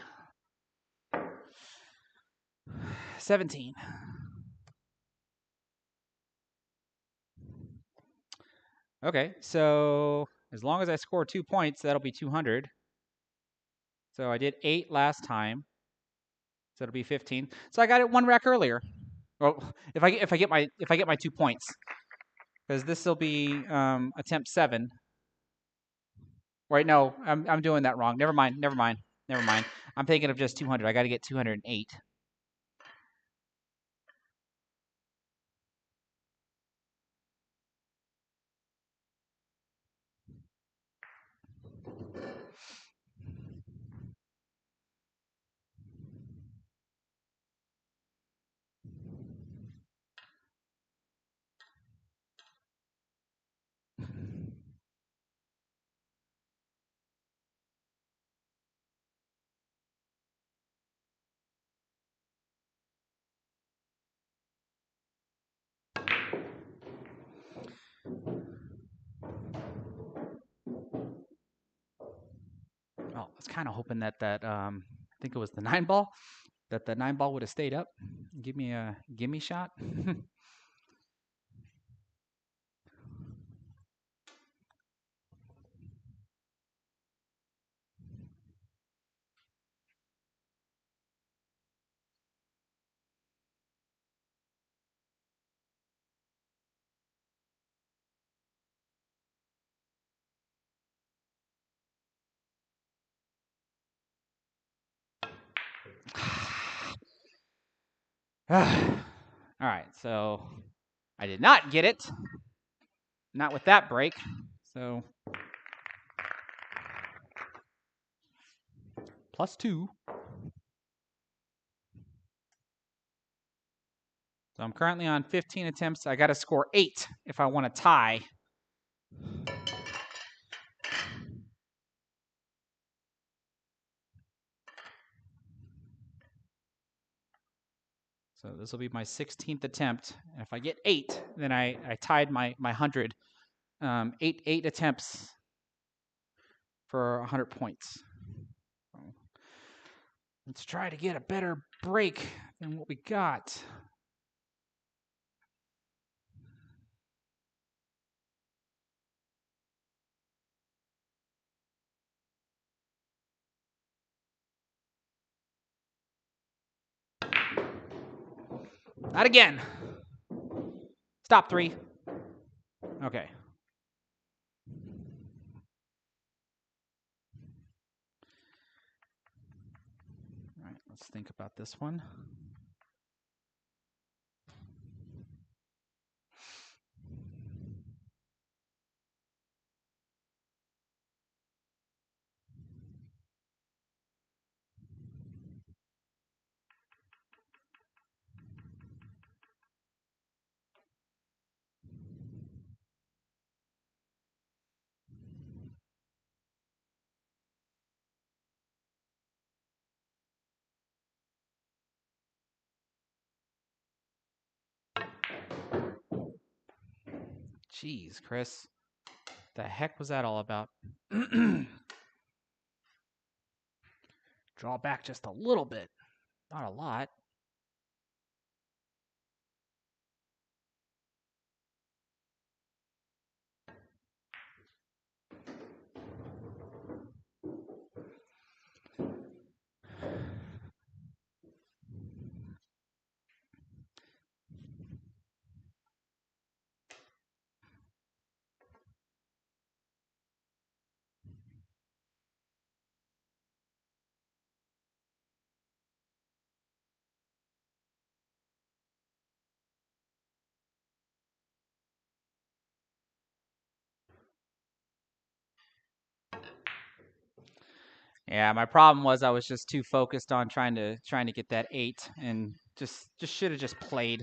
17. Okay, so as long as I score 2 points, that'll be 200. So I did 8 last time. So it'll be 15. So I got it 1 rack earlier. Well, if I get my 2 points, because this will be attempt 7. Right? No, I'm doing that wrong. Never mind. I'm thinking of just 200. I got to get 208. Oh, I was kind of hoping that I think it was the 9 ball, that the 9 ball would have stayed up. Give me a gimme shot. All right, so I did not get it. Not with that break. So +2. So I'm currently on 15 attempts. I got to score 8 if I want to tie. So this will be my 16th attempt. And if I get 8, then I tied my 100. 8 attempts for 100 points. So let's try to get a better break than what we got. Not again. Stop 3. Okay. All right, let's think about this one. Jeez, Chris. The heck was that all about? Draw back just a little bit. Not a lot. Yeah, my problem was I was just too focused on trying to get that 8 and just should have just played.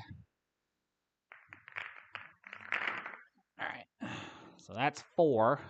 All right. So that's 4.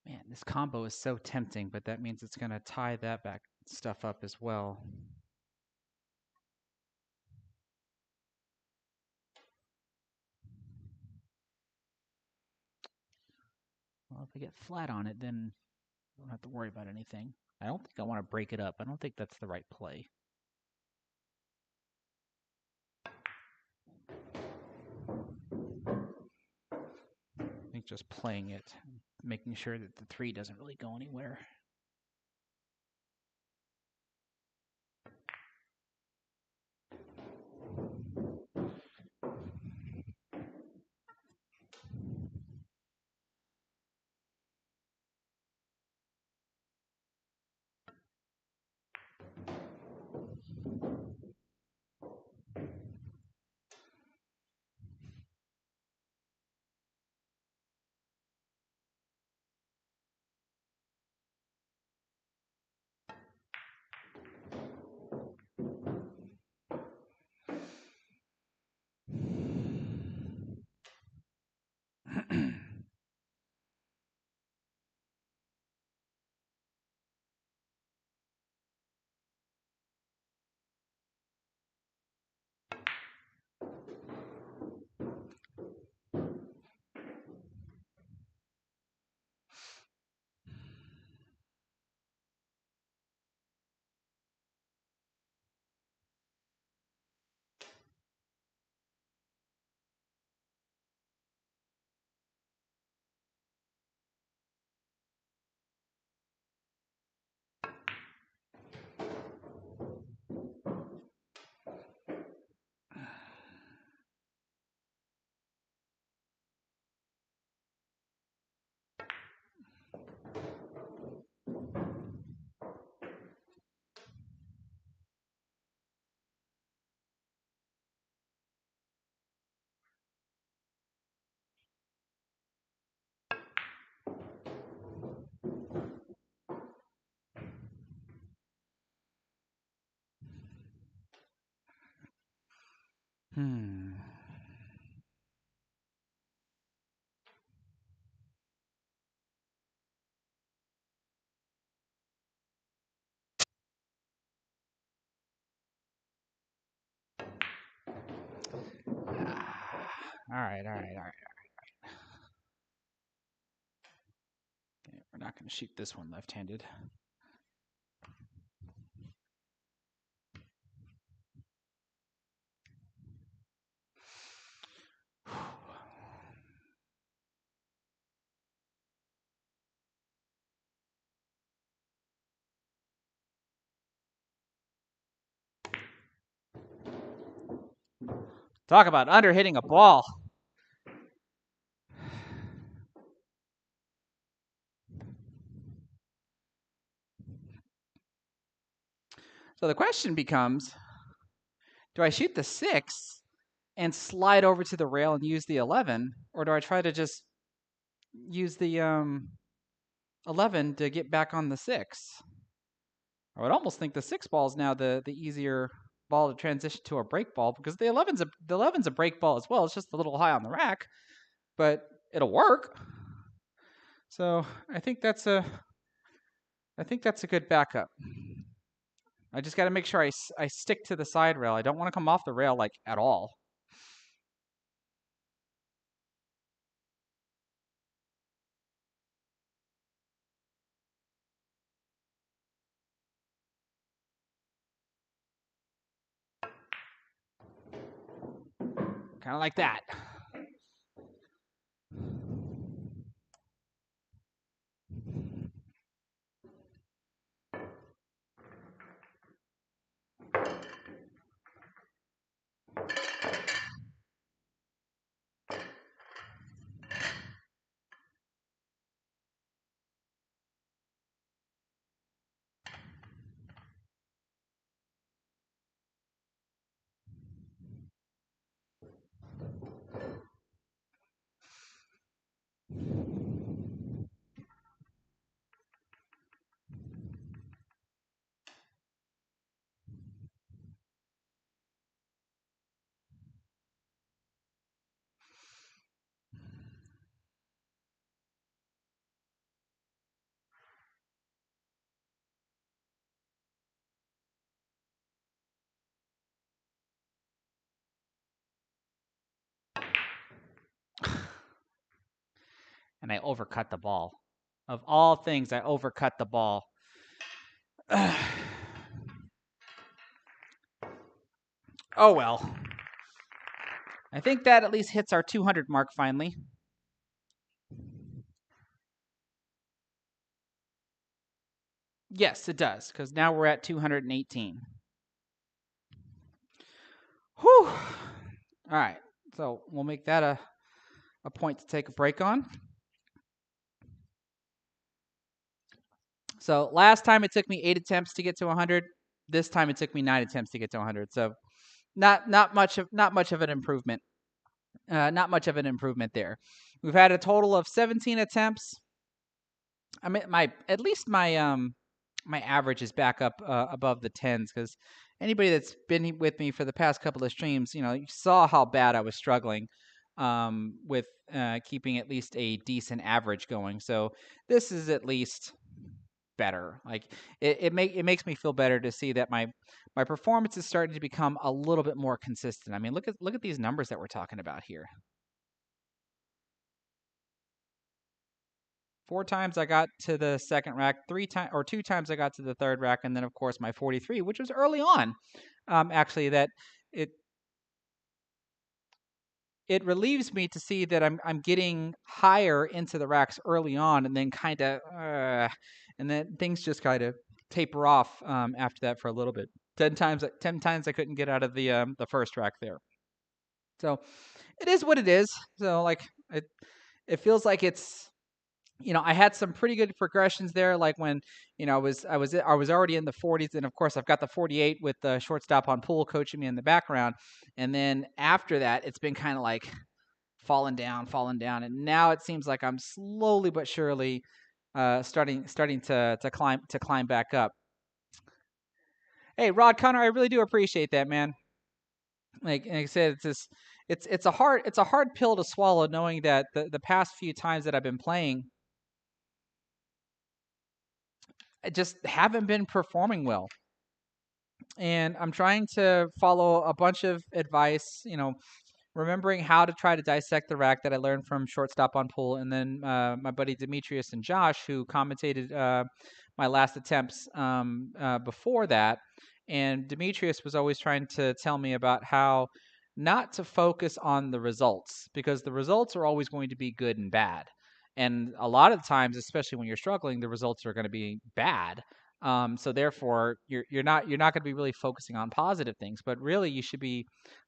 Man, this combo is so tempting, but that means it's going to tie that back stuff up as well. Well, if I get flat on it, then I don't have to worry about anything. I don't think I want to break it up. I don't think that's the right play. I think just playing it, making sure that the 3 doesn't really go anywhere. Hmm. All right, all right, all right. Okay, we're not going to shoot this one left-handed. Talk about under-hitting a ball. So the question becomes, do I shoot the 6 and slide over to the rail and use the 11, or do I try to just use the 11 to get back on the 6? I would almost think the 6 ball is now the easier ball to transition to a break ball, because the 11's a break ball as well. It's just a little high on the rack, but it'll work. So I think that's a good backup. I just got to make sure I stick to the side rail. I don't want to come off the rail like at all. Kind of like that. And I overcut the ball. Of all things, I overcut the ball. Oh well. I think that at least hits our 200 mark finally. Yes, it does, because now we're at 218. Whew. All right, so we'll make that a point to take a break on. So last time it took me 8 attempts to get to 100. This time it took me 9 attempts to get to 100. So not much of an improvement. Not much of an improvement there. We've had a total of 17 attempts. I mean, my average is back up above the 10s, because anybody that's been with me for the past couple of streams, you saw how bad I was struggling with keeping at least a decent average going. So this is at least better. Like it makes me feel better to see that my performance is starting to become a little bit more consistent. I mean, look at these numbers that we're talking about here. 4 times I got to the second rack, 2 times I got to the third rack, and then of course my 43, which was early on. Actually, that it relieves me to see that I'm getting higher into the racks early on, and then and then things just kind of taper off after that for a little bit. 10 times I couldn't get out of the first rack there. So it is what it is. So like it feels like it's, I had some pretty good progressions there. Like when, I was already in the 40s, and of course I've got the 48 with the shortstop on pool coaching me in the background. And then after that, it's been kind of like falling down, and now it seems like I'm slowly but surely starting to climb back up. Hey, Rod Connor, I really do appreciate that, man. Like I said, it's a hard pill to swallow, knowing that the past few times that I've been playing, I just haven't been performing well. And I'm trying to follow a bunch of advice, remembering how to try to dissect the rack that I learned from Shortstop on Pool, and then my buddy Demetrius and Josh, who commentated my last attempts before that. And Demetrius was always trying to tell me about how not to focus on the results, because the results are always going to be good and bad. And a lot of times, especially when you're struggling, the results are going to be bad. So therefore, you're not going to be really focusing on positive things, but really you should be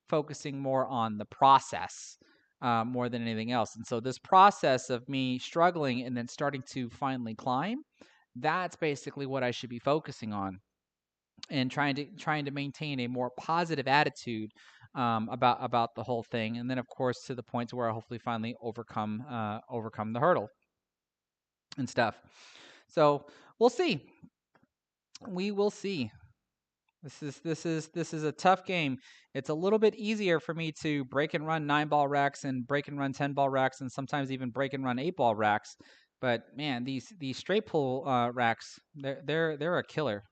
focusing more on the process more than anything else. And so this process of me struggling and then starting to finally climb, that's basically what I should be focusing on, and trying to maintain a more positive attitude about the whole thing. And then of course to the point where I hopefully finally overcome the hurdle and stuff. So we'll see. We will see. This is a tough game. It's a little bit easier for me to break and run 9-ball racks and break and run 10-ball racks and sometimes even break and run 8-ball racks. But man, these straight pull racks, they're a killer.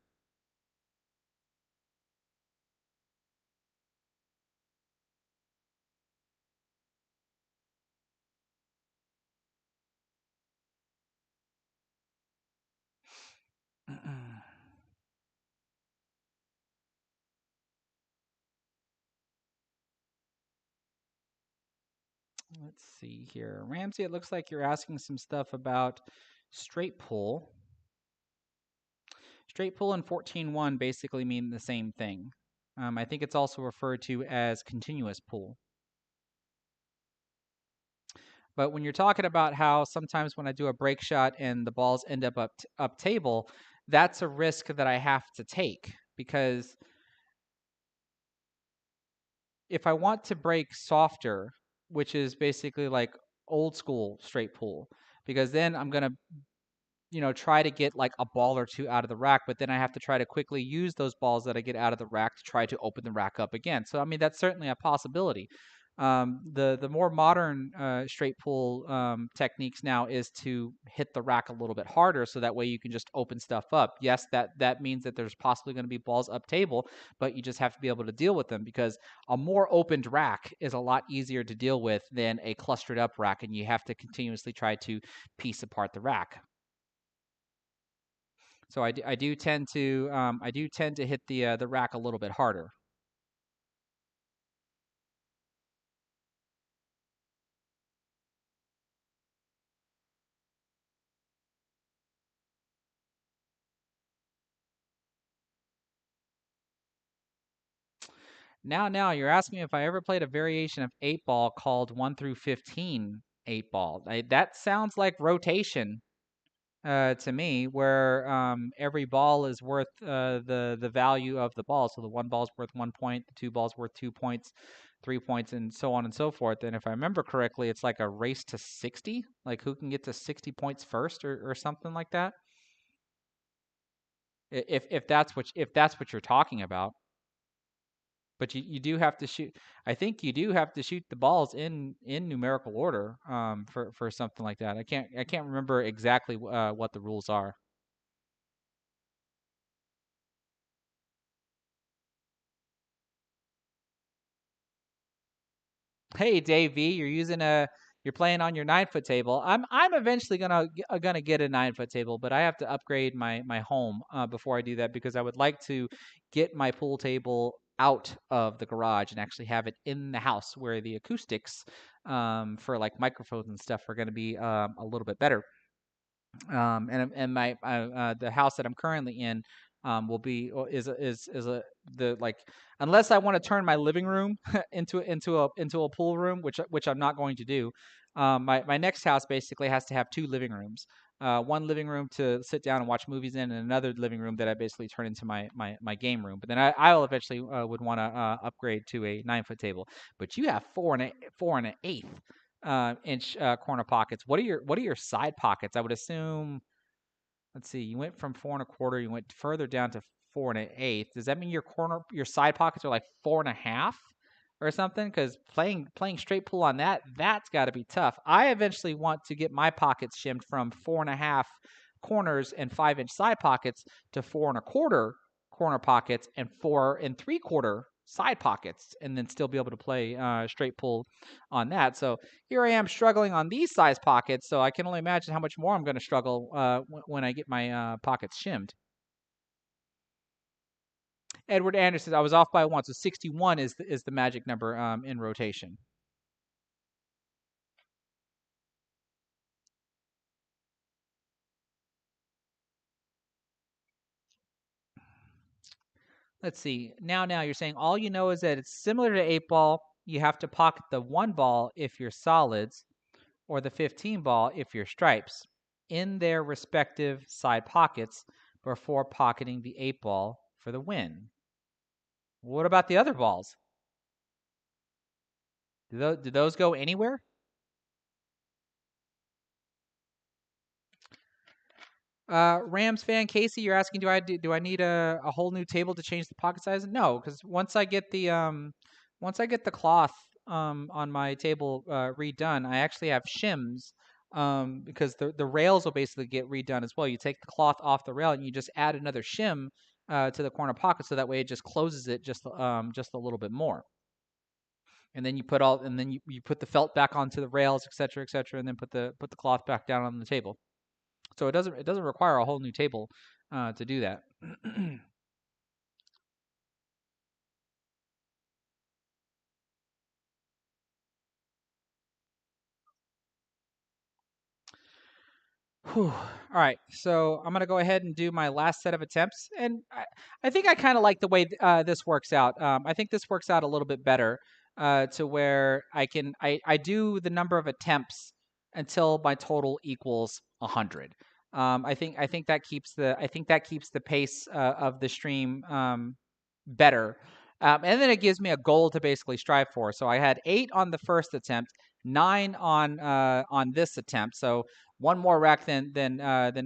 Let's see here. Ramsey, it looks like you're asking some stuff about straight pull. Straight pull and 14-1 basically mean the same thing. I think it's also referred to as continuous pull. But when you're talking about how sometimes when I do a break shot and the balls end up table, that's a risk that I have to take, because if I want to break softer, which is basically like old school straight pull, because then I'm gonna try to get like a ball or two out of the rack, but then I have to try to quickly use those balls that I get out of the rack to try to open the rack up again. So I mean that's certainly a possibility. The more modern straight pull techniques now is to hit the rack a little bit harder, so that way you can just open stuff up. Yes, that means that there's possibly going to be balls up table, but you just have to be able to deal with them, because a more opened rack is a lot easier to deal with than a clustered up rack, and you have to continuously try to piece apart the rack. So I do tend to hit the rack a little bit harder. Now you're asking me if I ever played a variation of 8-ball called 1 through 15 8-ball. That sounds like rotation to me, where every ball is worth the value of the ball. So the one ball's worth 1 point, the two balls worth 2 points, 3 points, and so on and so forth. And if I remember correctly, it's like a race to 60, like who can get to 60 points first, or something like that. If that's what you're talking about. But you do have to shoot. I think you do have to shoot the balls in numerical order for something like that. I can't remember exactly what the rules are. Hey, Dave V, you're playing on your 9-foot table. I'm eventually gonna get a 9-foot table, but I have to upgrade my home before I do that, because I would like to get my pool table out of the garage and actually have it in the house, where the acoustics for like microphones and stuff are going to be a little bit better. And my the house that I'm currently in will be is a the like, unless I want to turn my living room into a pool room, which I'm not going to do. My next house basically has to have two living rooms. One living room to sit down and watch movies in, and another living room that I basically turn into my game room. But then I'll eventually would want to upgrade to a 9-foot table. But you have 4 and an eighth inch corner pockets. What are your side pockets? I would assume. Let's see. You went from 4 and a quarter. You went further down to 4 and an eighth. Does that mean your side pockets are like 4 and a half? or something, because playing straight pull on that's got to be tough. I eventually want to get my pockets shimmed from 4.5 corners and 5-inch side pockets to 4.25 corner pockets and 4 3/4 side pockets, and then still be able to play straight pull on that. So here I am struggling on these size pockets. So I can only imagine how much more I'm going to struggle when I get my pockets shimmed. Edward Anderson, I was off by one, so 61 is the magic number in rotation. Let's see. Now you're saying all you know is that it's similar to 8 ball. You have to pocket the 1 ball if you're solids, or the 15 ball if you're stripes, in their respective side pockets before pocketing the 8 ball for the win. What about the other balls? Do those go anywhere? Rams fan Casey, you're asking, do I need a whole new table to change the pocket size? No, because once I get the cloth on my table redone, I actually have shims because the rails will basically get redone as well. You take the cloth off the rail and you just add another shim to the corner pocket, so that way it just closes it just a little bit more. And then you put the felt back onto the rails, et cetera, and then put the cloth back down on the table. So it doesn't require a whole new table to do that. Whew. All right, so I'm gonna go ahead and do my last set of attempts, and I think I kind of like the way this works out. I think this works out a little bit better to where I do the number of attempts until my total equals 100. I think that keeps the pace of the stream better. And then it gives me a goal to basically strive for. So I had 8 on the first attempt, 9 on this attempt. So one more rack than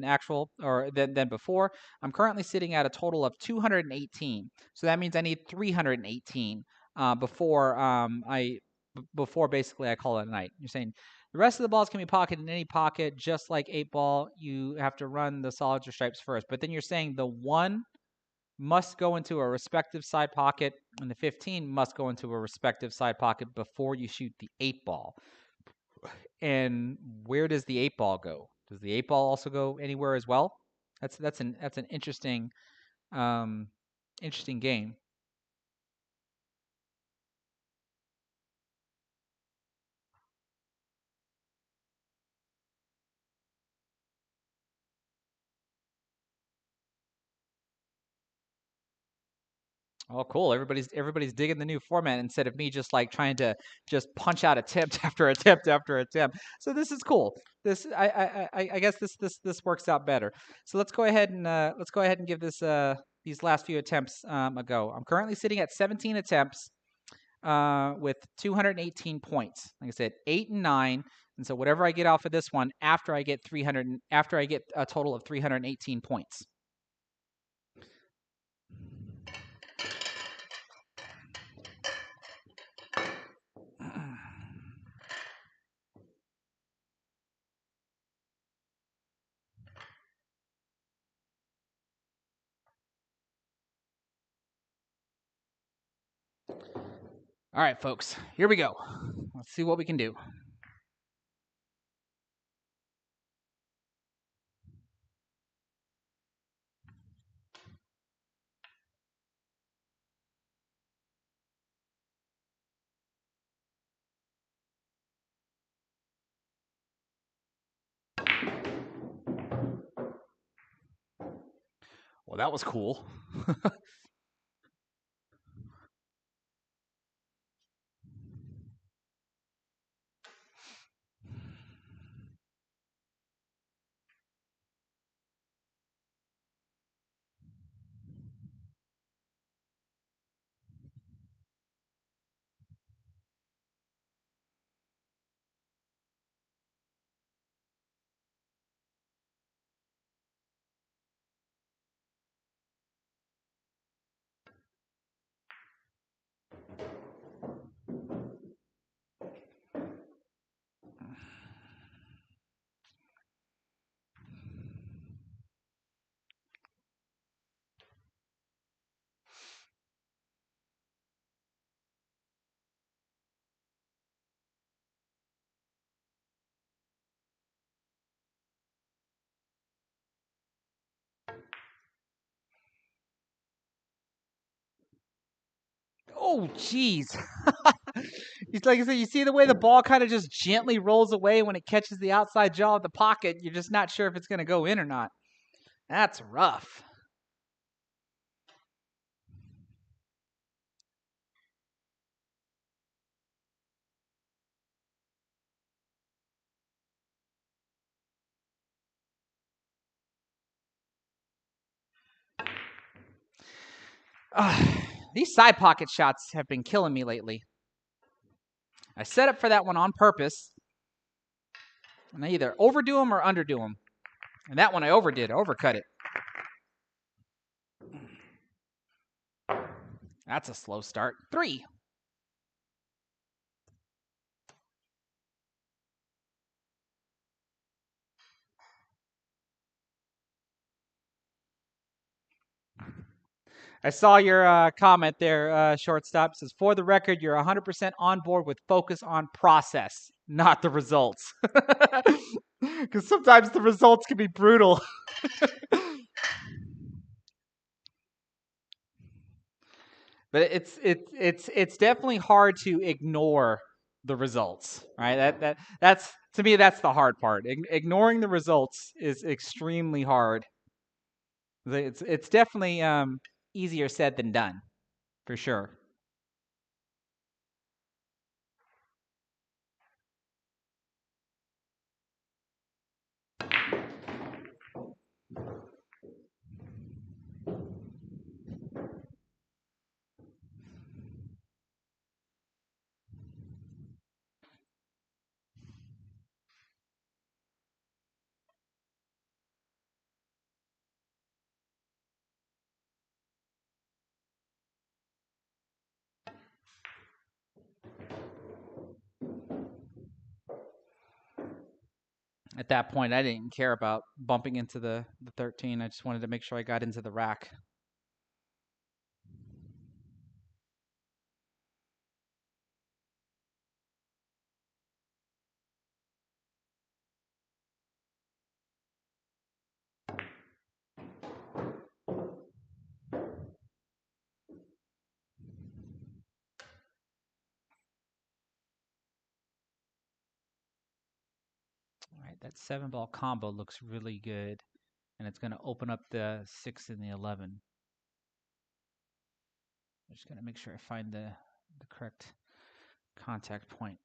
actual or than before. I'm currently sitting at a total of 218. So that means I need 318 before basically I call it a night. You're saying the rest of the balls can be pocketed in any pocket, just like 8 ball. You have to run the solids or stripes first. But then you're saying the 1 must go into a respective side pocket, and the 15 must go into a respective side pocket before you shoot the 8 ball. And where does the 8 ball go? Does the 8 ball also go anywhere as well? That's an um, interesting game. Oh, cool! Everybody's digging the new format instead of me just like trying to just punch out attempt after attempt after attempt. So this is cool. This I guess this works out better. So let's go ahead and give this these last few attempts a go. I'm currently sitting at 17 attempts with 218 points. Like I said, 8 and 9, and so whatever I get off of this one after I get a total of 318 points. All right, folks, here we go. Let's see what we can do. Well, that was cool. Oh, jeez. It's like I said, you see the way the ball kind of just gently rolls away when it catches the outside jaw of the pocket. You're just not sure if it's going to go in or not. That's rough. These side pocket shots have been killing me lately. I set up for that one on purpose, and I either overdo them or underdo them. And that one I overdid, overcut it. That's a slow start. 3. I saw your comment there, shortstop. It says, for the record, you're 100% on board with focus on process, not the results. Because sometimes the results can be brutal. But it's definitely hard to ignore the results, right? That's to me that's the hard part. Ignoring the results is extremely hard. It's definitely easier said than done, for sure. At that point, I didn't care about bumping into the 13. I just wanted to make sure I got into the rack. All right, that 7-ball combo looks really good, and it's going to open up the 6 and the 11. I'm just going to make sure I find the correct contact point.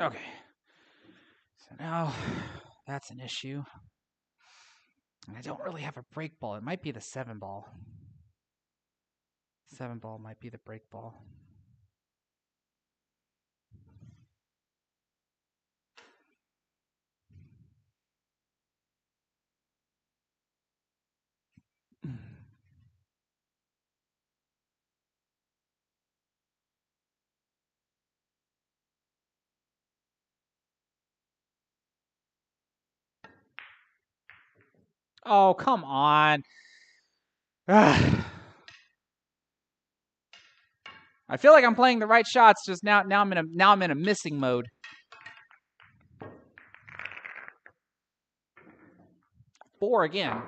Okay. So now that's an issue. I don't really have a break ball. It might be the 7-ball. 7-ball might be the break ball. Oh, come on. I feel like I'm playing the right shots. Just now I'm in a missing mode. 4 again.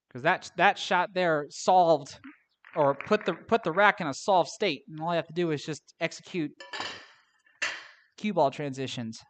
Because that shot there solved or put the rack in a solved state, and all I have to do is just execute cue ball transitions.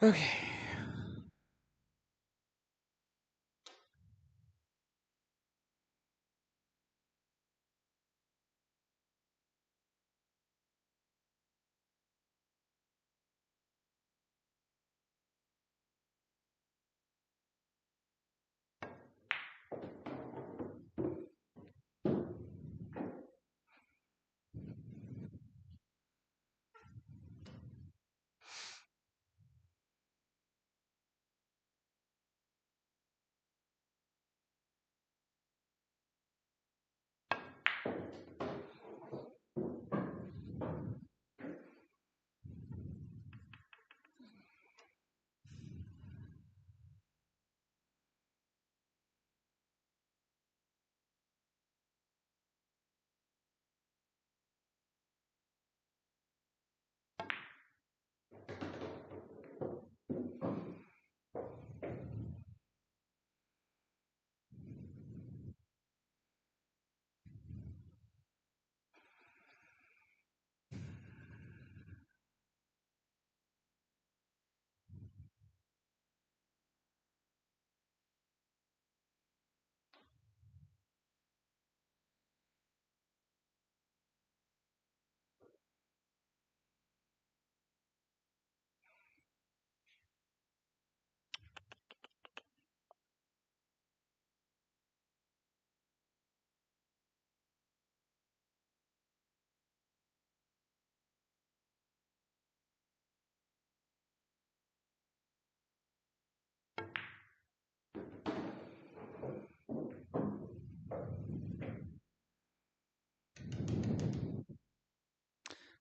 Okay.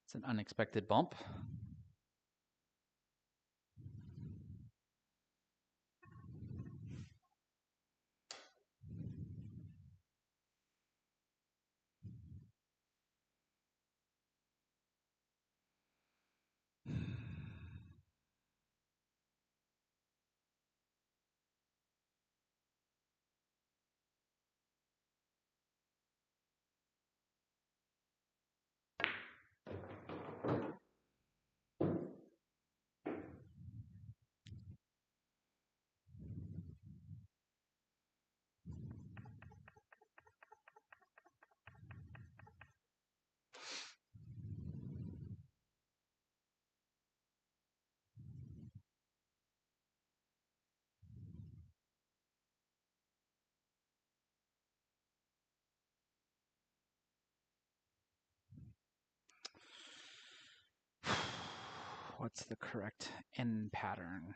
It's an unexpected bump. What's the correct end pattern?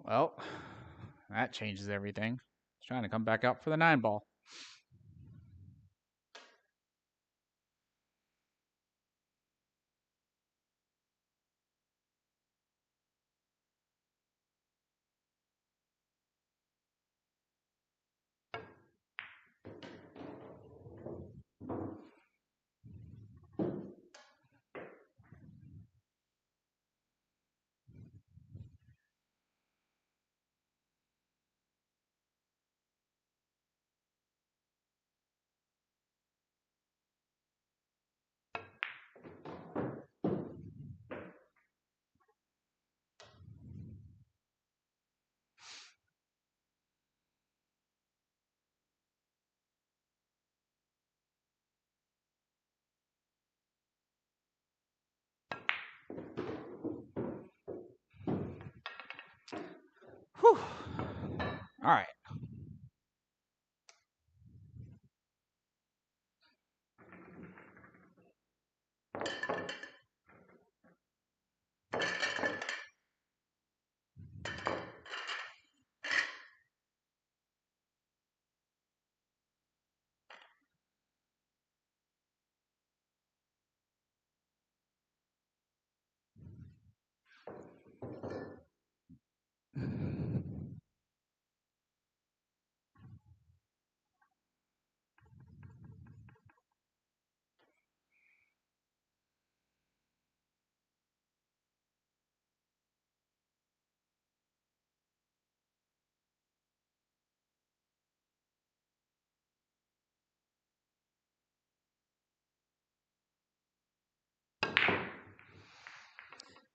Well, that changes everything. It's trying to come back out for the 9-ball. Whew. All right.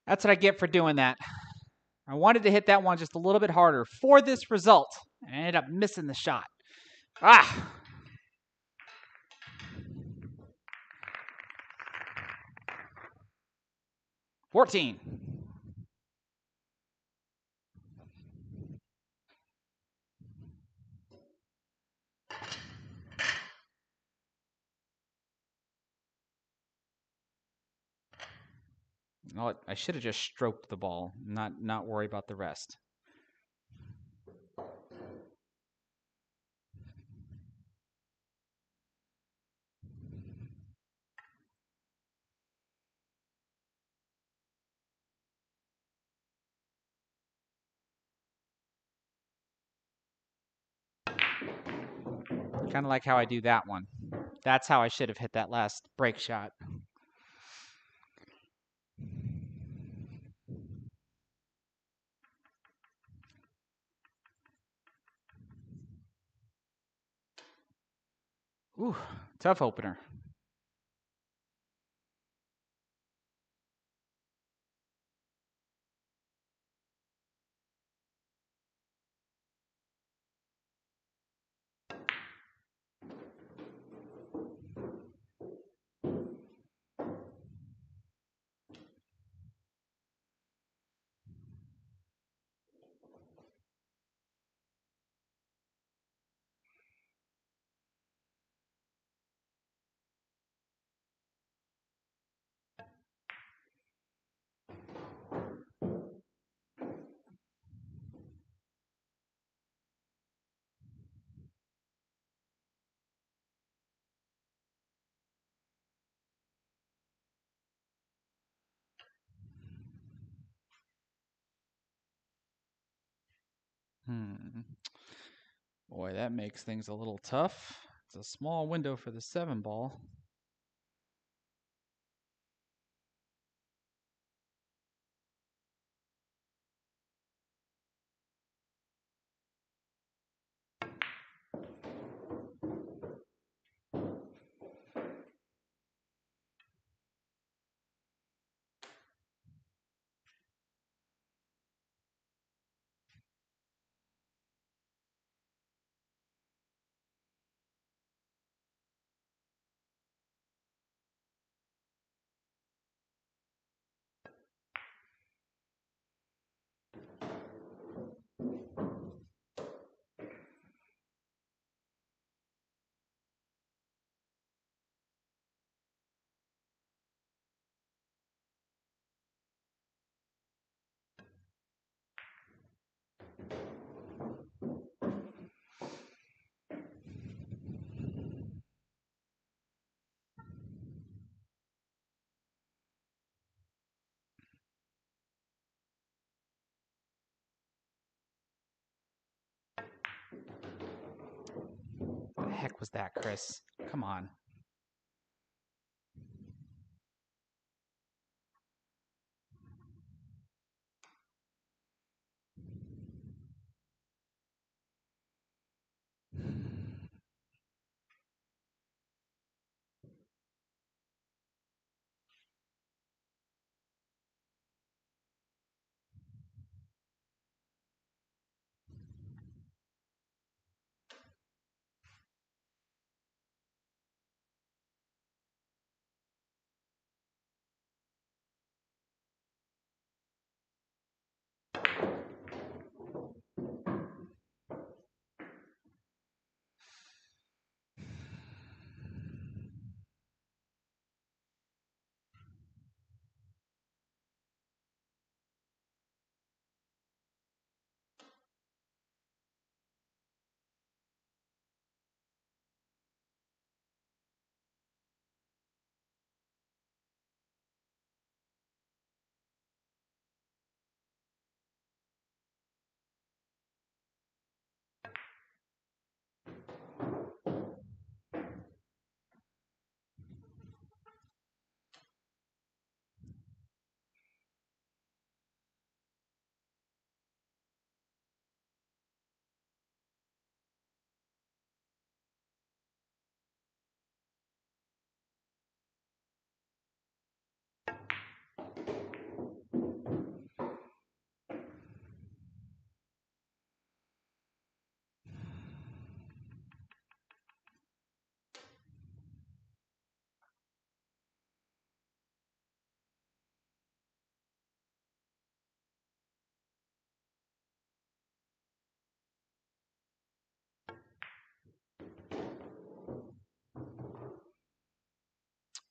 That's what I get for doing that. I wanted to hit that one just a little bit harder for this result. I ended up missing the shot. Ah! $14. Oh, I should have just stroked the ball, not worry about the rest. Kind of like how I do that one. That's how I should have hit that last break shot. Ooh, tough opener. Boy, that makes things a little tough. It's a small window for the 7 ball. What the heck was that, Chris? Come on.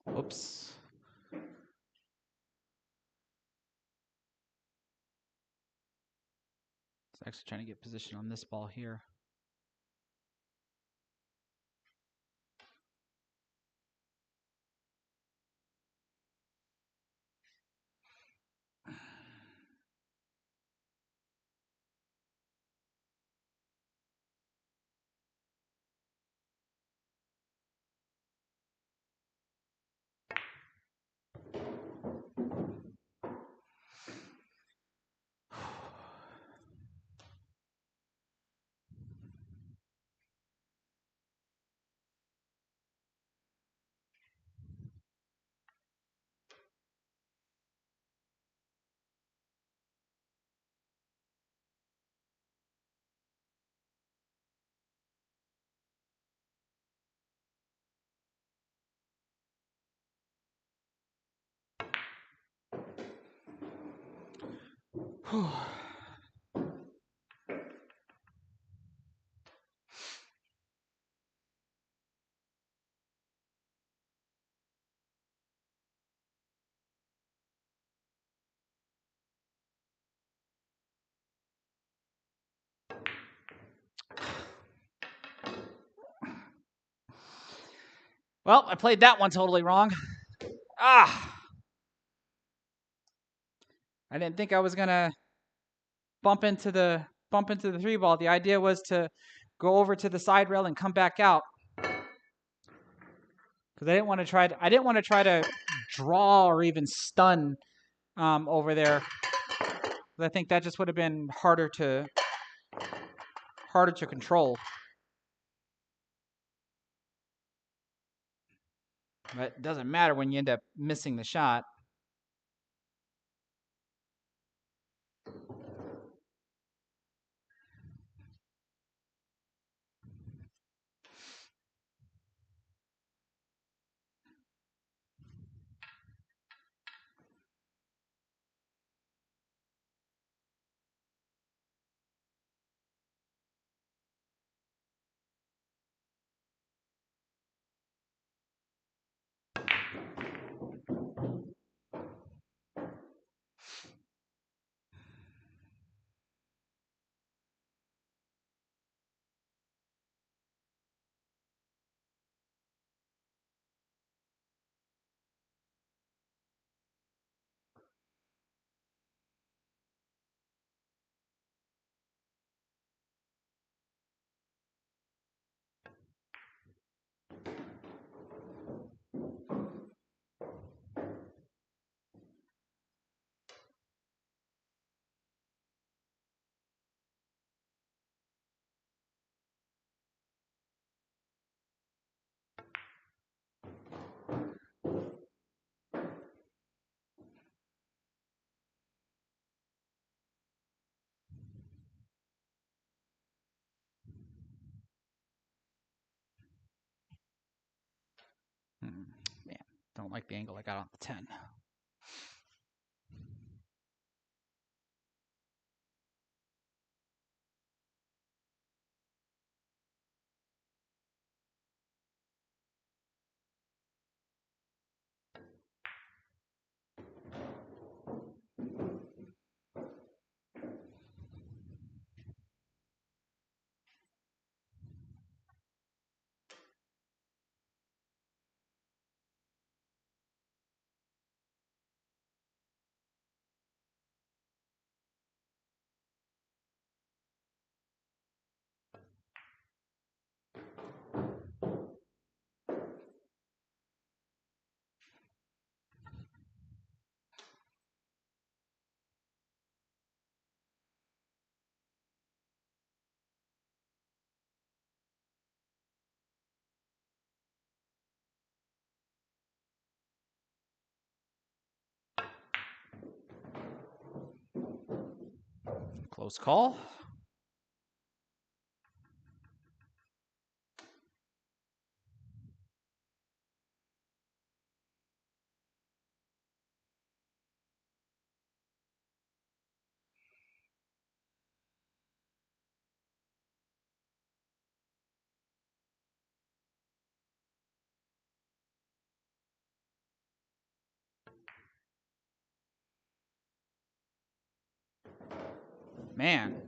Oops. It's actually trying to get position on this ball here. Well, I played that one totally wrong. Ah! I didn't think I was gonna bump into the 3 ball. The idea was to go over to the side rail and come back out. Because I didn't want to try to draw or even stun over there. I think that just would have been harder to control. But it doesn't matter when you end up missing the shot. Man, don't like the angle I got on the 10. Close call. Man.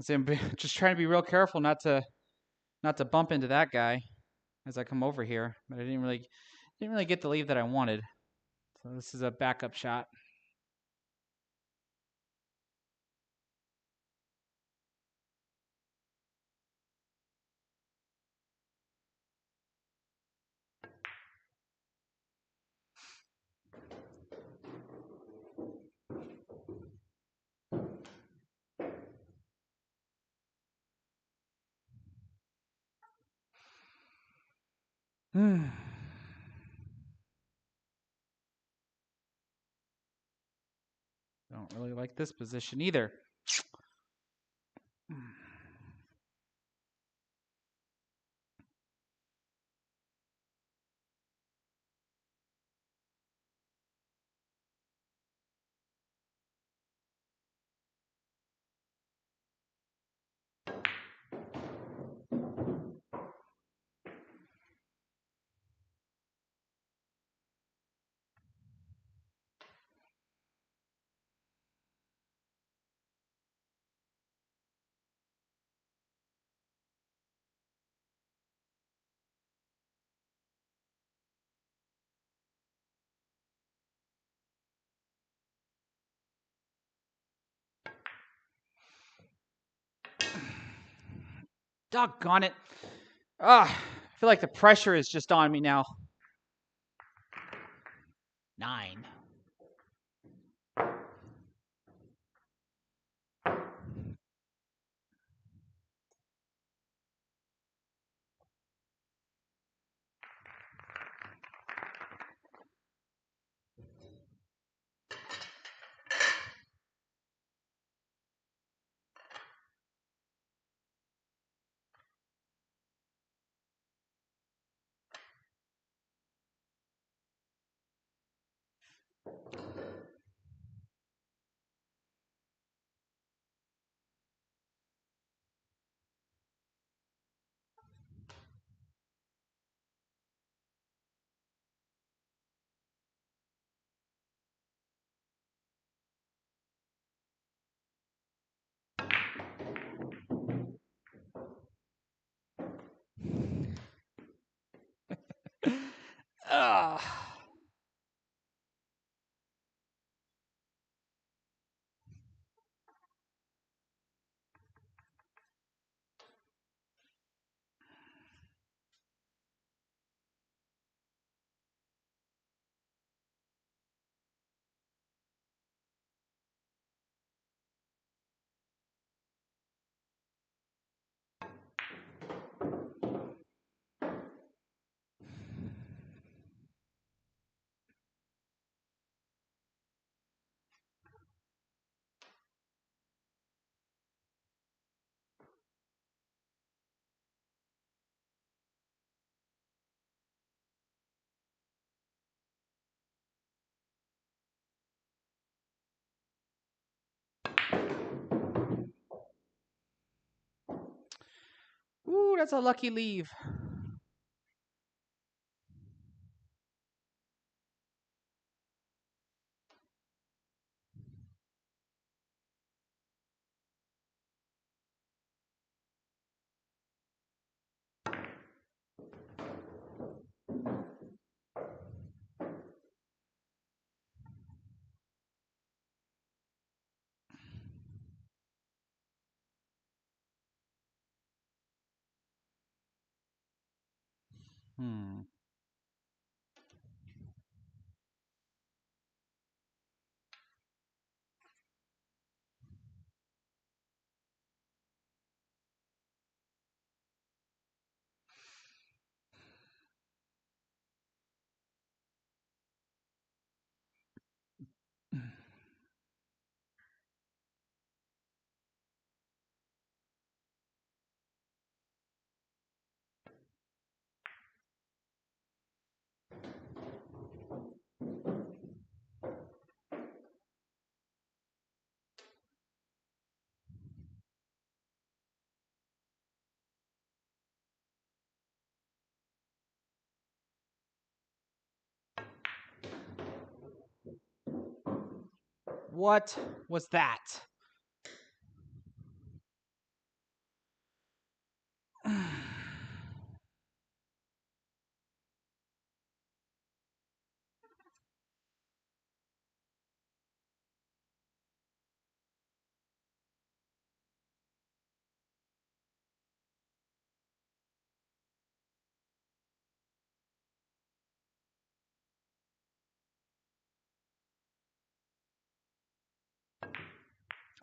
I'm just trying to be real careful not to bump into that guy as I come over here. But I didn't really get the leave that I wanted. So this is a backup shot. Don't really like this position either. Doggone it. I feel like the pressure is just on me now. 9. Ooh, that's a lucky leave. Hmm. What was that?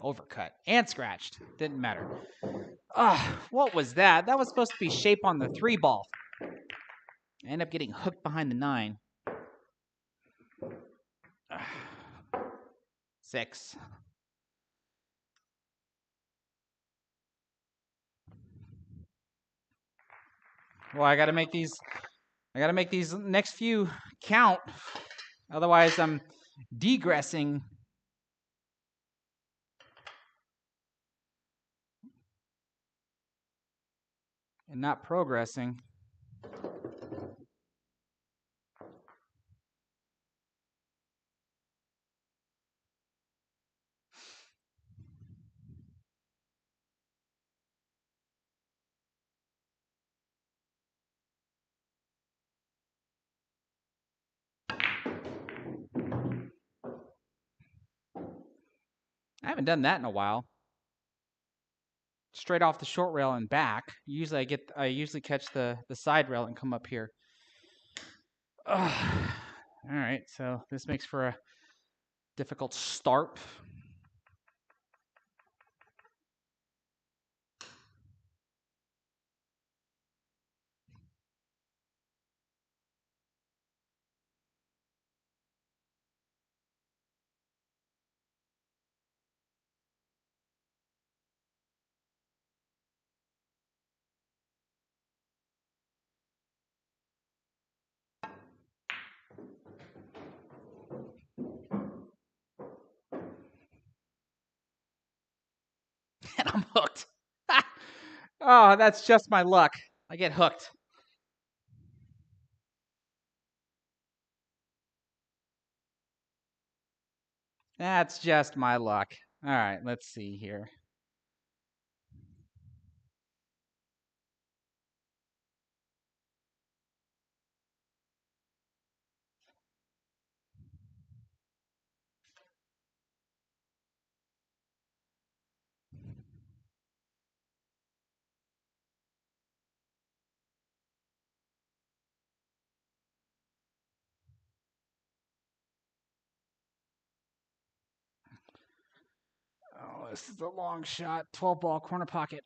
Overcut and scratched. Didn't matter. What was that? That was supposed to be shape on the 3 ball. I end up getting hooked behind the 9. 6. Well, I gotta make these next few count. Otherwise, I'm degressing. And not progressing. I haven't done that in a while. Straight off the short rail and back. Usually I usually catch the side rail and come up here. All right, so this makes for a difficult start. And I'm hooked. Oh, that's just my luck. I get hooked. That's just my luck. All right, let's see here. Oh, this is a long shot. 12 ball corner pocket.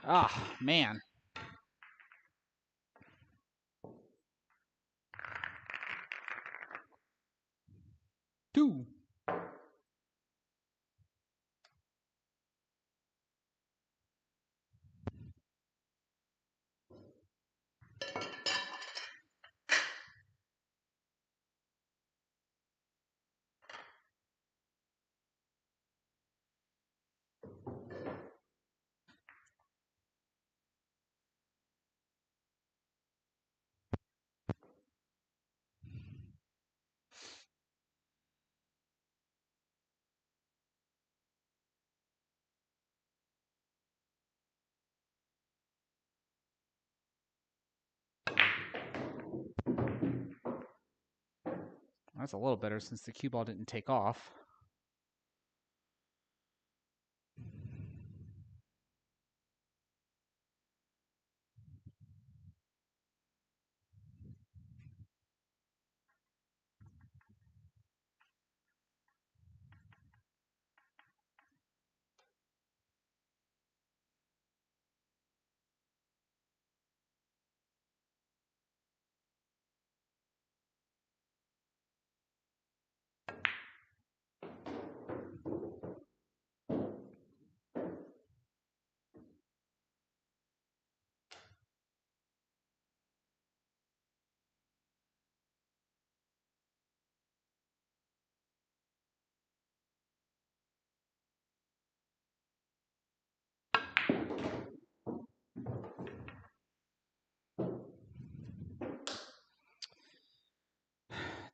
Ah, man. Two. That's a little better since the cue ball didn't take off.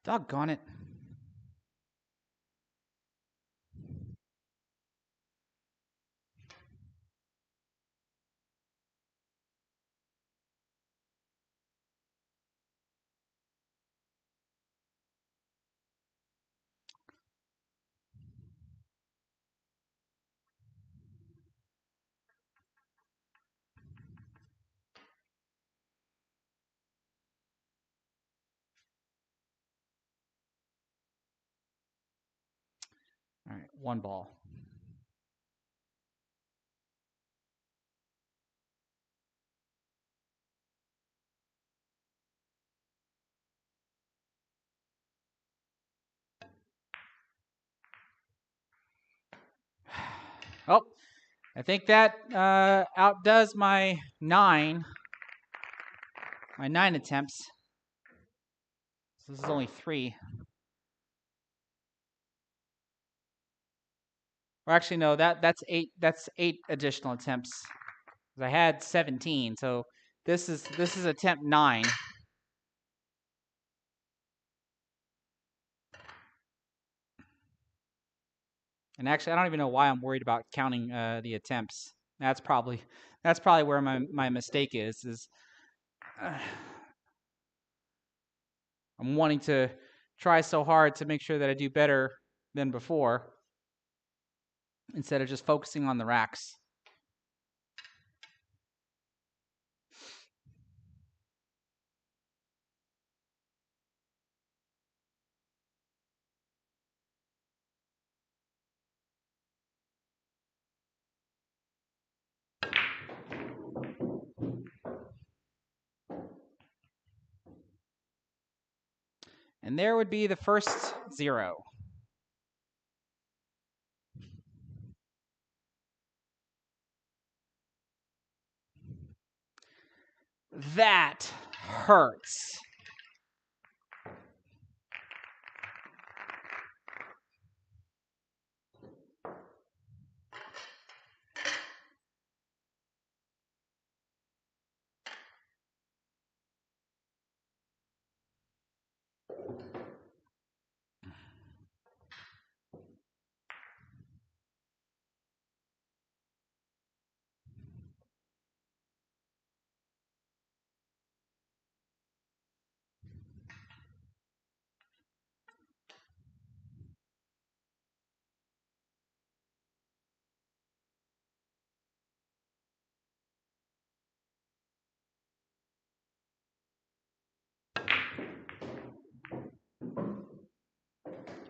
Doggone it. All right, one ball. Oh, I think that outdoes my 9 attempts. So this is only 3. Or actually, no, that's 8. That's 8 additional attempts. I had 17, so this is attempt 9. And actually, I don't even know why I'm worried about counting the attempts. That's probably where my mistake is. I'm wanting to try so hard to make sure that I do better than before, instead of just focusing on the racks. And there would be the first 0. That hurts.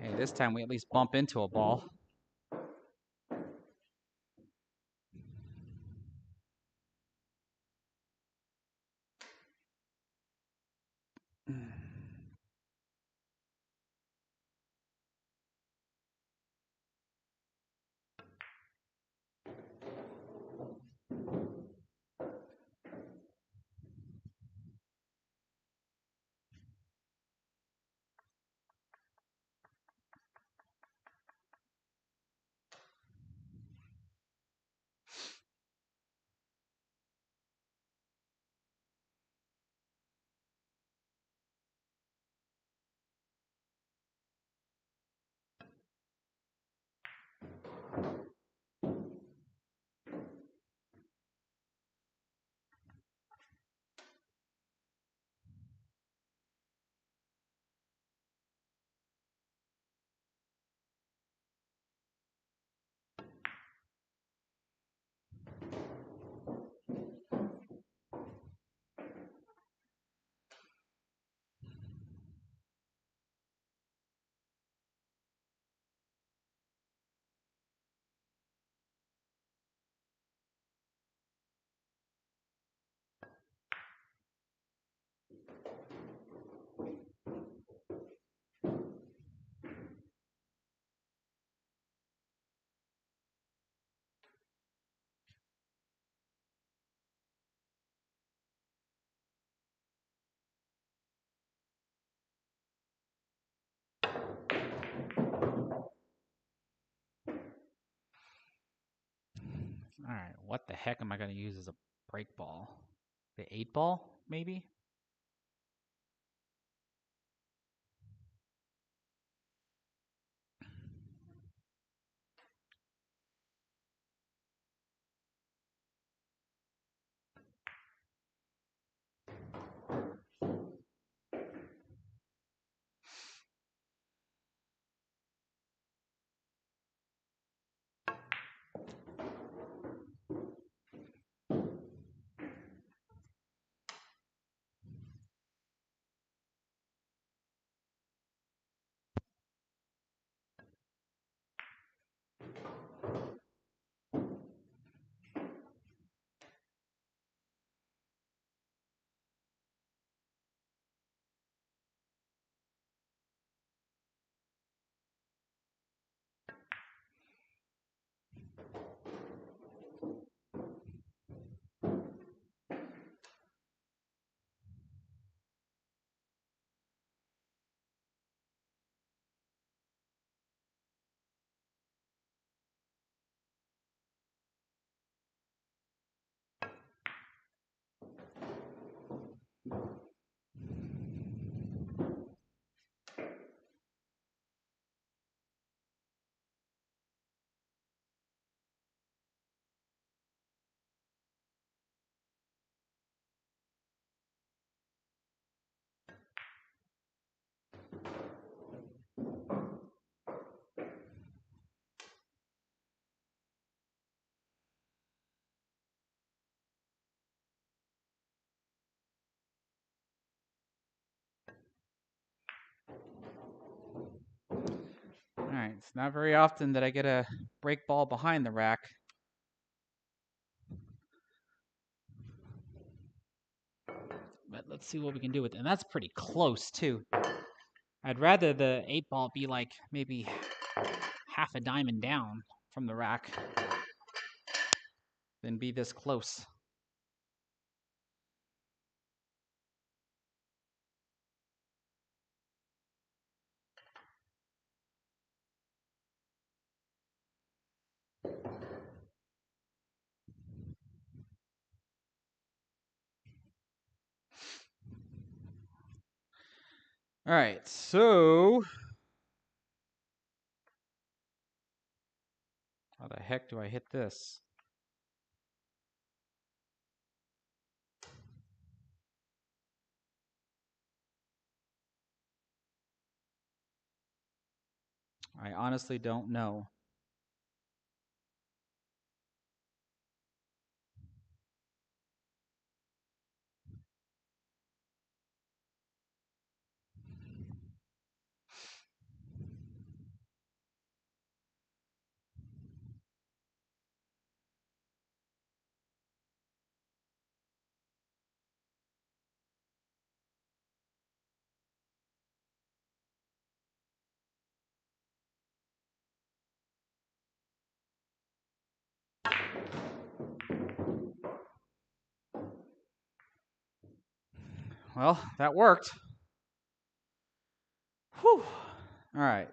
Okay, this time we at least bump into a ball. All right, what the heck am I going to use as a break ball? The 8 ball, maybe? All right, it's not very often that I get a break ball behind the rack. But let's see what we can do with it. And that's pretty close, too. I'd rather the 8-ball be like maybe half a diamond down from the rack than be this close. All right, so how the heck do I hit this? I honestly don't know. Well, that worked. Whew. All right.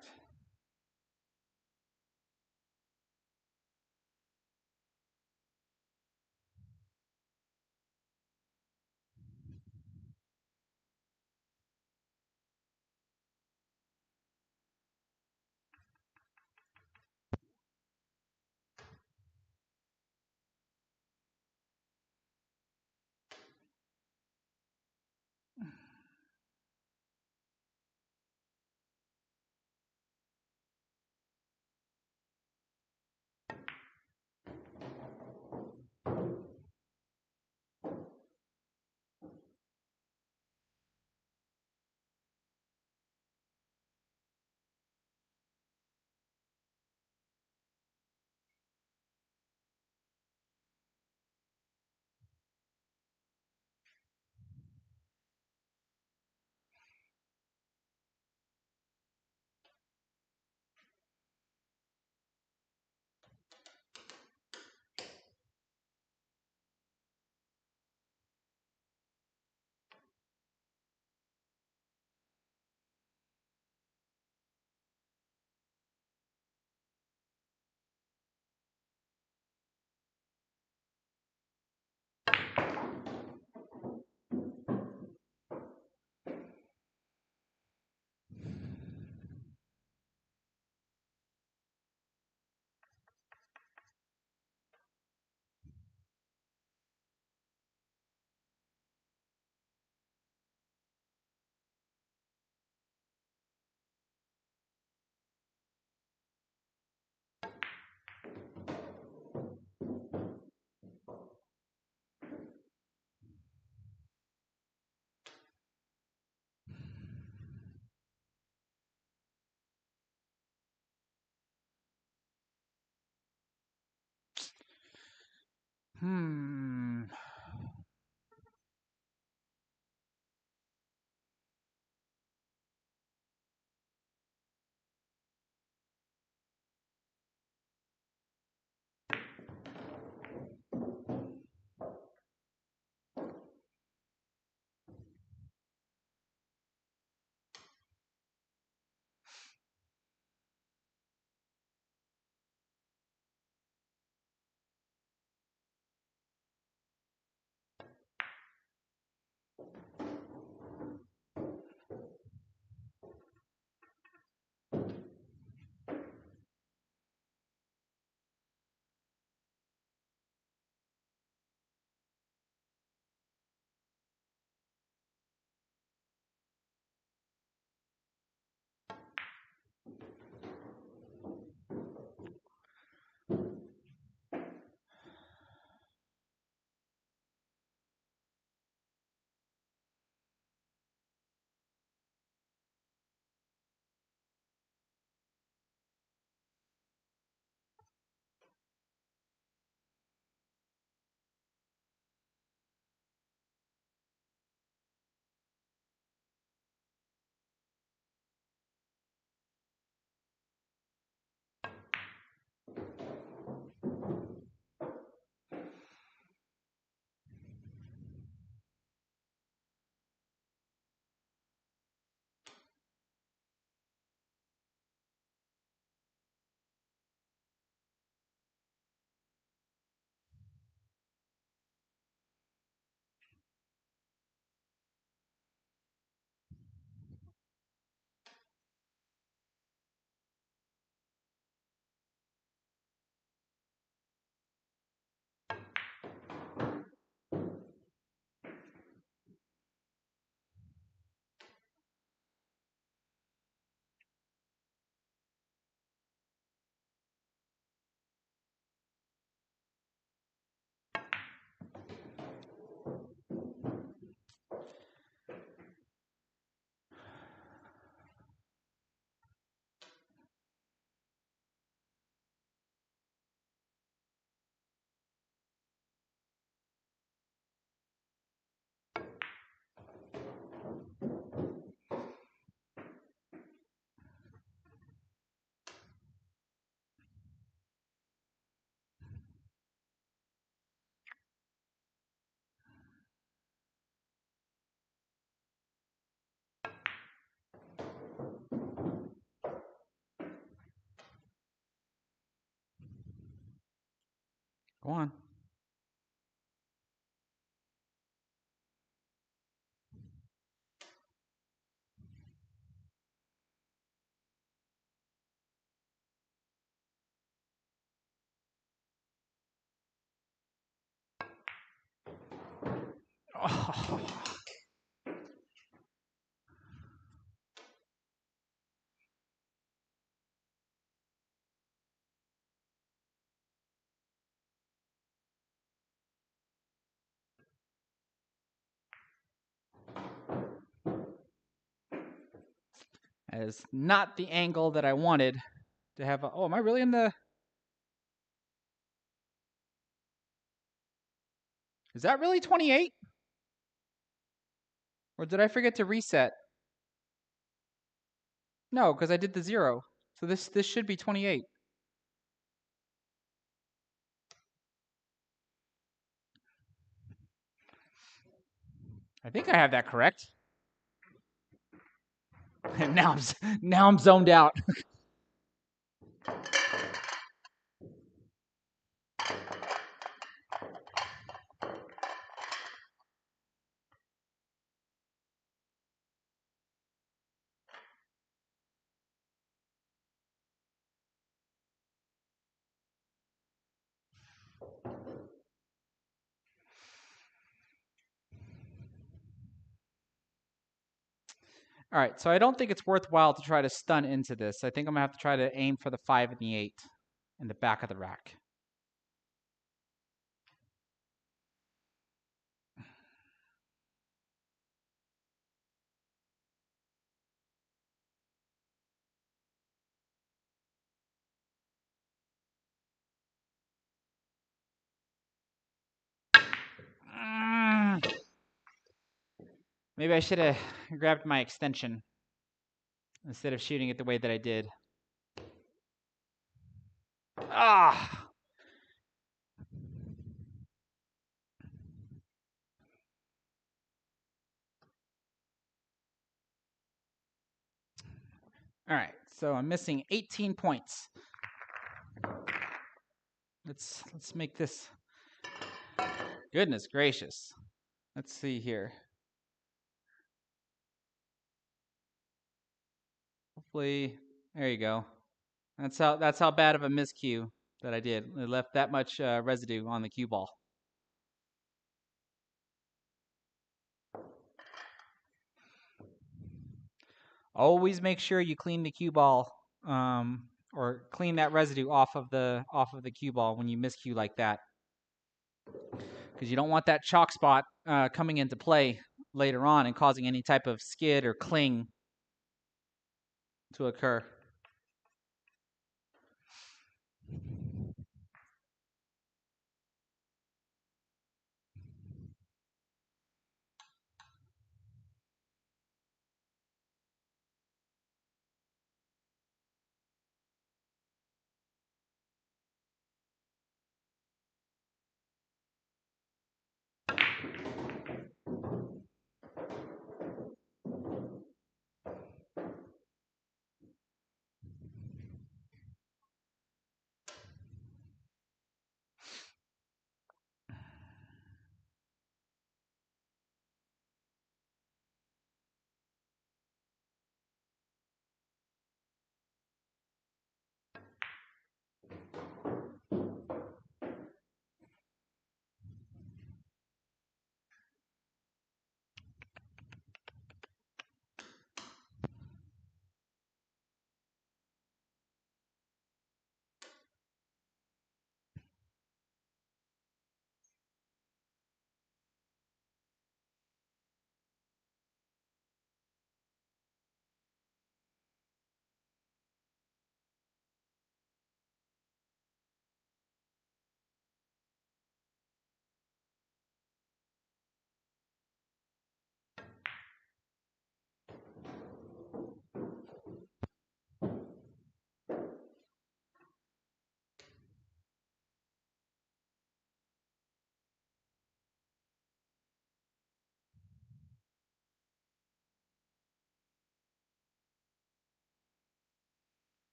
Hmm. Go on. Oh. That is not the angle that I wanted to have. Oh, am I really in the... Is that really 28? Or did I forget to reset? No, because I did the 0. So this should be 28. I think I have that correct. And now I'm zoned out. All right, so I don't think it's worthwhile to try to stun into this. I think I'm gonna have to try to aim for the 5 and the 8 in the back of the rack. Maybe I should have grabbed my extension instead of shooting it the way that I did. Ah! All right, so I'm missing 18 points. Let's make this. Goodness gracious. Let's see here. Hopefully, there you go. That's how bad of a miscue that I did. It left that much residue on the cue ball. Always make sure you clean the cue ball, or clean that residue off of the cue ball when you miscue like that, because you don't want that chalk spot coming into play later on and causing any type of skid or cling to occur.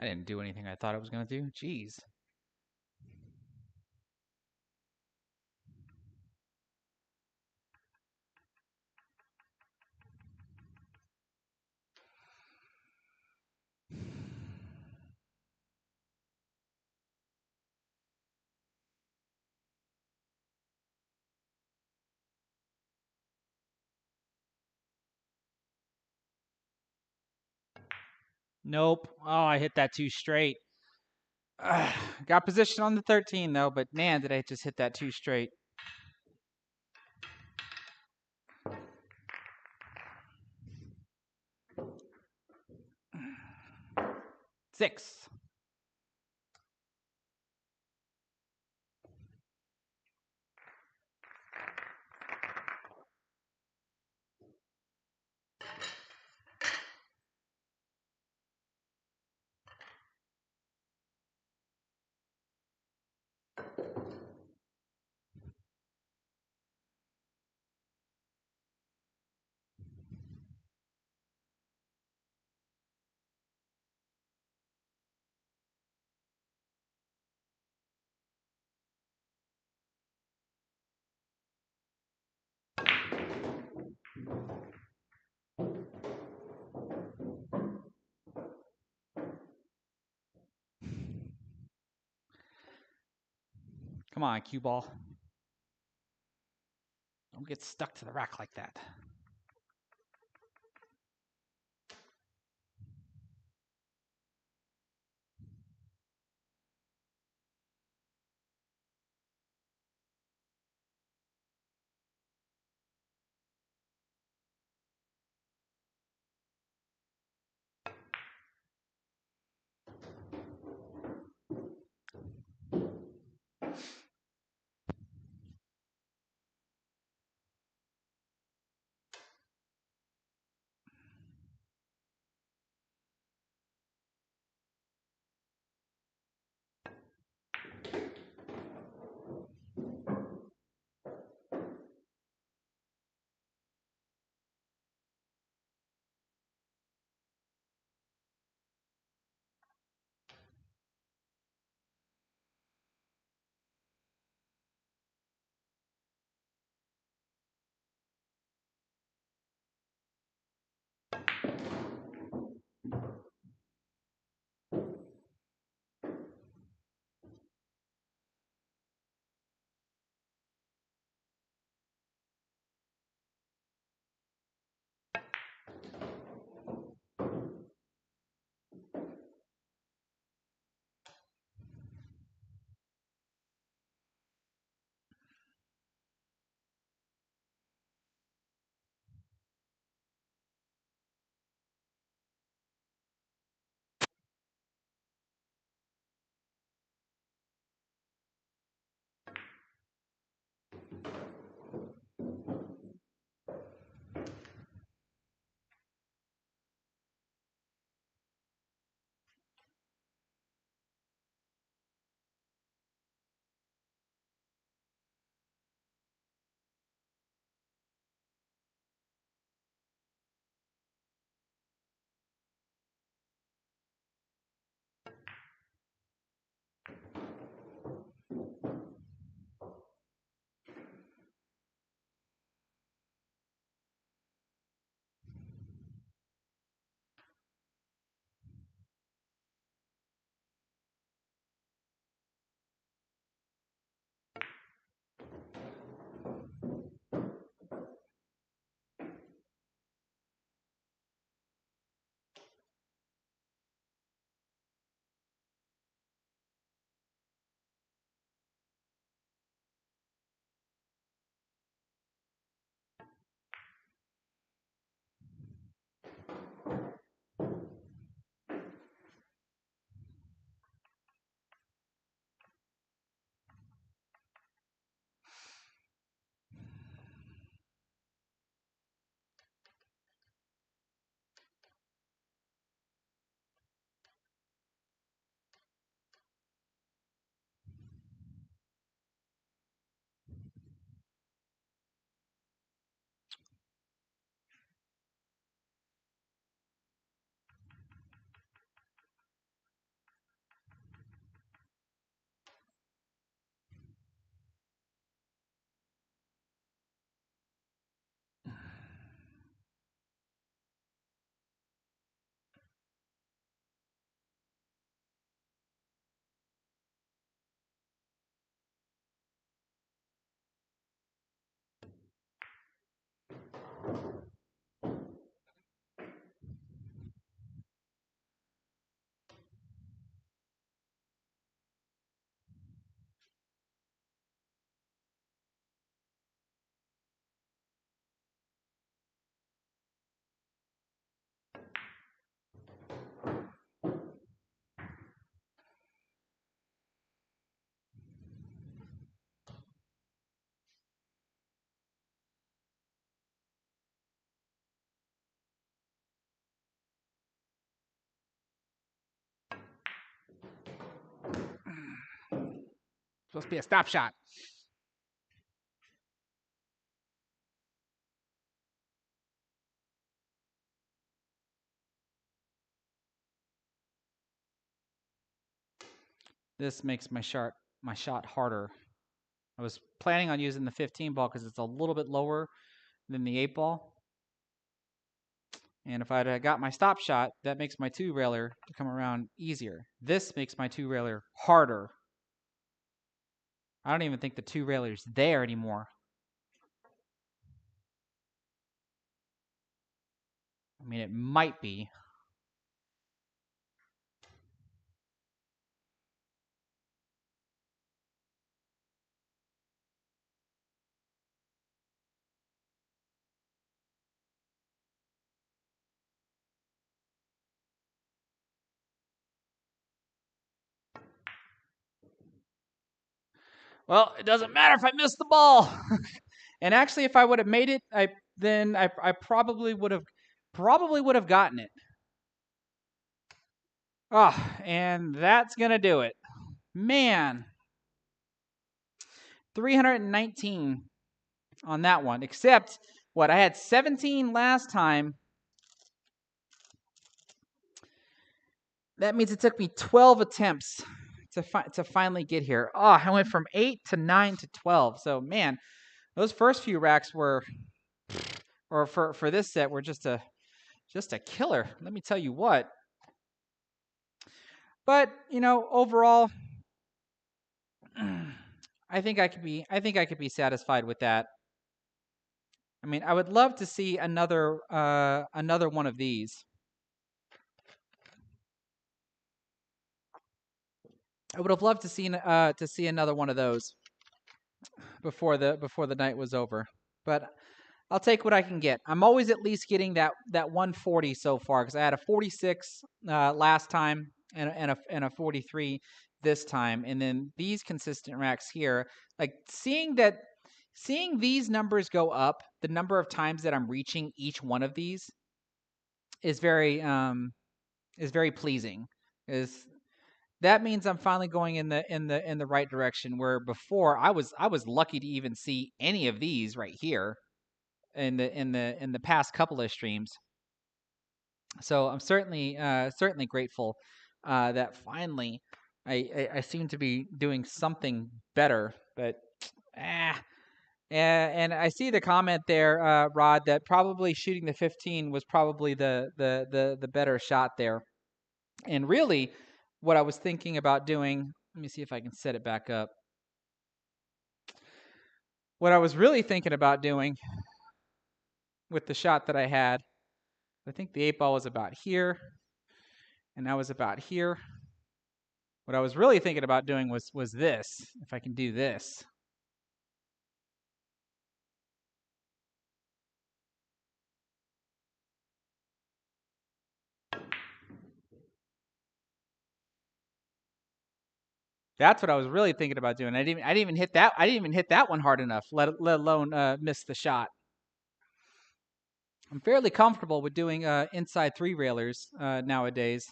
I didn't do anything I thought I was going to do. Jeez. Nope. Oh, I hit that too straight. Got position on the 13 though, but man, did I just hit that too straight. 6. Come on, cue ball. Don't get stuck to the rack like that. Supposed to be a stop shot. This makes my shot harder. I was planning on using the 15 ball because it's a little bit lower than the 8 ball. And if I'd got my stop shot, that makes my 2-railer to come around easier. This makes my 2-railer harder. I don't even think the 2-railer's there anymore. I mean, it might be. Well, it doesn't matter if I miss the ball. And actually, if I would have made it, I probably would have gotten it. Oh, and that's gonna do it. Man, 319 on that one. Except what I had 17 last time. That means it took me 12 attempts to finally get here. Oh, I went from 8 to 9 to 12. So man, those first few racks were, or for this set, were just a killer. Let me tell you what. But overall, I think I could be satisfied with that. I mean, I would love to see another one of these. I would have loved to see another one of those before the night was over. But I'll take what I can get. I'm always at least getting that 140 so far because I had a 46 last time and a 43 this time, and then these consistent racks here. Like seeing these numbers go up, the number of times that I'm reaching each one of these is very pleasing. Is that means I'm finally going in the right direction. Where before I was lucky to even see any of these right here in the past couple of streams. So I'm certainly grateful that finally I seem to be doing something better. But and I see the comment there, Rod, that probably shooting the 15 was probably the better shot there. And really, what I was thinking about doing, let me see if I can set it back up. What I was really thinking about doing with the shot that I had, I think the 8 ball was about here, and I was about here. What I was really thinking about doing was this, if I can do this. That's what I was really thinking about doing. I didn't even hit that. I didn't even hit that one hard enough, let alone miss the shot. I'm fairly comfortable with doing inside 3-railers nowadays.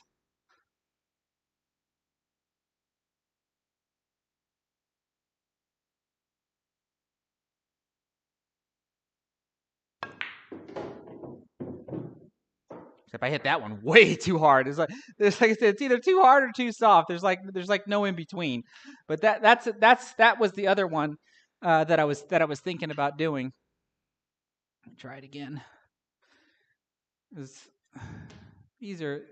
Except I hit that one way too hard. It's like I said, it's either too hard or too soft. There's like no in between. But that was the other one that I was thinking about doing. Try it again. These are.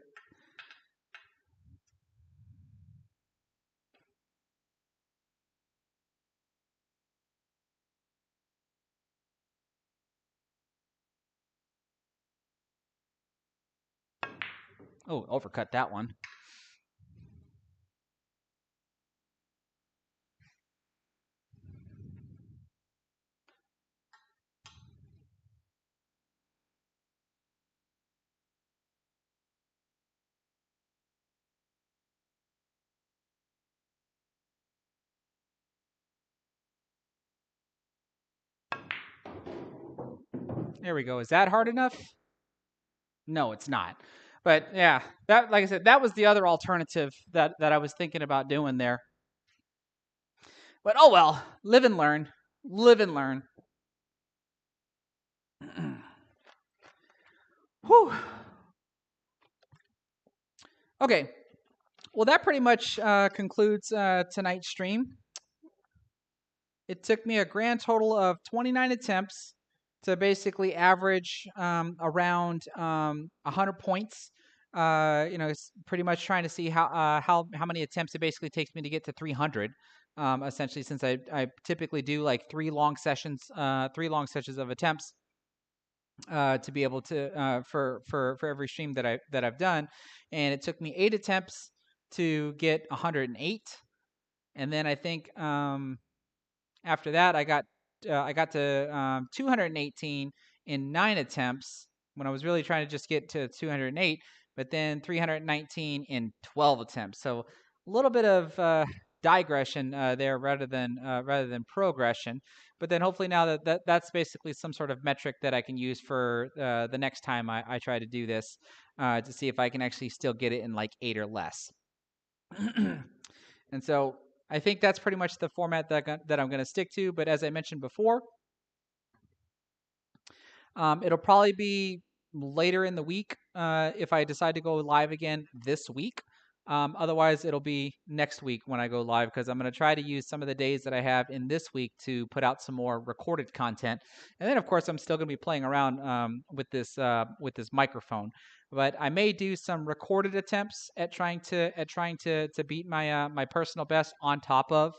Oh, overcut that one. There we go. Is that hard enough? No, it's not. But yeah, that, like I said, that was the other alternative that I was thinking about doing there. But oh well, live and learn. Live and learn. Whew. Okay. Well, that pretty much concludes tonight's stream. It took me a grand total of 29 attempts to basically average around 100 points. It's pretty much trying to see how many attempts it basically takes me to get to 300. Essentially, since I typically do like three long sessions of attempts to be able to for every stream that I've done, and it took me 8 attempts to get 108, and then I think after that I got to 218 in 9 attempts when I was really trying to just get to 208, but then 319 in 12 attempts. So a little bit of digression there rather than progression. But then hopefully now that's basically some sort of metric that I can use for the next time I try to do this to see if I can actually still get it in like 8 or less. And so I think that's pretty much the format that I'm going to stick to. But as I mentioned before, it'll probably be later in the week if I decide to go live again this week. Otherwise, it'll be next week when I go live because I'm going to try to use some of the days that I have in this week to put out some more recorded content. And then, of course, I'm still going to be playing around with this microphone. But I may do some recorded attempts at trying to beat my my personal best on top of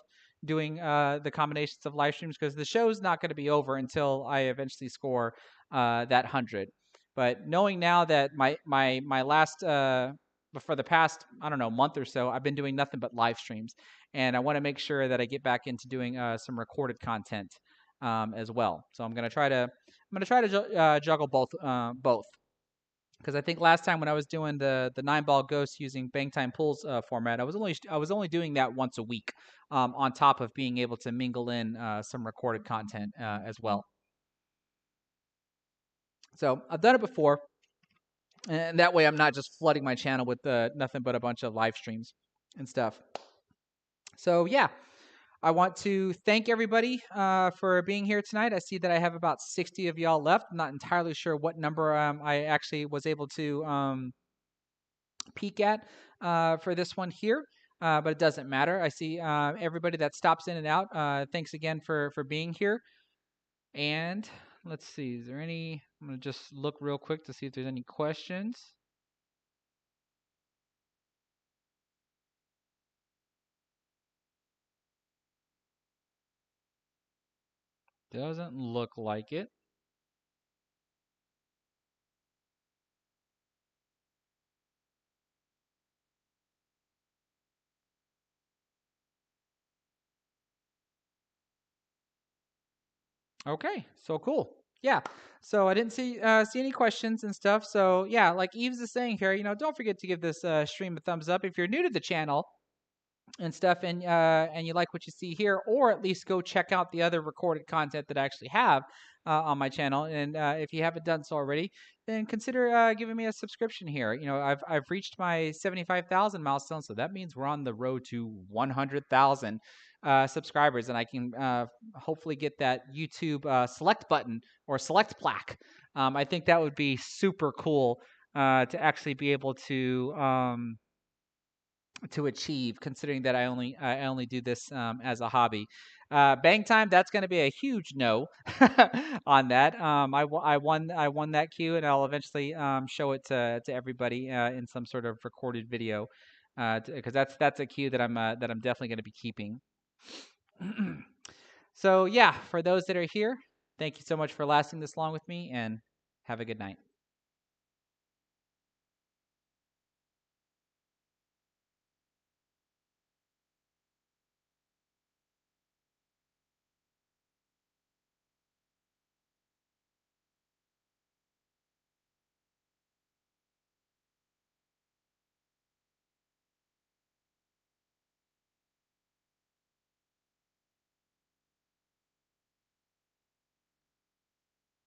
doing the combinations of live streams because the show's not going to be over until I eventually score that 100. But knowing now that my last for the past I don't know month or so, I've been doing nothing but live streams, and I want to make sure that I get back into doing some recorded content as well. So I'm gonna try to juggle both. Because I think last time when I was doing the 9-ball ghost using bang time pulls format, I was only doing that once a week, on top of being able to mingle in some recorded content as well. So I've done it before, and that way I'm not just flooding my channel with nothing but a bunch of live streams and stuff. So yeah, I want to thank everybody for being here tonight. I see that I have about 60 of y'all left. I'm not entirely sure what number I actually was able to peek at for this one here. But it doesn't matter. I see everybody that stops in and out. Thanks again for being here. And let's see, is there any? I'm gonna just look real quick to see if there's any questions. Doesn't look like it. Okay, so cool. Yeah. So I didn't see any questions and stuff. So yeah, like Eves is saying here, don't forget to give this stream a thumbs up if you're new to the channel and stuff, and you like what you see here, or at least go check out the other recorded content that I actually have on my channel. And if you haven't done so already, then consider giving me a subscription here. I've reached my 75,000 milestone, so that means we're on the road to 100,000 subscribers, and I can hopefully get that YouTube select button or select plaque. I think that would be super cool to actually be able to achieve, considering that I only do this as a hobby. Bang time, that's going to be a huge no on that. I won that queue, and I'll eventually show it to everybody in some sort of recorded video, because that's a queue that I'm definitely going to be keeping. So yeah, for those that are here, thank you so much for lasting this long with me, and have a good night.